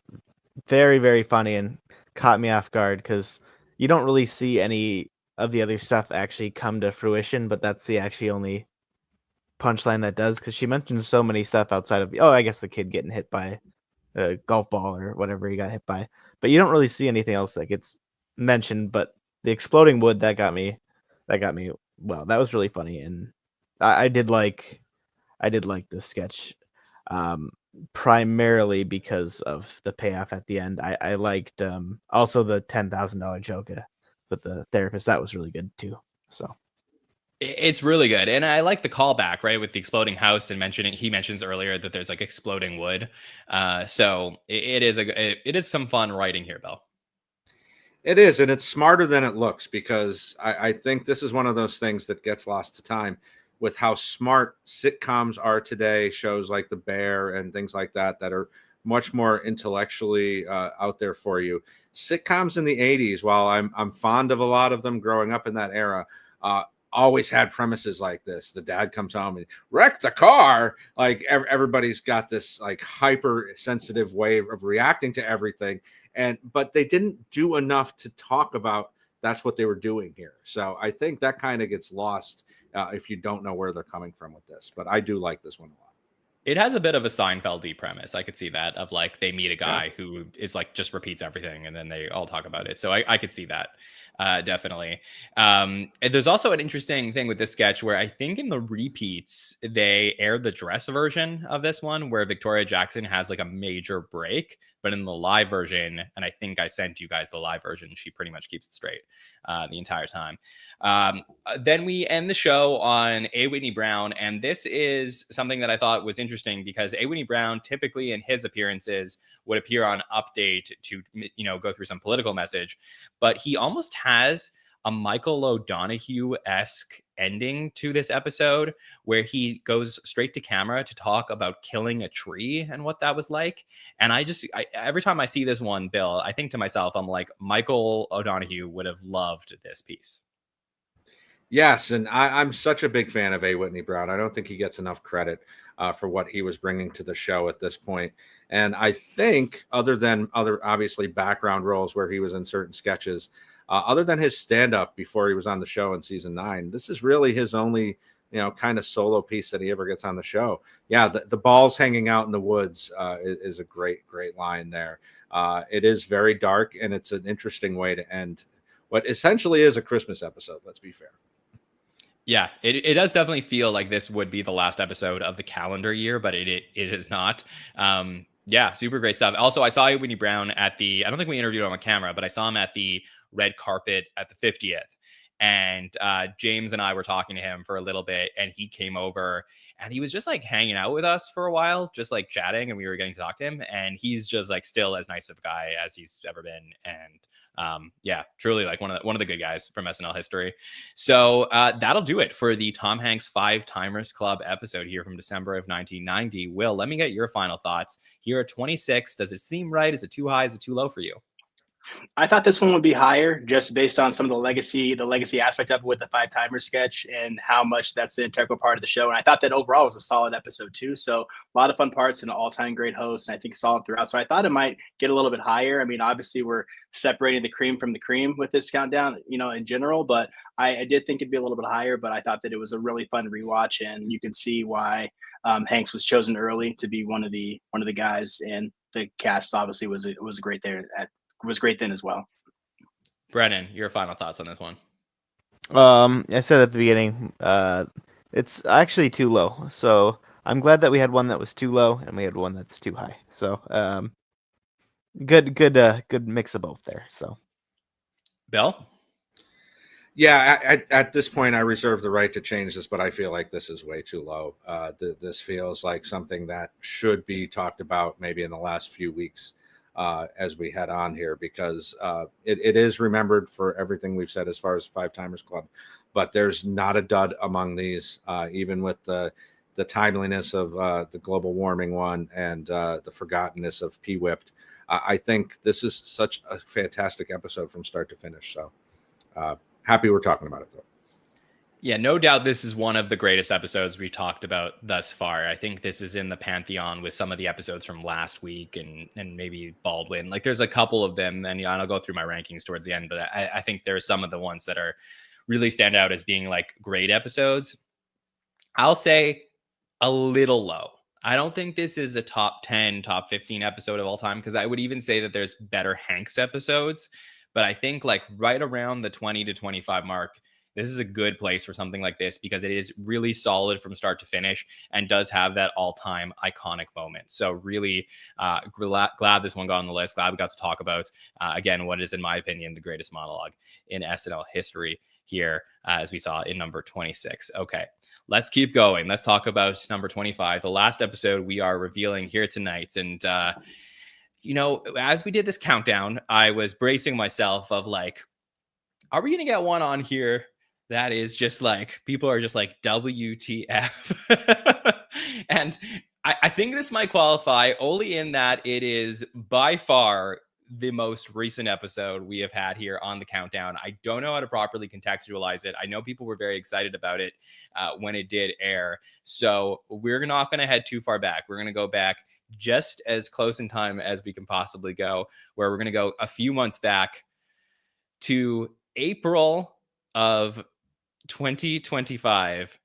very, very funny and caught me off guard, because you don't really see any of the other stuff actually come to fruition, but that's the actually only punchline that does, because she mentions so many stuff outside of, I guess the kid getting hit by a golf ball or whatever he got hit by, but you don't really see anything else that gets mentioned. But the exploding wood, that got me. Well, that was really funny, and I did like this sketch, primarily because of the payoff at the end. I liked also the $10,000 joke with the therapist. That was really good too. So It's really good, and I like the callback, right, with the exploding house, and he mentions earlier that there's like exploding wood. So it is some fun writing here, Bill. It is, and it's smarter than it looks, because I think this is one of those things that gets lost to time with how smart sitcoms are today. Shows like The Bear and things like that are much more intellectually out there for you. Sitcoms in the 80s, while I'm fond of a lot of them growing up in that era, always had premises like this. The dad comes home and wreck the car. Like everybody's got this like hypersensitive way of reacting to everything. But they didn't do enough to talk about that's what they were doing here. So I think that kind of gets lost if you don't know where they're coming from with this. But I do like this one a lot. It has a bit of a Seinfeld-y premise. I could see that, of like they meet a guy who is like just repeats everything and then they all talk about it. So I could see that definitely. And there's also an interesting thing with this sketch where I think in the repeats they aired the dress version of this one where Victoria Jackson has like a major break, but in the live version, and I think I sent you guys the live version, she pretty much keeps it straight the entire time. Then we end the show on A. Whitney Brown, and this is something that I thought was interesting because A. Whitney Brown typically in his appearances would appear on Update to, go through some political message, but he almost has a Michael O'Donoghue-esque ending to this episode where he goes straight to camera to talk about killing a tree and what that was like. And every time I see this one, Bill, I think to myself, I'm like, Michael O'Donoghue would have loved this piece. Yes, and I'm such a big fan of A. Whitney Brown. I don't think he gets enough credit for what he was bringing to the show at this point. And I think, other than other obviously background roles where he was in certain sketches, other than his stand-up before he was on the show in season 9, this is really his only, kind of solo piece that he ever gets on the show. Yeah, the balls hanging out in the woods is a great line there. It is very dark, and it's an interesting way to end what essentially is a Christmas episode. Let's be fair. Yeah, it does definitely feel like this would be the last episode of the calendar year, but it is not. Yeah, super great stuff. Also, I saw Whitney Brown I don't think we interviewed him on camera, but I saw him at the red carpet at the 50th. And James and I were talking to him for a little bit, and he came over and he was just like hanging out with us for a while, just like chatting, and we were getting to talk to him. And he's just like still as nice of a guy as he's ever been. And yeah, truly like one of the good guys from SNL history. So that'll do it for the Tom Hanks 5-Timers Club episode here from December of 1990. Will, let me get your final thoughts. Here at 26, does it seem right? Is it too high? Is it too low for you? I thought this one would be higher just based on some of the legacy aspect of it with the 5-timer sketch and how much that's been an integral part of the show. And I thought that overall was a solid episode too. So a lot of fun parts and an all-time great host. And I think solid throughout. So I thought it might get a little bit higher. I mean, obviously we're separating the cream from the cream with this countdown, in general, but I did think it'd be a little bit higher, but I thought that it was a really fun rewatch, and you can see why Hanks was chosen early to be one of the guys, and the cast obviously was great then as well. Brennan, your final thoughts on this one? I said at the beginning, it's actually too low. So I'm glad that we had one that was too low and we had one that's too high. So good mix of both there. So Bill? Yeah, at this point, I reserve the right to change this, but I feel like this is way too low. This feels like something that should be talked about maybe in the last few weeks as we head on here, because it is remembered for everything we've said as far as 5-Timers Club, but there's not a dud among these, even with the timeliness of the global warming one and the forgottenness of P-Whipped. I think this is such a fantastic episode from start to finish. So happy we're talking about it, though. Yeah, no doubt this is one of the greatest episodes we talked about thus far. I think this is in the pantheon with some of the episodes from last week and maybe Baldwin. Like there's a couple of them, and I'll go through my rankings towards the end, but I think there's some of the ones that are really stand out as being like great episodes. I'll say a little low. I don't think this is a top 10, top 15 episode of all time, because I would even say that there's better Hanks episodes. But I think like right around the 20 to 25 mark, this is a good place for something like this because it is really solid from start to finish and does have that all-time iconic moment. So really glad this one got on the list. Glad we got to talk about, again, what is, in my opinion, the greatest monologue in SNL history here, as we saw in number 26. Okay, let's keep going. Let's talk about number 25, the last episode we are revealing here tonight. And, as we did this countdown, I was bracing myself of like, are we going to get one on here that is just like, people are just like, WTF? And I think this might qualify only in that it is by far the most recent episode we have had here on the countdown. I don't know how to properly contextualize it. I know people were very excited about it when it did air. So we're not going to head too far back. We're going to go back just as close in time as we can possibly go, where we're going to go a few months back to April of 2025.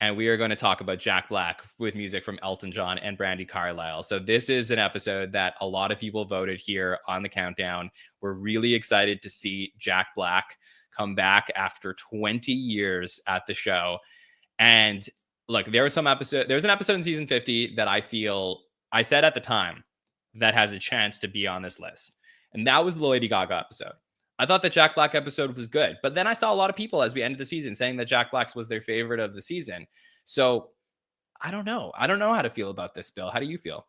And we are going to talk about Jack Black with music from Elton John and Brandi Carlile. So this is an episode that a lot of people voted here on the countdown. We're really excited to see Jack Black come back after 20 years at the show. And look, there's an episode in season 50 that I said at the time that has a chance to be on this list. And that was the Lady Gaga episode. I thought the Jack Black episode was good, but then I saw a lot of people as we ended the season saying that Jack Black's was their favorite of the season. So I don't know. I don't know how to feel about this, Bill. How do you feel?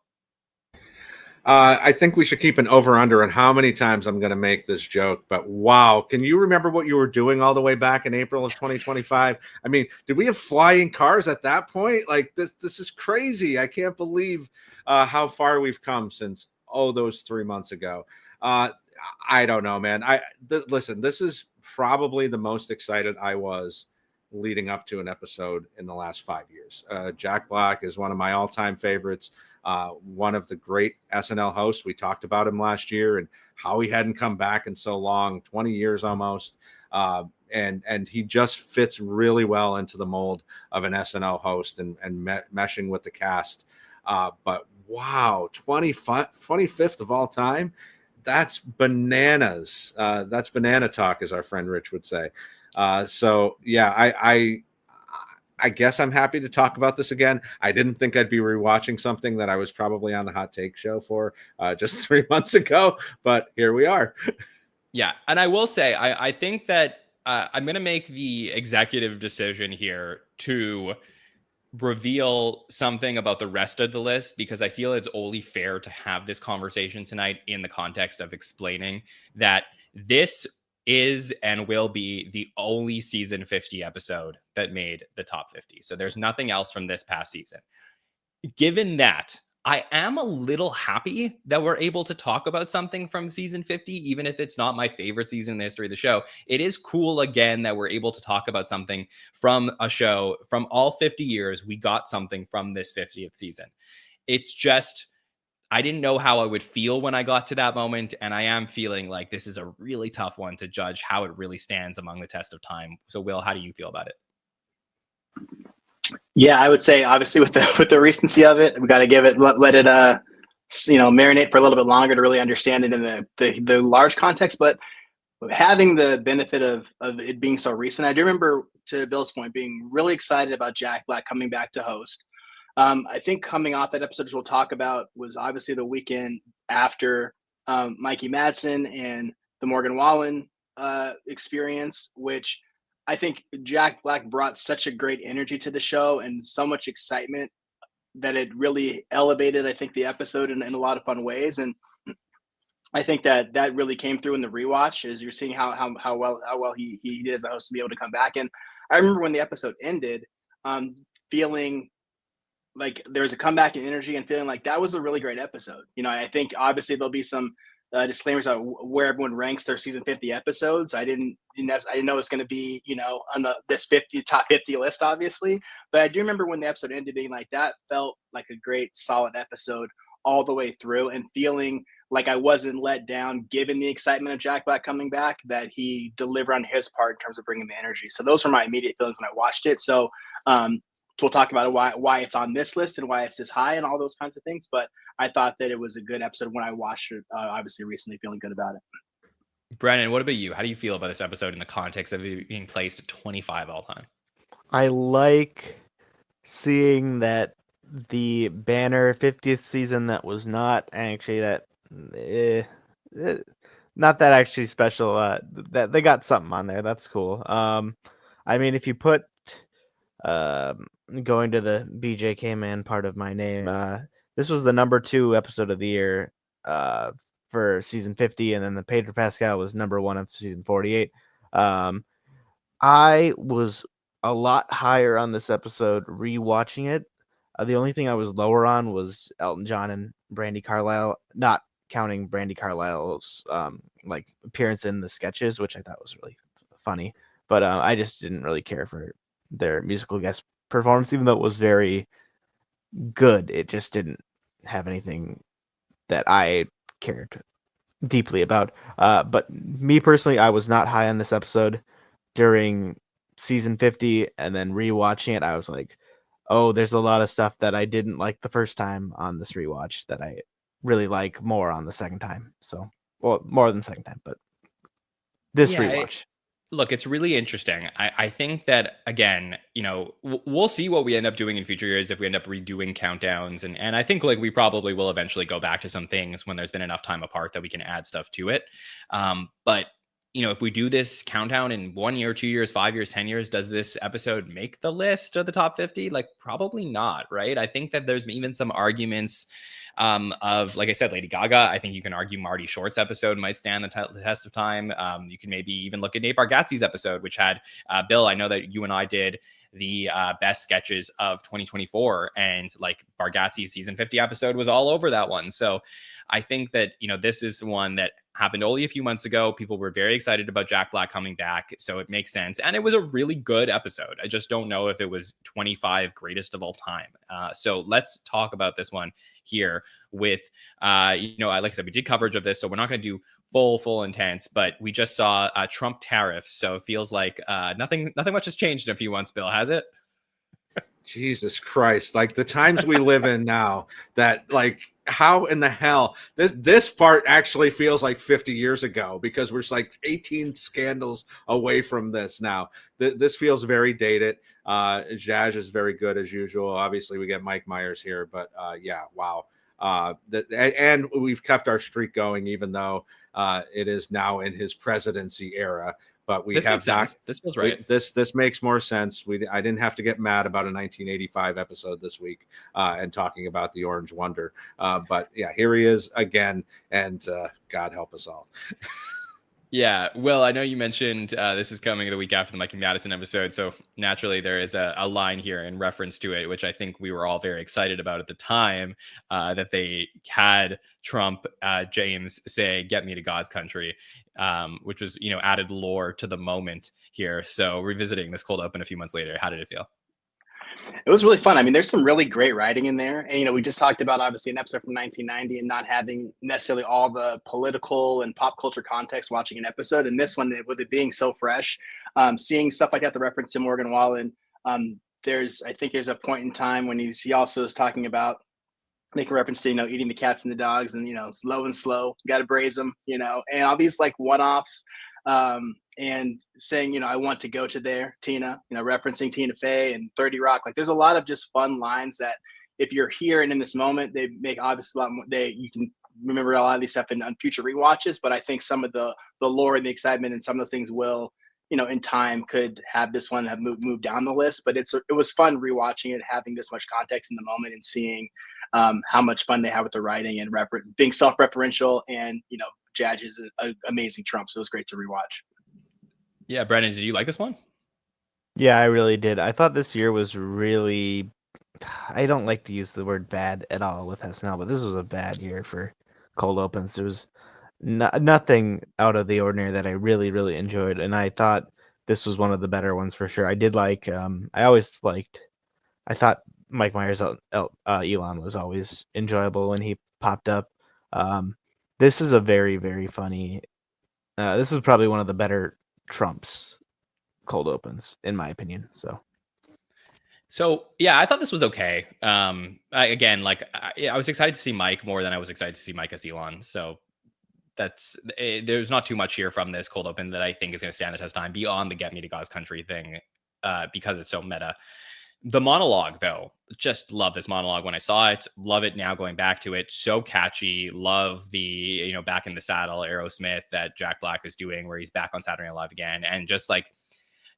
I think we should keep an over-under on how many times I'm going to make this joke. But wow, can you remember what you were doing all the way back in April of 2025? I mean, did we have flying cars at that point? Like this is crazy. I can't believe how far we've come since those 3 months ago. I don't know, man. Listen, this is probably the most excited I was leading up to an episode in the last 5 years. Jack Black is one of my all-time favorites. One of the great SNL hosts. We talked about him last year and how he hadn't come back in so long, 20 years almost. And he just fits really well into the mold of an SNL host and meshing with the cast. But wow, 25th of all time. That's bananas. That's banana talk, as our friend Rich would say. So yeah, I guess I'm happy to talk about this again. I didn't think I'd be rewatching something that I was probably on the Hot Take show for just 3 months ago, but here we are. Yeah, and I will say, I think that I'm going to make the executive decision here to reveal something about the rest of the list, because I feel it's only fair to have this conversation tonight in the context of explaining that this is and will be the only season 50 episode that made the top 50. So there's nothing else from this past season. Given that, I am a little happy that we're able to talk about something from season 50, even if it's not my favorite season in the history of the show. It is cool, again, that we're able to talk about something from a show from all 50 years. We got something from this 50th season. It's just, I didn't know how I would feel when I got to that moment. And I am feeling like this is a really tough one to judge how it really stands among the test of time. So Will, how do you feel about it? Yeah, I would say obviously with the recency of it, we got to give it let it marinate for a little bit longer to really understand it in the large context. But having the benefit of it being so recent, I do remember, to Bill's point, being really excited about Jack Black coming back to host. I think coming off that episode, which we'll talk about, was obviously the weekend after Mikey Madsen and the Morgan Wallen experience, which I think Jack Black brought such a great energy to the show and so much excitement that it really elevated, I think, the episode in a lot of fun ways. And I think that really came through in the rewatch, as you're seeing how well he did as a host to be able to come back. And I remember when the episode ended, feeling like there was a comeback in energy and feeling like that was a really great episode. I think obviously there'll be some disclaimers on where everyone ranks their season 50 episodes. I didn't know it's going to be, on this top 50 list, obviously. But I do remember when the episode ended being like, that felt like a great, solid episode all the way through, and feeling like I wasn't let down, given the excitement of Jack Black coming back, that he delivered on his part in terms of bringing the energy. So those were my immediate feelings when I watched it. So, we'll talk about why it's on this list and why it's this high and all those kinds of things. But I thought that it was a good episode when I watched it, obviously recently, feeling good about it. Brennan, what about you? How do you feel about this episode in the context of it being placed at 25 all time? I like seeing that the banner 50th season that was not actually not that actually special. That they got something on there. That's cool. I mean, if you put going to the BJK man part of my name, this was the number 2 episode of the year for season 50, and then the Pedro Pascal was number 1 of season 48. I was a lot higher on this episode rewatching it. The only thing I was lower on was Elton John and Brandi Carlile, not counting Brandi Carlile's appearance in the sketches, which I thought was really funny. But I just didn't really care for their musical guest performance, even though it was very good. It just didn't have anything that I cared deeply about. But me personally, I was not high on this episode during season 50, and then rewatching it, I was like, oh, there's a lot of stuff that I didn't like the first time on this rewatch that I really like more on the second time. So, well, more than the second time, but this rewatch. Look, it's really interesting. I think that, again, we'll see what we end up doing in future years if we end up redoing countdowns. And I think we probably will eventually go back to some things when there's been enough time apart that we can add stuff to it. But if we do this countdown in 1 year, 2 years, 5 years, 10 years, does this episode make the list of the top 50? Probably not, right? I think that there's even some arguments of, like I said, Lady Gaga. I think you can argue Marty Short's episode might stand the test of time. You can maybe even look at Nate Bargatze's episode, which had Bill. I know that you and I did the best sketches of 2024, and Bargatze's season 50 episode was all over that one. So I think that this is one that happened only a few months ago. People were very excited about Jack Black coming back, so it makes sense. And it was a really good episode. I just don't know if it was 25 greatest of all time. So let's talk about this one here with, like I said, we did coverage of this, so we're not going to do full intense, but we just saw Trump tariffs. So it feels like nothing much has changed in a few months, Bill, has it? Jesus Christ, the times we live in now, that how in the hell this part actually feels like 50 years ago, because we're 18 scandals away from this now. This feels very dated. Zhazh is very good as usual. Obviously we get Mike Myers here, but yeah, wow. And we've kept our streak going, even though it is now in his presidency era. But we have not. This feels right. This makes more sense. I didn't have to get mad about a 1985 episode this week and talking about the Orange Wonder. But yeah, here he is again, and God help us all. Yeah, Will, I know you mentioned this is coming the week after the Mike and Madison episode, so naturally there is a line here in reference to it, which I think we were all very excited about at the time, that they had Trump, James say, "Get me to God's country," which was, added lore to the moment here. So revisiting this cold open a few months later, how did it feel? It was really fun. I mean, there's some really great writing in there. And, we just talked about, obviously, an episode from 1990 and not having necessarily all the political and pop culture context watching an episode. And this one, with it being so fresh, seeing stuff like that, the reference to Morgan Wallen, I think there's a point in time when he also is talking about making reference to, eating the cats and the dogs and, slow and slow, got to braise them, and all these one-offs. And saying, I want to go to there, Tina, referencing Tina Fey and 30 Rock. There's a lot of just fun lines that if you're here and in this moment, they make obviously a lot more, you can remember a lot of these stuff on future rewatches. But I think some of the lore and the excitement and some of those things will, in time could have this one have moved down the list. But it was fun rewatching it, having this much context in the moment and seeing how much fun they have with the writing and being self-referential, and, Zhazh is an amazing Trump. So it was great to rewatch. Yeah, Brennan, did you like this one? Yeah, I really did. I thought this year was really, I don't like to use the word bad at all with SNL, but this was a bad year for cold opens. It was nothing out of the ordinary that I really, really enjoyed, and I thought this was one of the better ones for sure. I did like, I thought Mike Myers Elon was always enjoyable when he popped up. Um, this is a very, very funny. This is probably one of the better Trump's cold opens, in my opinion. So yeah, I thought this was okay. I was excited to see Mike more than I was excited to see Mike as Elon. So there's not too much here from this cold open that I think is going to stand the test of time beyond the "Get Me to God's Country" thing, because it's so meta. The monologue, though, just love this monologue when I saw it. Love it now going back to it. So catchy. Love the back in the saddle Aerosmith that Jack Black is doing, where he's back on Saturday Night Live again, and just like,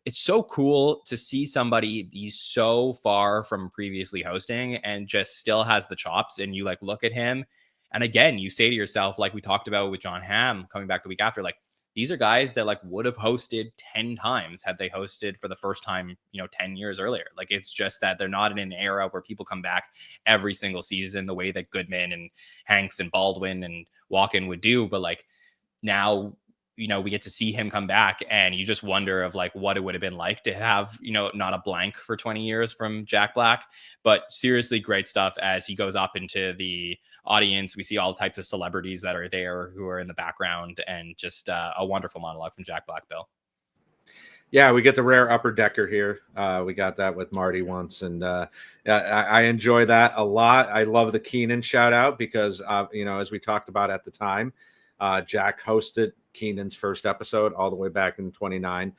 it's so cool to see somebody be so far from previously hosting and just still has the chops. And you like look at him, and again, you say to yourself, like we talked about with John Hamm coming back the week after, like these are guys that like would have hosted 10 times had they hosted for the first time, 10 years earlier. Like it's just that they're not in an era where people come back every single season the way that Goodman and Hanks and Baldwin and Walken would do. But like now, we get to see him come back, and you just wonder of like what it would have been like to have, not a blank for 20 years from Jack Black. But seriously, great stuff as he goes up into the audience. We see all types of celebrities that are there who are in the background, and just a wonderful monologue from Jack Black, Bill. Yeah, we get the rare upper decker here. We got that with Marty once, and I enjoy that a lot. I love the Keenan shout out because, as we talked about at the time, Jack hosted Keenan's first episode all the way back in 29.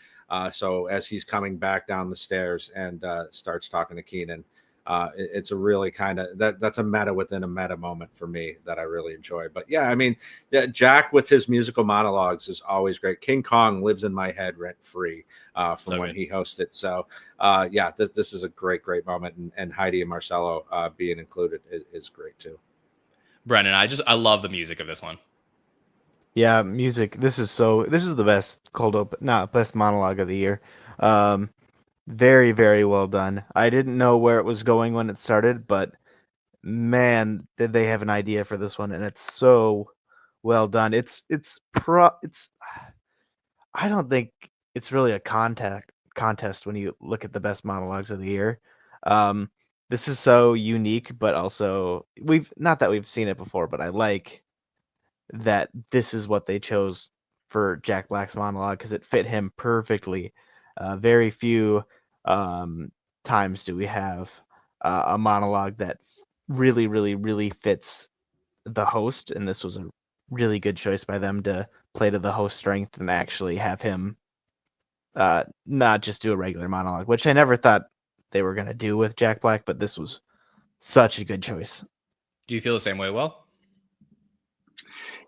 So as he's coming back down the stairs and starts talking to Keenan, it's a really kind of that's a meta within a meta moment for me that I really enjoy. But yeah, I mean, Jack with his musical monologues is always great. King Kong lives in my head rent free from when he hosted. So yeah, this is a great moment, and Heidi and Marcelo being included is great too. Brendan, I love the music of this one. Yeah, music. This is the best best monologue of the year. Very, very well done. I didn't know where it was going when it started, but man, did they have an idea for this one, and it's so well done. I don't think it's really a contest when you look at the best monologues of the year. This is so unique, but also not that we've seen it before, but I like that this is what they chose for Jack Black's monologue because it fit him perfectly. Very few times do we have a monologue that really, really, really fits the host, and this was a really good choice by them to play to the host strength and actually have him not just do a regular monologue, which I never thought they were going to do with Jack Black, but this was such a good choice. Do you feel the same way, Will?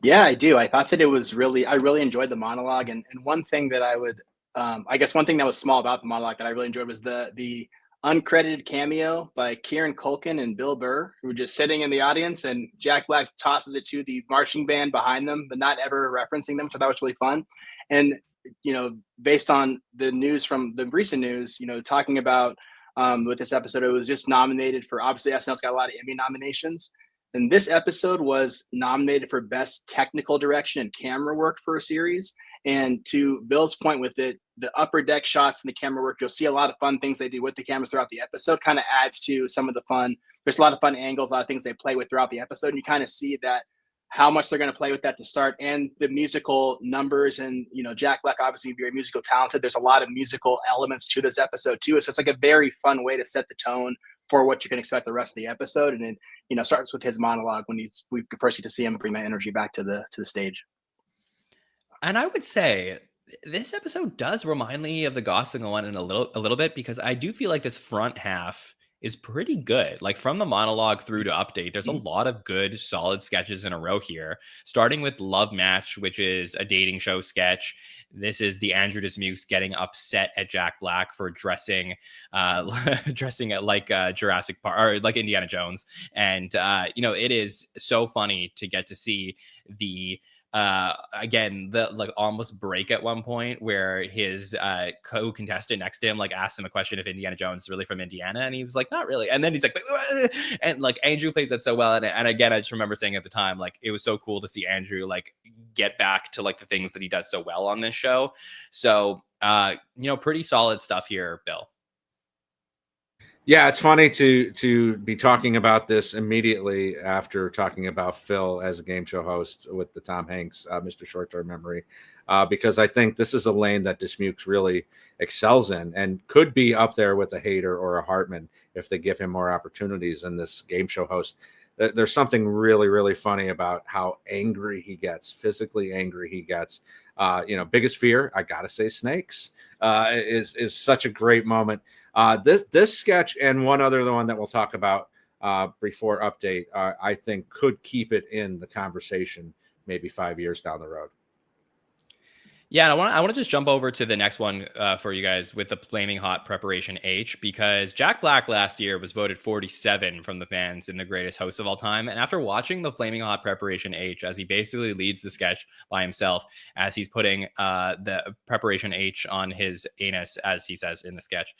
Yeah, I do. I thought that I really enjoyed the monologue. And one thing that I would, I guess one thing that was small about the monologue that I really enjoyed was the uncredited cameo by Kieran Culkin and Bill Burr, who were just sitting in the audience, and Jack Black tosses it to the marching band behind them, but not ever referencing them. So that was really fun. And, based on the news from the recent news, talking about with this episode, it was just nominated for, obviously SNL's got a lot of Emmy nominations. And this episode was nominated for Best Technical Direction and Camera Work for a series. And to Bill's point with it, the upper deck shots and the camera work, you'll see a lot of fun things they do with the cameras throughout the episode, kind of adds to some of the fun. There's a lot of fun angles, a lot of things they play with throughout the episode. And you kind of see that how much they're going to play with that to start, and the musical numbers. And, Jack Black, obviously very musical talented. There's a lot of musical elements to this episode too. So it's like a very fun way to set the tone for what you can expect the rest of the episode. And it starts with his monologue when we first get to see him bring that energy back to the stage. And I would say this episode does remind me of the Gosling one in a little bit, because I do feel like this front half is pretty good. Like from the monologue through to update, there's a lot of good, solid sketches in a row here. Starting with Love Match, which is a dating show sketch. This is the Andrew Dismukes getting upset at Jack Black for dressing like Jurassic Park or like Indiana Jones. And it is so funny to get to see the again, the like almost break at one point where his co-contestant next to him like asked him a question if Indiana Jones is really from Indiana, and he was like, not really. And then he's like, and like Andrew plays that so well. And again, I just remember saying at the time, like it was so cool to see Andrew like get back to like the things that he does so well on this show. So, pretty solid stuff here, Bill. Yeah, it's funny to be talking about this immediately after talking about Phil as a game show host with the Tom Hanks, Mr. Short-Term Memory, because I think this is a lane that Dismukes really excels in and could be up there with a Hader or a Hartman if they give him more opportunities in this game show host. There's something really, really funny about how angry he gets, physically angry he gets. Biggest fear, I gotta say, snakes, is such a great moment. This sketch and one other one that we'll talk about before update, I think could keep it in the conversation maybe 5 years down the road. Yeah, and I want to just jump over to the next one for you guys with the Flaming Hot Preparation H, because Jack Black last year was voted 47 from the fans in the greatest host of all time. And after watching the Flaming Hot Preparation H, as he basically leads the sketch by himself, as he's putting the Preparation H on his anus, as he says in the sketch,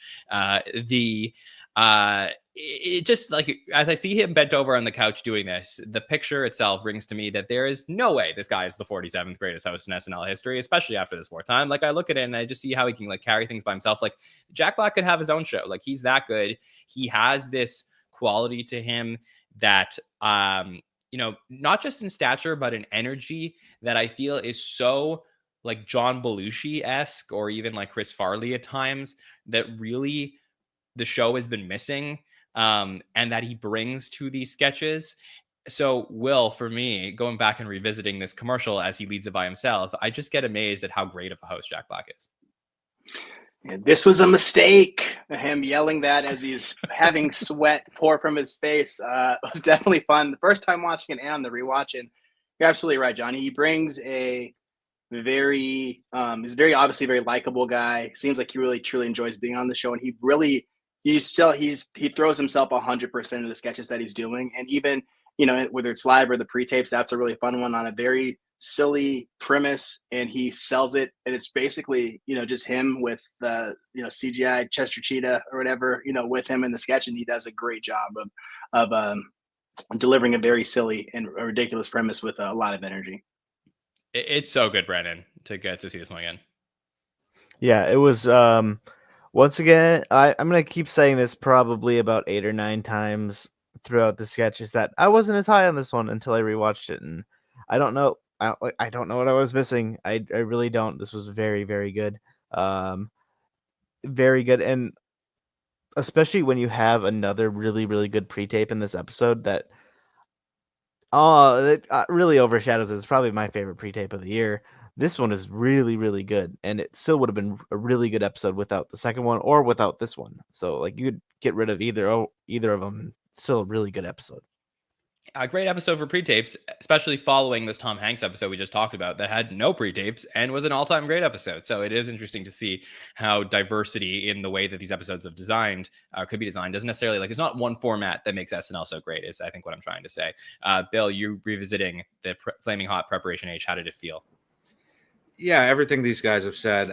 it just, like, as I see him bent over on the couch doing this, the picture itself rings to me that there is no way this guy is the 47th greatest host in SNL history, especially after this fourth time. Like, I look at it and I just see how he can like carry things by himself. Like, Jack Black could have his own show. Like, he's that good. He has this quality to him that not just in stature but in energy that I feel is so like John Belushi-esque, or even like Chris Farley at times, that really the show has been missing, and that he brings to these sketches. So, Will, for me, going back and revisiting this commercial as he leads it by himself, I just get amazed at how great of a host Jack Black is. Yeah, this was a mistake. Him yelling that as he's having sweat pour from his face was definitely fun. The first time watching it and on the rewatching, you're absolutely right, Johnny. He brings a he's very obviously very likable guy. Seems like he really truly enjoys being on the show, and he throws himself 100% of the sketches that he's doing. And even, whether it's live or the pre-tapes, that's a really fun one on a very silly premise, and he sells it. And it's basically, just him with the, CGI Chester Cheetah or whatever, with him in the sketch. And he does a great job of delivering a very silly and ridiculous premise with a lot of energy. It's so good, Brandon, to get to see this one again. Yeah, it was, once again, I'm going to keep saying this probably about 8 or 9 times throughout the sketch, is that I wasn't as high on this one until I rewatched it, and I don't know what I was missing. I really don't. This was very, very good. Very good, and especially when you have another really, really good pre-tape in this episode that really overshadows it. It's probably my favorite pre-tape of the year. This one is really, really good, and it still would have been a really good episode without the second one or without this one. So, like, you could get rid of either of them. Still a really good episode. A great episode for pre-tapes, especially following this Tom Hanks episode we just talked about that had no pre-tapes and was an all-time great episode. So it is interesting to see how diversity in the way that these episodes of designed could be designed doesn't necessarily, like, it's not one format that makes SNL so great, is I think what I'm trying to say. Bill, you revisiting the Flaming Hot Preparation H, how did it feel? Yeah, everything these guys have said.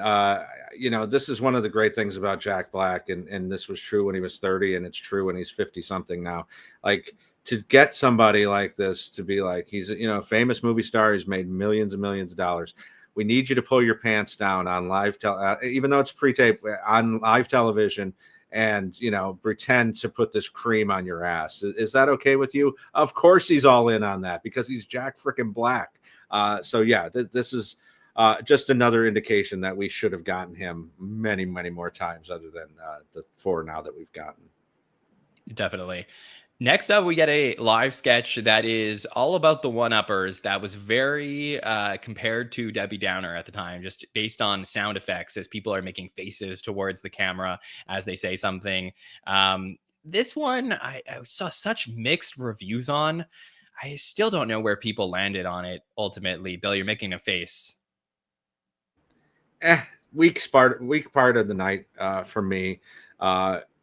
This is one of the great things about Jack Black, and this was true when he was 30, and it's true when he's 50 something now. Like, to get somebody like this to be like, he's a famous movie star, he's made millions and millions of dollars. We need you to pull your pants down on live even though it's pre-tape, on live television, and pretend to put this cream on your ass. Is that okay with you? Of course he's all in on that, because he's Jack freaking Black. So yeah, this is just another indication that we should have gotten him many, many more times other than the 4 now that we've gotten. Definitely. Next up, we get a live sketch that is all about the one-uppers that was very compared to Debbie Downer at the time, just based on sound effects as people are making faces towards the camera as they say something. This one, I saw such mixed reviews on. I still don't know where people landed on it ultimately. Bill, you're making a face. Weak part of the night for me.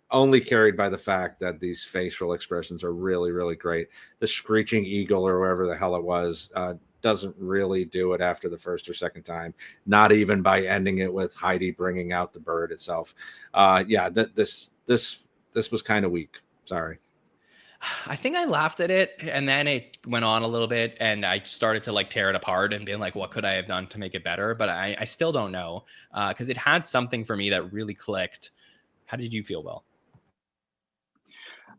Only carried by the fact that these facial expressions are really, really great. The screeching eagle or whatever the hell it was doesn't really do it after the first or second time, not even by ending it with Heidi bringing out the bird itself. This was kind of weak. Sorry. I think I laughed at it, and then it went on a little bit, and I started to like tear it apart and being like, what could I have done to make it better? But I still don't know, because it had something for me that really clicked. How did you feel, Will?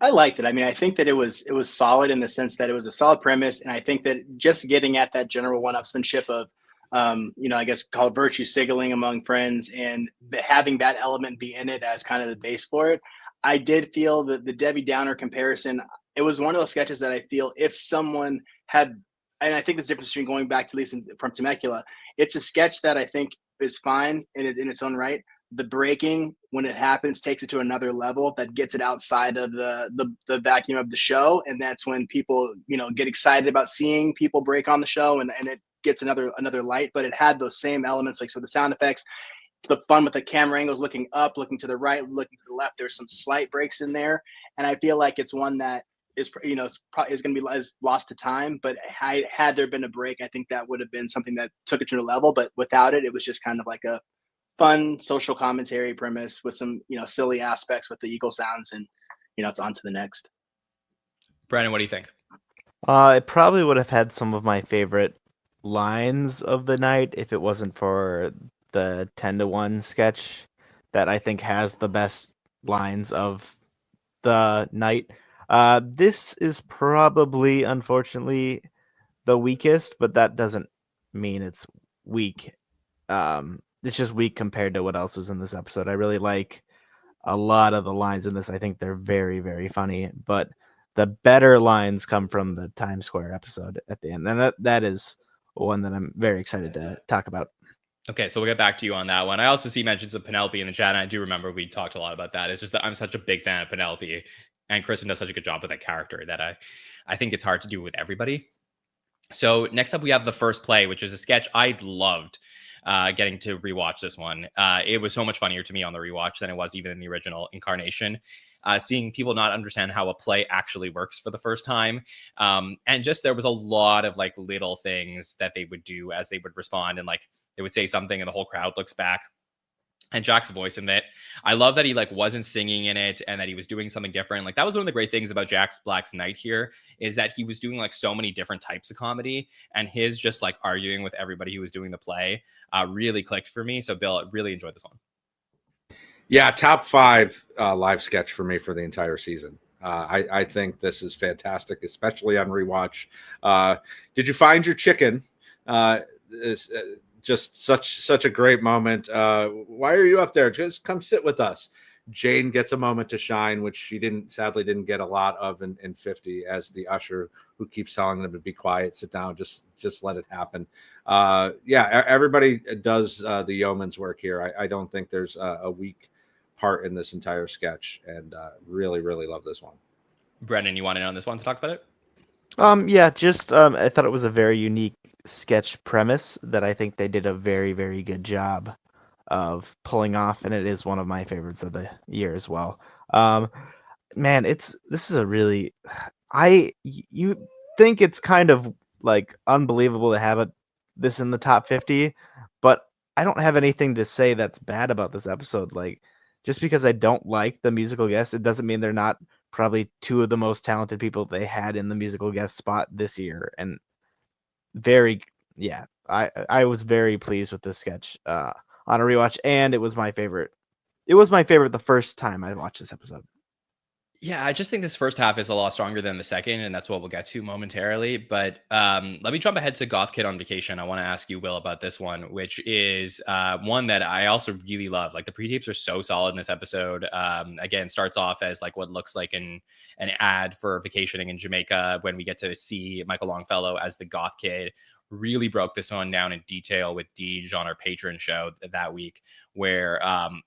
I liked it. I mean, I think that it was solid in the sense that it was a solid premise, and I think that just getting at that general one-upsmanship of, I guess called virtue signaling among friends, and having that element be in it as kind of the base for it. I did feel that the Debbie Downer comparison. It was one of those sketches that I feel if someone had, and I think there's a difference between going back to at least from Temecula. It's a sketch that I think is fine in its own right. The breaking when it happens takes it to another level that gets it outside of the vacuum of the show, and that's when people get excited about seeing people break on the show, and it gets another light. But it had those same elements, like so the sound effects, the fun with the camera angles, looking up, looking to the right, looking to the left. There's some slight breaks in there, and I feel like it's one that is is going to be lost to time. But had there been a break, I think that would have been something that took it to a level. But without it, it was just kind of like a fun social commentary premise with some silly aspects with the eagle sounds, and it's on to the next. Brandon, what do you think? It probably would have had some of my favorite lines of the night if it wasn't for the 10-1 sketch that I think has the best lines of the night. This is probably, unfortunately, the weakest, but that doesn't mean it's weak. It's just weak compared to what else is in this episode. I really like a lot of the lines in this. I think they're very, very funny, but the better lines come from the Times Square episode at the end, and that is one that I'm very excited to talk about. Okay, so we'll get back to you on that one. I also see mentions of Penelope in the chat, and I do remember we talked a lot about that. It's just that I'm such a big fan of Penelope, and Kristen does such a good job with that character that I think it's hard to do with everybody. So next up, we have The First Play, which is a sketch I loved getting to rewatch this one. It was so much funnier to me on the rewatch than it was even in the original incarnation. Seeing people not understand how a play actually works for the first time. And just there was a lot of like little things that they would do as they would respond. And like they would say something and the whole crowd looks back. And Jack's voice in that, I love that he like wasn't singing in it and that he was doing something different. Like that was one of the great things about Jack Black's night here, is that he was doing like so many different types of comedy, and his just like arguing with everybody who was doing the play really clicked for me. So Bill, I really enjoyed this one. Yeah, top 5 live sketch for me for the entire season. I think this is fantastic, especially on rewatch. Did you find your chicken? Just such a great moment. Why are you up there? Just come sit with us. Jane gets a moment to shine, which she sadly didn't get a lot of in 50, as the usher who keeps telling them to be quiet, sit down, just let it happen. Everybody does the yeoman's work here. I don't think there's a weak part in this entire sketch, and really love this one. Brendan, you want in on this one to talk about it? I thought it was a very unique sketch premise that I think they did a very, very good job of pulling off, and it is one of my favorites of the year as well. Man, this is a really, you think it's kind of like unbelievable to have this in the top 50, but I don't have anything to say that's bad about this episode. Like, just because I don't like the musical guests, it doesn't mean they're not probably two of the most talented people they had in the musical guest spot this year. And I was very pleased with this sketch on a rewatch, and it was my favorite. It was my favorite the first time I watched this episode. Yeah, I just think this first half is a lot stronger than the second, and that's what we'll get to momentarily. But let me jump ahead to Goth Kid on Vacation. I want to ask you, Will, about this one, which is one that I also really love. Like the pre-tapes are so solid in this episode. Again, starts off as like what looks like an ad for vacationing in Jamaica when we get to see Michael Longfellow as the Goth Kid. Really broke this one down in detail with Deej on our Patreon show that week, where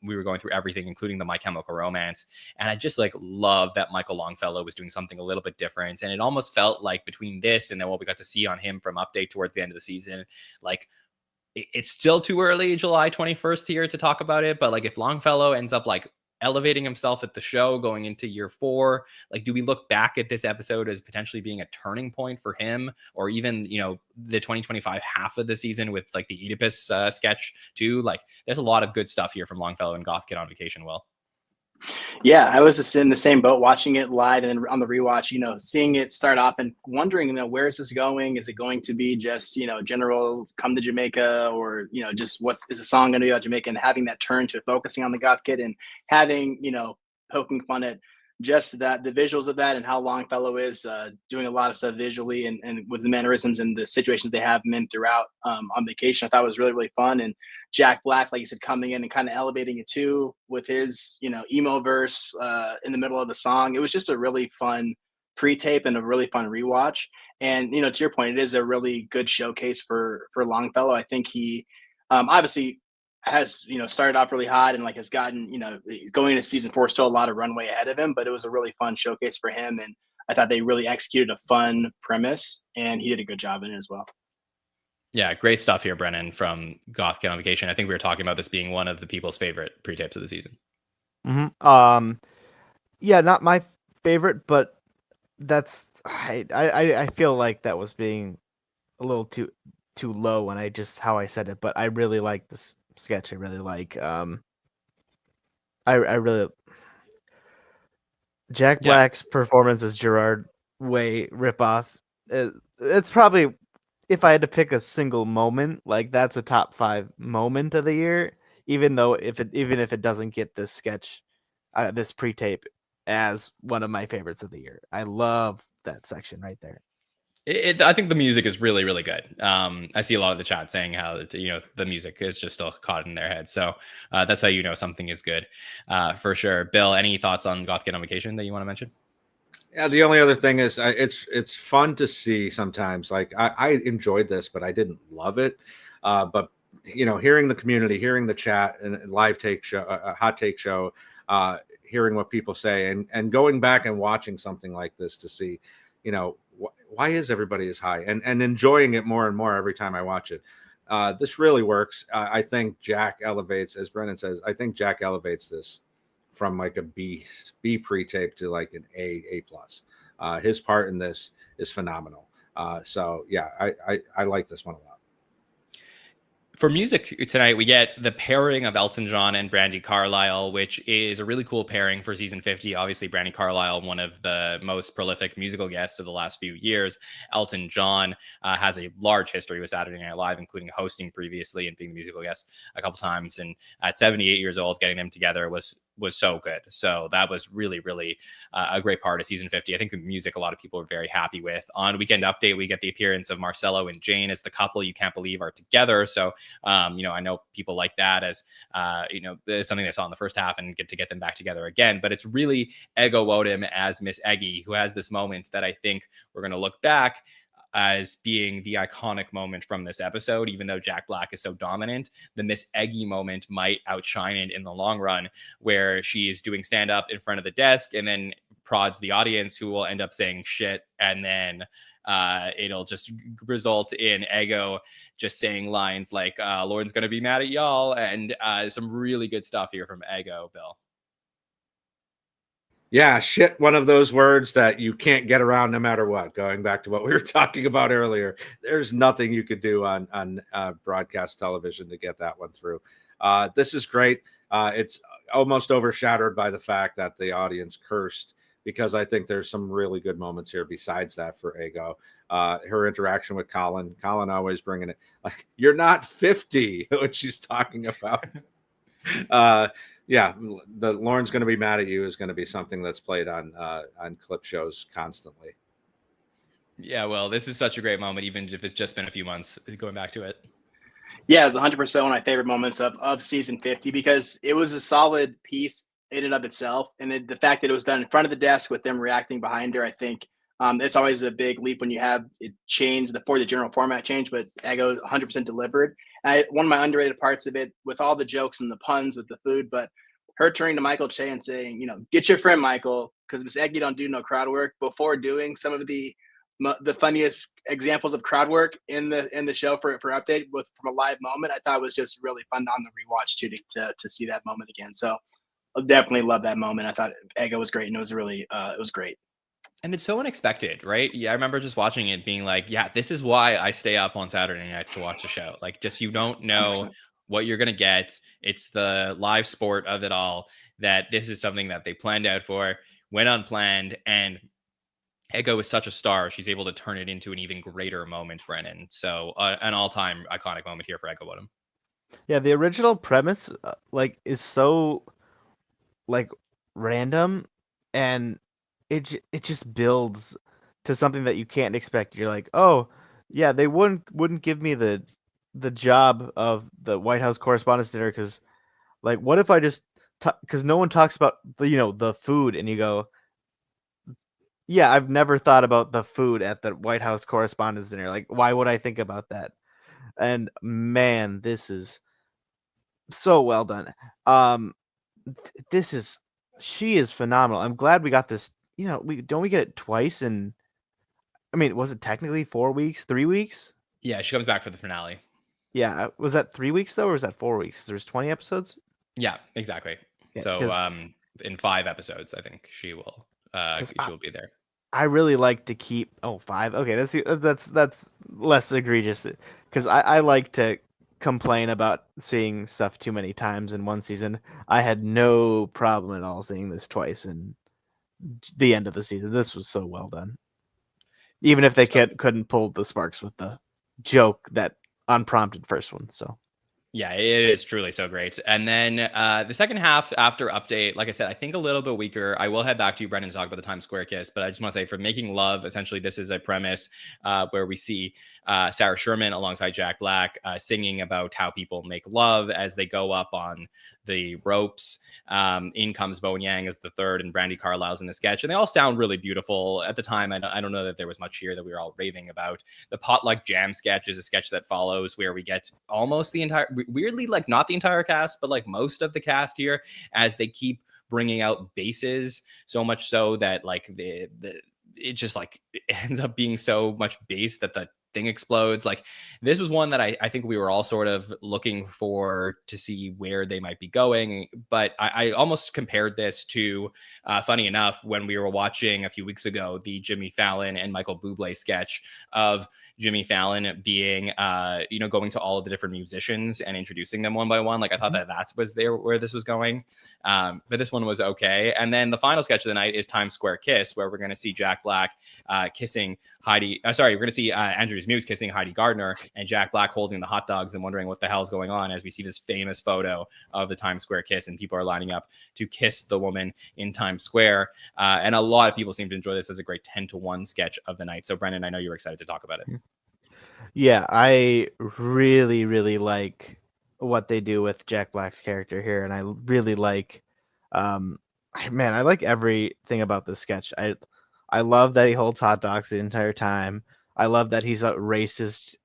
we were going through everything, including the My Chemical Romance. And I just like love that Michael Longfellow was doing something a little bit different. And it almost felt like between this and then what we got to see on him from Update towards the end of the season, like it's still too early, July 21st here to talk about it. But like if Longfellow ends up like elevating himself at the show going into year 4, like do we look back at this episode as potentially being a turning point for him, or even the 2025 half of the season with like the Oedipus sketch too? Like there's a lot of good stuff here from Longfellow and Goth Kid on Vacation. Will? Yeah, I was just in the same boat watching it live and on the rewatch, seeing it start off and wondering, where is this going? Is it going to be just, general come to Jamaica, or, just is the song going to be about Jamaica, and having that turn to focusing on the goth kid and having, poking fun at just that, the visuals of that, and how Longfellow is doing a lot of stuff visually, and with the mannerisms and the situations they have him in throughout on vacation. I thought it was really, really fun. And Jack Black, like you said, coming in and kind of elevating it too with his, emo verse in the middle of the song. It was just a really fun pre-tape and a really fun rewatch. And to your point, it is a really good showcase for Longfellow. I think he obviously has started off really hot and like has gotten going into season 4, still a lot of runway ahead of him. But it was a really fun showcase for him, and I thought they really executed a fun premise, and he did a good job in it as well. Yeah, great stuff here, Brennan, from Goth Kid on Vacation. I think we were talking about this being one of the people's favorite pre-tapes of the season. Yeah, not my favorite, but that's I feel like that was being a little too low when how I said it. But I really like this sketch. I really like I really Jack Black's performance as Gerard Way ripoff. It's probably, if I had to pick a single moment, like that's a top 5 moment of the year. Even if it doesn't get this sketch, this pre-tape as one of my favorites of the year. I love that section right there. I think the music is really, really good. I see a lot of the chat saying how the music is just still caught in their head. So that's how something is good, for sure. Bill, any thoughts on Goth Kid on Vacation that you want to mention? Yeah, the only other thing is it's fun to see sometimes. Like I enjoyed this, but I didn't love it. But hearing the community, hearing the chat and live take show, hot take show, hearing what people say, and going back and watching something like this to see, why is everybody as high, and enjoying it more and more every time I watch it. This really works. I think Jack elevates, as Brennan says, I think Jack elevates this from like a B pre-tape to like an A plus. His part in this is phenomenal. So yeah, I like this one a lot. For music tonight, we get the pairing of Elton John and Brandi Carlile, which is a really cool pairing for season 50. Obviously, Brandi Carlile, one of the most prolific musical guests of the last few years. Elton John has a large history with Saturday Night Live, including hosting previously and being the musical guest a couple times. And at 78 years old, getting them together was so good. So that was really, really a great part of season 50. I think the music a lot of people are very happy with. On Weekend Update, we get the appearance of Marcello and Jane as the couple you can't believe are together. So, I know people like that as, something they saw in the first half, and get them back together again. But it's really Ego Wodem as Miss Eggy, who has this moment that I think we're going to look back as being the iconic moment from this episode. Even though Jack Black is so dominant, the Miss Eggy moment might outshine it in the long run, where she's doing stand up in front of the desk and then prods the audience, who will end up saying shit, and then it'll just result in Ego just saying lines like Lauren's gonna be mad at y'all, and some really good stuff here from Ego. Bill? Yeah, shit, one of those words that you can't get around no matter what. Going back to what we were talking about earlier, there's nothing you could do on broadcast television to get that one through. This is great. It's almost overshadowed by the fact that the audience cursed, because I think there's some really good moments here besides that for Ego. Her interaction with Colin always bringing it, like, you're not 50, what she's talking about. Yeah, the Lauren's going to be mad at you is going to be something that's played on clip shows constantly. Yeah, well, this is such a great moment, even if it's just been a few months going back to it. Yeah, it was 100% one of my favorite moments of season 50, because it was a solid piece in and of itself. And the fact that it was done in front of the desk with them reacting behind her, I think it's always a big leap when you have it change the general format change, but Ego 100% delivered. One of my underrated parts of it, with all the jokes and the puns with the food, but her turning to Michael Che and saying, get your friend Michael, because Miss Eggy don't do no crowd work, before doing some of the funniest examples of crowd work in the show for Update from a live moment. I thought it was just really fun on the rewatch too, to see that moment again. So I definitely love that moment. I thought Ego was great, and it was really it was great. And it's so unexpected, right? Yeah, I remember just watching it being like, yeah, this is why I stay up on Saturday nights to watch the show. Like, just you don't know 100%. what you're gonna get. It's the live sport of it all. That this is something that they planned out for, went unplanned, and Ego is such a star. She's able to turn it into an even greater moment, Brennan. So an all-time iconic moment here for Ego Woodham. Yeah, the original premise like is so like random, and it just builds to something that you can't expect. You're like, oh yeah, they wouldn't give me the job of the White House Correspondents' Dinner because like what if I just because no one talks about the food, and you go, yeah, I've never thought about the food at the White House Correspondents' Dinner. Like, why would I think about that? And man, this is so well done. This is she is phenomenal. I'm glad we got this. We get it twice in. I mean, was it technically 4 weeks, 3 weeks? Yeah, she comes back for the finale. Yeah, was that 3 weeks though, or was that 4 weeks? There's 20 episodes. Yeah, exactly. Yeah, So in 5 episodes, I think she will be there. I really like to keep 5. Okay, that's less egregious because I like to complain about seeing stuff too many times in one season. I had no problem at all seeing this twice in the end of the season. This was so well done. Even if they couldn't pull the sparks with the joke, that unprompted first one. So yeah, it is truly so great. And then the second half after update, like I said, I think a little bit weaker. I will head back to you, Brendan, to talk about the Times Square kiss. But I just want to say, for Making Love, essentially this is a premise where we see Sarah Sherman alongside Jack Black singing about how people make love as they go up on the ropes. In comes Bowen Yang as the third, and Brandy Carlisle's in the sketch. And they all sound really beautiful. At the time, I don't know that there was much here that we were all raving about. The Potluck Jam sketch is a sketch that follows where we get almost the entire, weirdly, like not the entire cast, but like most of the cast here, as they keep bringing out bases, so much so that like it just like it ends up being so much bass that the thing explodes. Like, this was one that I think we were all sort of looking for to see where they might be going. But I almost compared this to, funny enough, when we were watching a few weeks ago, the Jimmy Fallon and Michael Bublé sketch of Jimmy Fallon being, going to all of the different musicians and introducing them one by one. Like, I thought that was where this was going. But this one was okay. And then the final sketch of the night is Times Square Kiss, where we're going to see Jack Black kissing Heidi. We're going to see Andrew's Muse kissing Heidi Gardner, and Jack Black holding the hot dogs and wondering what the hell's going on, as we see this famous photo of the Times Square kiss, and people are lining up to kiss the woman in Times Square. And a lot of people seem to enjoy this as a great 10-1 sketch of the night. So, Brendan, I know you're excited to talk about it. Yeah, I really, really like what they do with Jack Black's character here, and I really like, I like everything about this sketch. I love that he holds hot dogs the entire time. I love that he's a racist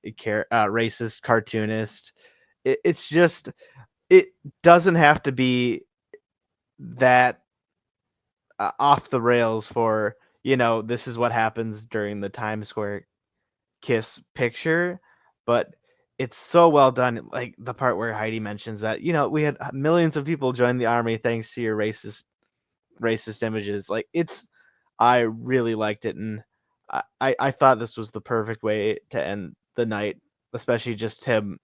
cartoonist. It's just, it doesn't have to be that off the rails for, this is what happens during the Times Square kiss picture, but it's so well done. Like the part where Heidi mentions that, we had millions of people join the army thanks to your racist images. Like, I really liked it, and I thought this was the perfect way to end the night, especially just him,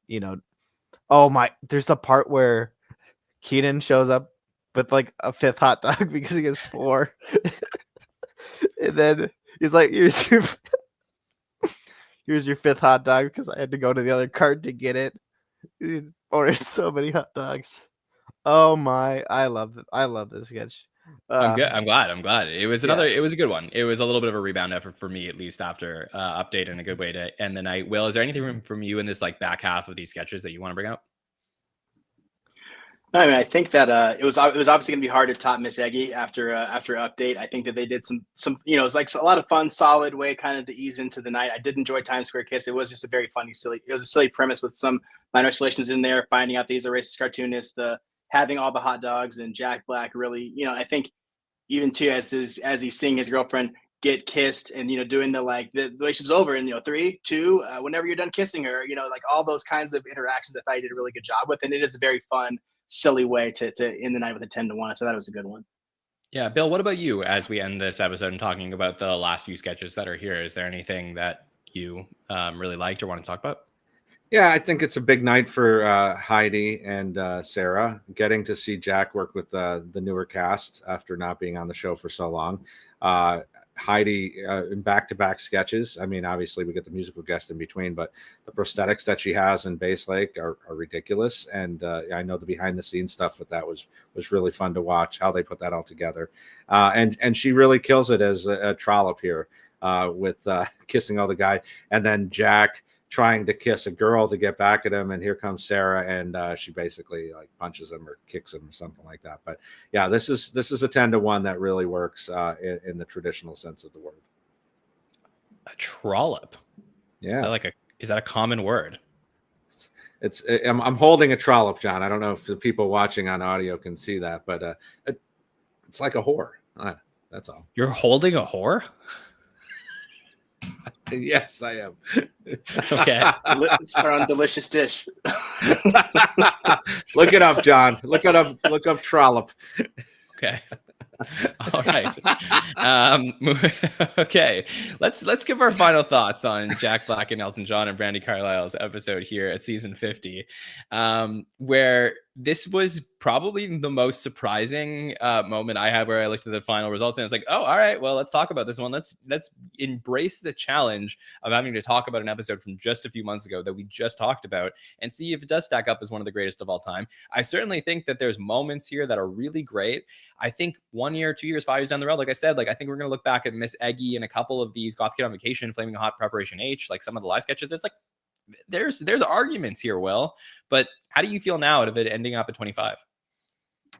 oh my, there's a part where Keenan shows up with like a fifth hot dog because he gets 4. And then he's like, here's your fifth hot dog because I had to go to the other cart to get it. He ordered so many hot dogs. Oh my, I love this sketch. I'm good. I'm glad. It was it was a good one. It was a little bit of a rebound effort for me, at least after update, and a good way to end the night. Will, is there anything from you in this like back half of these sketches that you want to bring up? No, I mean, I think that it was obviously going to be hard to top Miss Eggy after update. I think that they did some it was like a lot of fun, solid way kind of to ease into the night. I did enjoy Times Square Kiss. It was just a very funny, silly. It was a silly premise with some minor explanations in there. Finding out that he's a racist cartoonist, having all the hot dogs, and Jack Black really, I think even too as he's seeing his girlfriend get kissed, and doing the relationship's over, and 3, 2, whenever you're done kissing her, like all those kinds of interactions. I thought he did a really good job with, and it is a very fun, silly way to end the night with a 10-1. So that was a good one. Yeah, Bill, what about you as we end this episode and talking about the last few sketches that are here? Is there anything that you really liked or want to talk about? Yeah, I think it's a big night for Heidi and Sarah, getting to see Jack work with the newer cast after not being on the show for so long. Heidi in back-to-back sketches. I mean, obviously we get the musical guest in between, but the prosthetics that she has in Base Lake are ridiculous. And I know the behind-the-scenes stuff with that was really fun to watch, how they put that all together. And she really kills it as a trollop here with kissing all the guy, and then Jack trying to kiss a girl to get back at him, and here comes Sarah, and she basically like punches him or kicks him or something like that. But yeah, this is a 10-to-1 that really works in the traditional sense of the word. A trollop. Yeah, Is that a common word? I'm holding a trollop, John. I don't know if the people watching on audio can see that, but it's like a whore. That's all. You're holding a whore? Yes, I am. Okay. Start on delicious dish. Look it up, John. Look up trollop. Okay. All right. Okay. Let's give our final thoughts on Jack Black and Elton John and Brandi Carlile's episode here at season 50, where this was probably the most surprising moment I had, where I looked at the final results and I was like, oh, all right, well, let's talk about this one. Let's embrace the challenge of having to talk about an episode from just a few months ago that we just talked about and see if it does stack up as one of the greatest of all time. I certainly think that there's moments here that are really great. I think 1 year, 2 years, 5 years down the road, like I said, like I think we're going to look back at Miss Eggy and a couple of these Goth Kid on Vacation, Flaming Hot, Preparation H, like some of the live sketches. It's like there's arguments here, Will, but how do you feel now out of it ending up at 25? I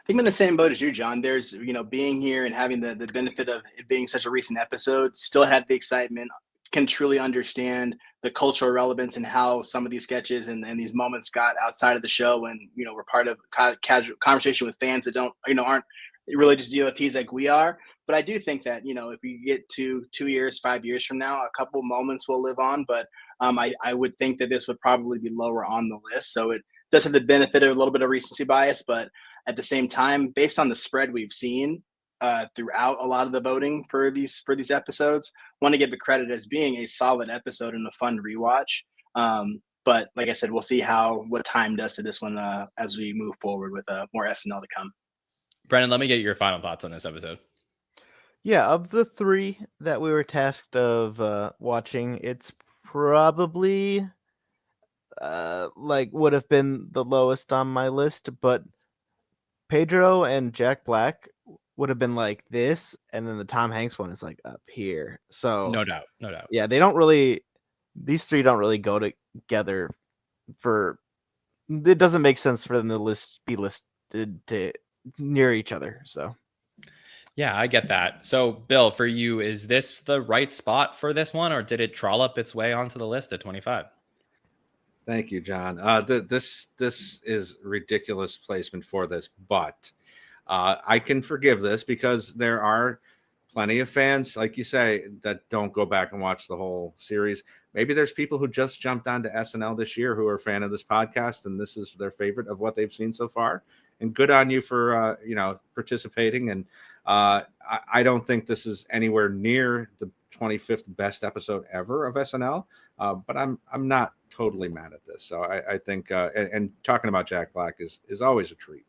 think I'm in the same boat as you, John. There's, being here and having the benefit of it being such a recent episode, still had the excitement, can truly understand the cultural relevance and how some of these sketches and these moments got outside of the show, and we're part of casual conversation with fans that don't aren't religious devotees like we are. But I do think that if we get to 2 years, 5 years from now, a couple moments will live on. But I would think that this would probably be lower on the list. So it does have the benefit of a little bit of recency bias, but at the same time, based on the spread we've seen throughout a lot of the voting for these episodes, want to give the credit as being a solid episode and a fun rewatch. But like I said, we'll see what time does to this one as we move forward with more SNL to come. Brennan, let me get your final thoughts on this episode. Yeah, of the three that we were tasked of watching, it's probably would have been the lowest on my list, but Pedro and Jack Black would have been like this, and then the Tom Hanks one is like up here. So No doubt. yeah, these three don't really go together. It doesn't make sense for them to be listed to near each other. So yeah, I get that. So Bill, for you, is this the right spot for this one, or did it trollop its way onto the list at 25? Thank you, John. This is ridiculous placement for this, but I can forgive this because there are plenty of fans, like you say, that don't go back and watch the whole series. Maybe there's people who just jumped onto SNL this year who are a fan of this podcast, and this is their favorite of what they've seen so far. And good on you for participating. And I don't think this is anywhere near the 25th best episode ever of SNL, but I'm not totally mad at this. So I think and talking about Jack Black is always a treat.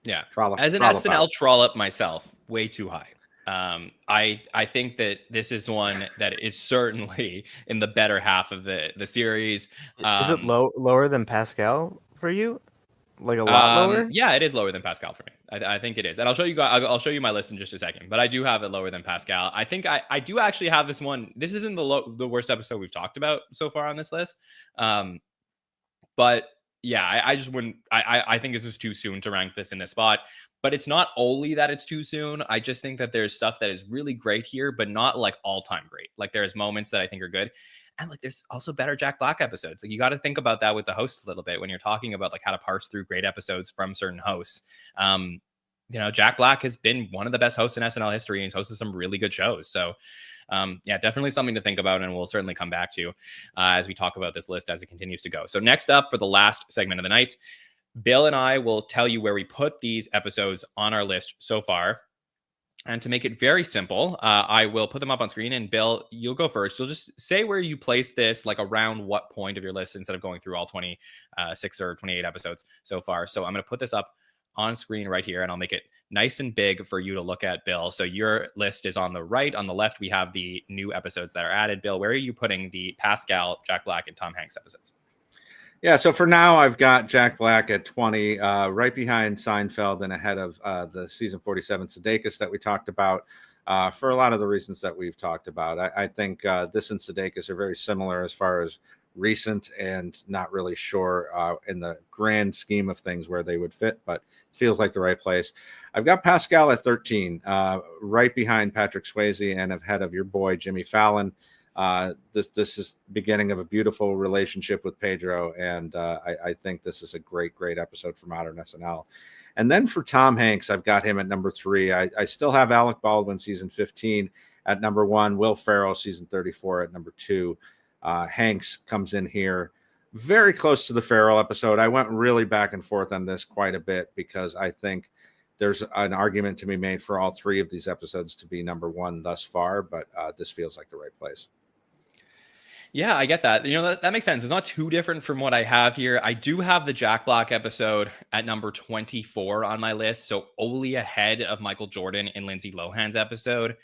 Yeah, Trollop, as an trollop SNL out. trollop myself, way too high. I think that this is one that is certainly in the better half of the series. Is it lower than Pascal for you? Like a lot lower? Yeah, it is lower than Pascal for me. I think it is, and I'll show you guys. I'll show you my list in just a second. But I do have it lower than Pascal. I think I do actually have this one. This isn't the worst episode we've talked about so far on this list. But yeah, I just wouldn't. I think this is too soon to rank this in this spot. But it's not only that it's too soon. I just think that there's stuff that is really great here, but not like all-time great. Like there's moments that I think are good. And like, there's also better Jack Black episodes. Like you got to think about that with the host a little bit when you're talking about like how to parse through great episodes from certain hosts. Jack Black has been one of the best hosts in SNL history, and he's hosted some really good shows. So yeah, definitely something to think about, and we'll certainly come back to as we talk about this list as it continues to go. So next up for the last segment of the night, Bill and I will tell you where we put these episodes on our list so far. And to make it very simple, I will put them up on screen, and Bill, you'll go first. You'll just say where you place this, like around what point of your list, instead of going through all 26 or 28 episodes so far. So I'm going to put this up on screen right here, and I'll make it nice and big for you to look at, Bill. So your list is on the right. On the left, we have the new episodes that are added. Bill, where are you putting the Pascal, Jack Black, and Tom Hanks episodes? Yeah, so for now, I've got Jack Black at 20, right behind Seinfeld and ahead of the season 47 Sudeikis that we talked about, for a lot of the reasons that we've talked about. I think this and Sudeikis are very similar as far as recent, and not really sure in the grand scheme of things where they would fit, but feels like the right place. I've got Pascal at 13, right behind Patrick Swayze and ahead of your boy Jimmy Fallon. This is beginning of a beautiful relationship with Pedro, and I think this is a great episode for modern SNL. And then for Tom Hanks, I've got him at number 3. I still have Alec Baldwin season 15 at number 1, Will Ferrell season 34 at number 2. Hanks comes in here very close to the Ferrell episode. I went really back and forth on this quite a bit because I think there's an argument to be made for all 3 of these episodes to be number 1 thus far, but this feels like the right place. Yeah, I get that. That makes sense. It's not too different from what I have here. I do have the Jack Black episode at number 24 on my list, so only ahead of Michael Jordan and Lindsay Lohan's episode.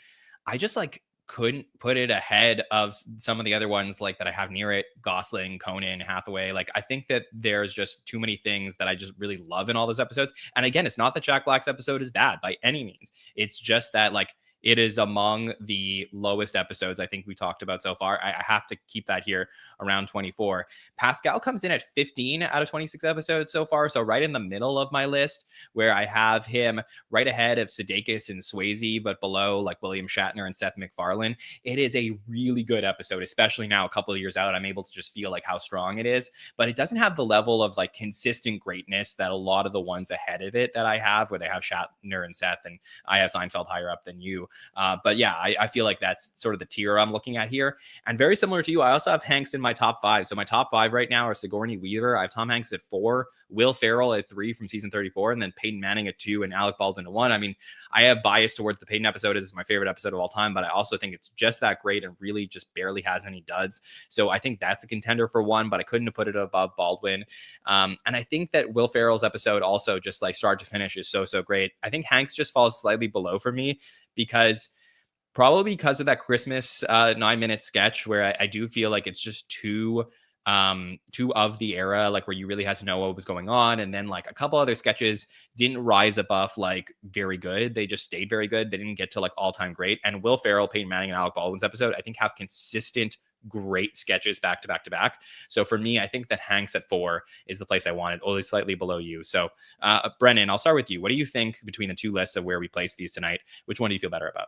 I just couldn't put it ahead of some of the other ones that I have near it: Gosling, Conan, Hathaway. I think that there's just too many things that I just really love in all those episodes. And again, it's not that Jack Black's episode is bad by any means. It's just that it is among the lowest episodes I think we talked about so far. I have to keep that here around 24. Pascal comes in at 15 out of 26 episodes so far. So right in the middle of my list, where I have him right ahead of Sudeikis and Swayze, but below William Shatner and Seth MacFarlane. It is a really good episode, especially now a couple of years out. I'm able to just feel how strong it is, but it doesn't have the level of consistent greatness that a lot of the ones ahead of it that I have, where they have Shatner and Seth, and I have Seinfeld higher up than you. But yeah, I feel like that's sort of the tier I'm looking at here. And very similar to you, I also have Hanks in my top 5. So my top 5 right now are Sigourney Weaver. I have Tom Hanks at 4, Will Ferrell at 3 from season 34, and then Peyton Manning at 2 and Alec Baldwin at 1. I mean, I have bias towards the Peyton episode. This is my favorite episode of all time, but I also think it's just that great and really just barely has any duds. So I think that's a contender for 1, but I couldn't have put it above Baldwin. And I think that Will Ferrell's episode also just start to finish is so great. I think Hanks just falls slightly below for me, probably because of that Christmas 9-minute sketch, where I do feel it's just too of the era, where you really had to know what was going on. And then a couple other sketches didn't rise above very good. They just stayed very good. They didn't get to all-time great. And Will Ferrell, Peyton Manning, and Alec Baldwin's episode, I think, have consistent great sketches back to back to back. So for me, I think that Hanks at 4 is the place I wanted, only slightly below you. So Brennan, I'll start with you. What do you think between the 2 lists of where we place these tonight? Which one do you feel better about?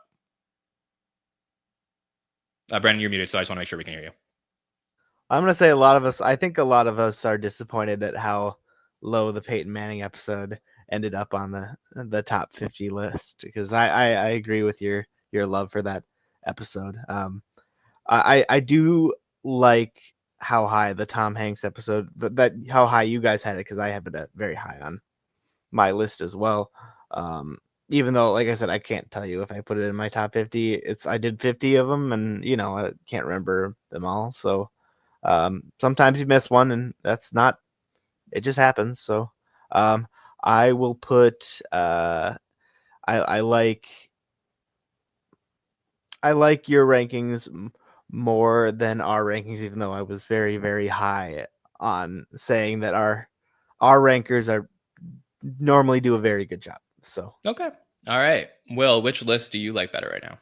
Brennan, you're muted, so I just want to make sure we can hear you. I'm going to say I think a lot of us are disappointed at how low the Peyton Manning episode ended up on the top 50 list, because I agree with your love for that episode. I do like how high the Tom Hanks episode, that how high you guys had it, because I have it at very high on my list as well. Even though, like I said, I can't tell you if I put it in my top 50. I did 50 of them, and I can't remember them all. So sometimes you miss one, and that's not. It just happens. So I will put. I like your rankings more than our rankings, even though I was very, very high on saying that our rankers are normally do a very good job. So okay, all right. Will, which list do you like better right now?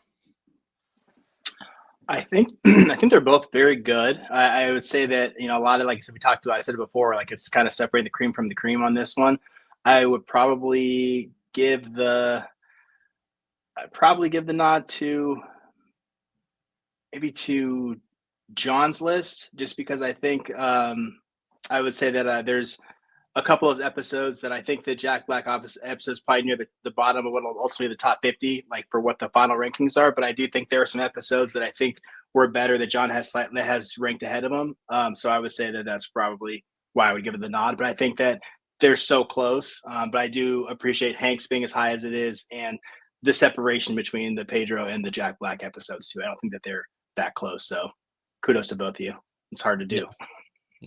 I think they're both very good. I would say that a lot of, I said, I said it before, it's kind of separating the cream from the cream on this one. I would probably give the nod to John's list, just because I think I would say that there's a couple of episodes that I think the Jack Black episodes probably near the bottom of what will ultimately the top 50, for what the final rankings are. But I do think there are some episodes that I think were better that John has ranked ahead of them. So I would say that that's probably why I would give it the nod. But I think that they're so close. But I do appreciate Hanks being as high as it is, and the separation between the Pedro and the Jack Black episodes too. I don't think that they're that close. So kudos to both of you. It's hard to do.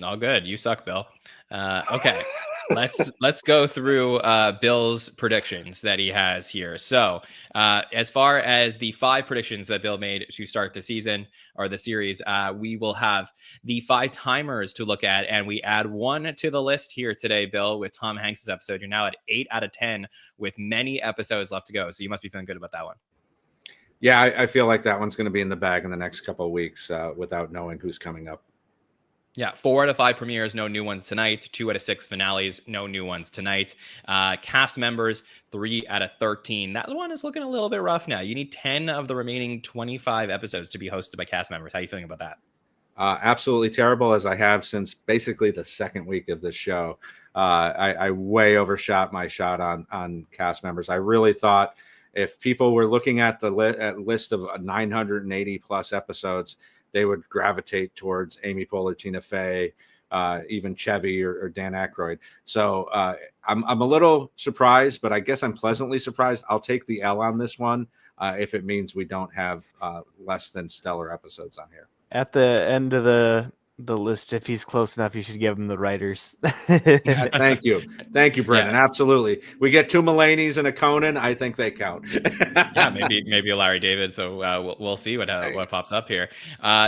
All good. You suck, Bill. Okay. Let's go through Bill's predictions that he has here. So, as far as the 5 predictions that Bill made to start the season or the series, we will have the 5 timers to look at, and we add 1 to the list here today, Bill, with Tom Hanks's episode. You're now at 8 out of 10 with many episodes left to go. So you must be feeling good about that one. Yeah, I feel like that one's going to be in the bag in the next couple of weeks without knowing who's coming up. Yeah, 4 out of 5 premieres, no new ones tonight. 2 out of 6 finales, no new ones tonight. Cast members, 3 out of 13. That one is looking a little bit rough now. You need 10 of the remaining 25 episodes to be hosted by cast members. How are you feeling about that? Absolutely terrible, as I have since basically the second week of this show. I way overshot my shot on cast members. I really thought if people were looking at the list of 980 plus episodes, they would gravitate towards Amy Poehler, Tina Fey, even Chevy or Dan Aykroyd. So I'm a little surprised, but I guess I'm pleasantly surprised. I'll take the L on this one if it means we don't have less than stellar episodes on here. At the end of the list, if he's close enough, you should give him the writers. Thank you, Brendan. Yeah. Absolutely. We get 2 Mulaney's and a Conan. I think they count. Yeah, maybe a Larry David. So we'll see what pops up here.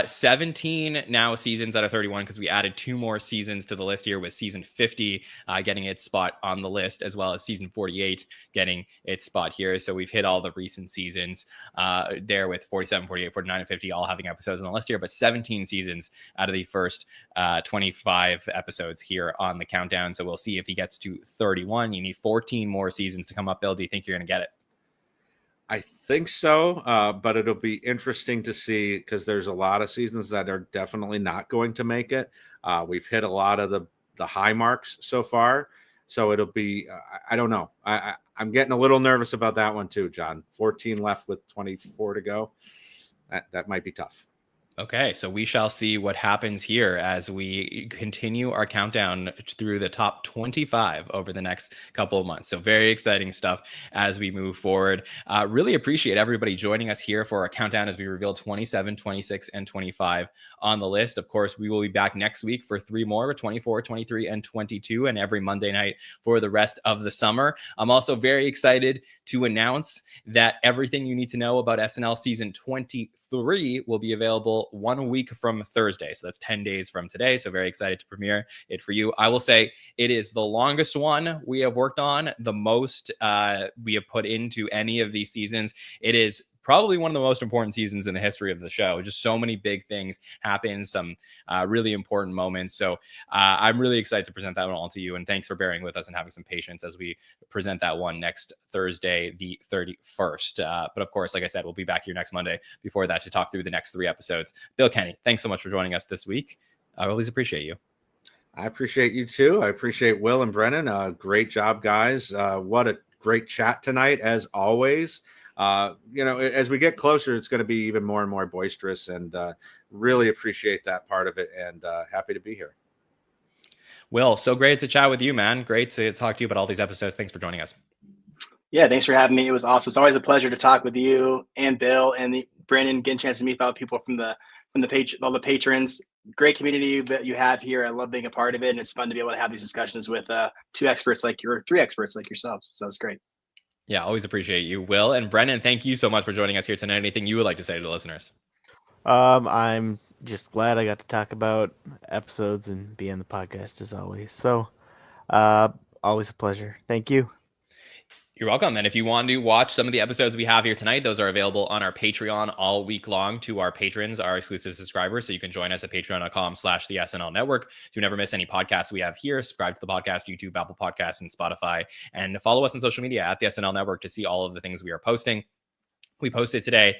17 now seasons out of 31 because we added 2 more seasons to the list here with season 50 getting its spot on the list, as well as season 48 getting its spot here. So we've hit all the recent seasons there with 47, 48, 49, and 50 all having episodes on the list here, but 17 seasons out of the first 25 episodes here on the countdown. So we'll see if he gets to 31. You need 14 more seasons to come up, Bill. Do you think you're going to get it? I think so, but it'll be interesting to see because there's a lot of seasons that are definitely not going to make it. We've hit a lot of the high marks so far, so it'll be I don't know. I'm getting a little nervous about that one too, John. 14 left with 24 to go. That might be tough. Okay, so we shall see what happens here as we continue our countdown through the top 25 over the next couple of months. So very exciting stuff as we move forward. Really appreciate everybody joining us here for our countdown as we reveal 27, 26, and 25 on the list. Of course, we will be back next week for 3 more, 24, 23, and 22, and every Monday night for the rest of the summer. I'm also very excited to announce that everything you need to know about SNL season 23 will be available 1 week from Thursday. So that's 10 days from today. So very excited to premiere it for you. I will say it is the longest one we have worked on, the most we have put into any of these seasons. It is probably one of the most important seasons in the history of the show. Just so many big things happen, some really important moments. So I'm really excited to present that one all to you. And thanks for bearing with us and having some patience as we present that one next Thursday, the 31st. But of course, like I said, we'll be back here next Monday before that to talk through the next 3 episodes. Bill Kenny, thanks so much for joining us this week. I always appreciate you. I appreciate you too. I appreciate Will and Brennan. Great job, guys. What a great chat tonight, as always. As we get closer, it's going to be even more and more boisterous, and really appreciate that part of it, and happy to be here. Will, so great to chat with you, man. Great to talk to you about all these episodes. Thanks for joining us. Yeah, thanks for having me. It was awesome. It's always a pleasure to talk with you and Bill and Brandon, getting a chance to meet all the people from the page, all the patrons. Great community that you have here. I love being a part of it, and it's fun to be able to have these discussions with 3 experts like yourselves. So it's great. Yeah, always appreciate you, Will. And Brennan, thank you so much for joining us here tonight. Anything you would like to say to the listeners? I'm just glad I got to talk about episodes and be on the podcast as always. So, always a pleasure. Thank you. You're welcome. And if you want to watch some of the episodes we have here tonight, those are available on our Patreon all week long to our patrons, our exclusive subscribers. So you can join us at patreon.com/the SNL Network to never miss any podcasts we have here. Subscribe to the podcast, YouTube, Apple Podcasts, and Spotify. And follow us on social media at the SNL Network to see all of the things we are posting. we posted today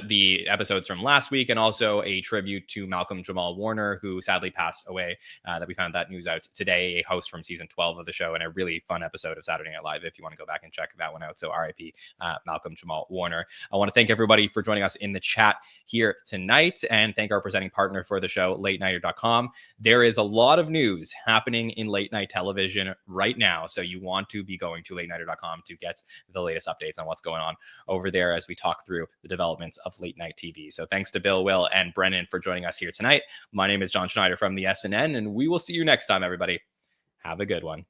the episodes from last week and also a tribute to Malcolm Jamal Warner, who sadly passed away, that we found that news out today, a host from season 12 of the show, and a really fun episode of Saturday Night Live if you want to go back and check that one out. So RIP Malcolm Jamal Warner. I want to thank everybody for joining us in the chat here tonight, and thank our presenting partner for the show, latenighter.com. There is a lot of news happening in late night television right now, so you want to be going to latenighter.com to get the latest updates on what's going on over there as we talk through the developments of late night TV. So thanks to Bill, Will, and Brennan for joining us here tonight. My name is John Schneider from the SNN, and we will see you next time, everybody. Have a good one.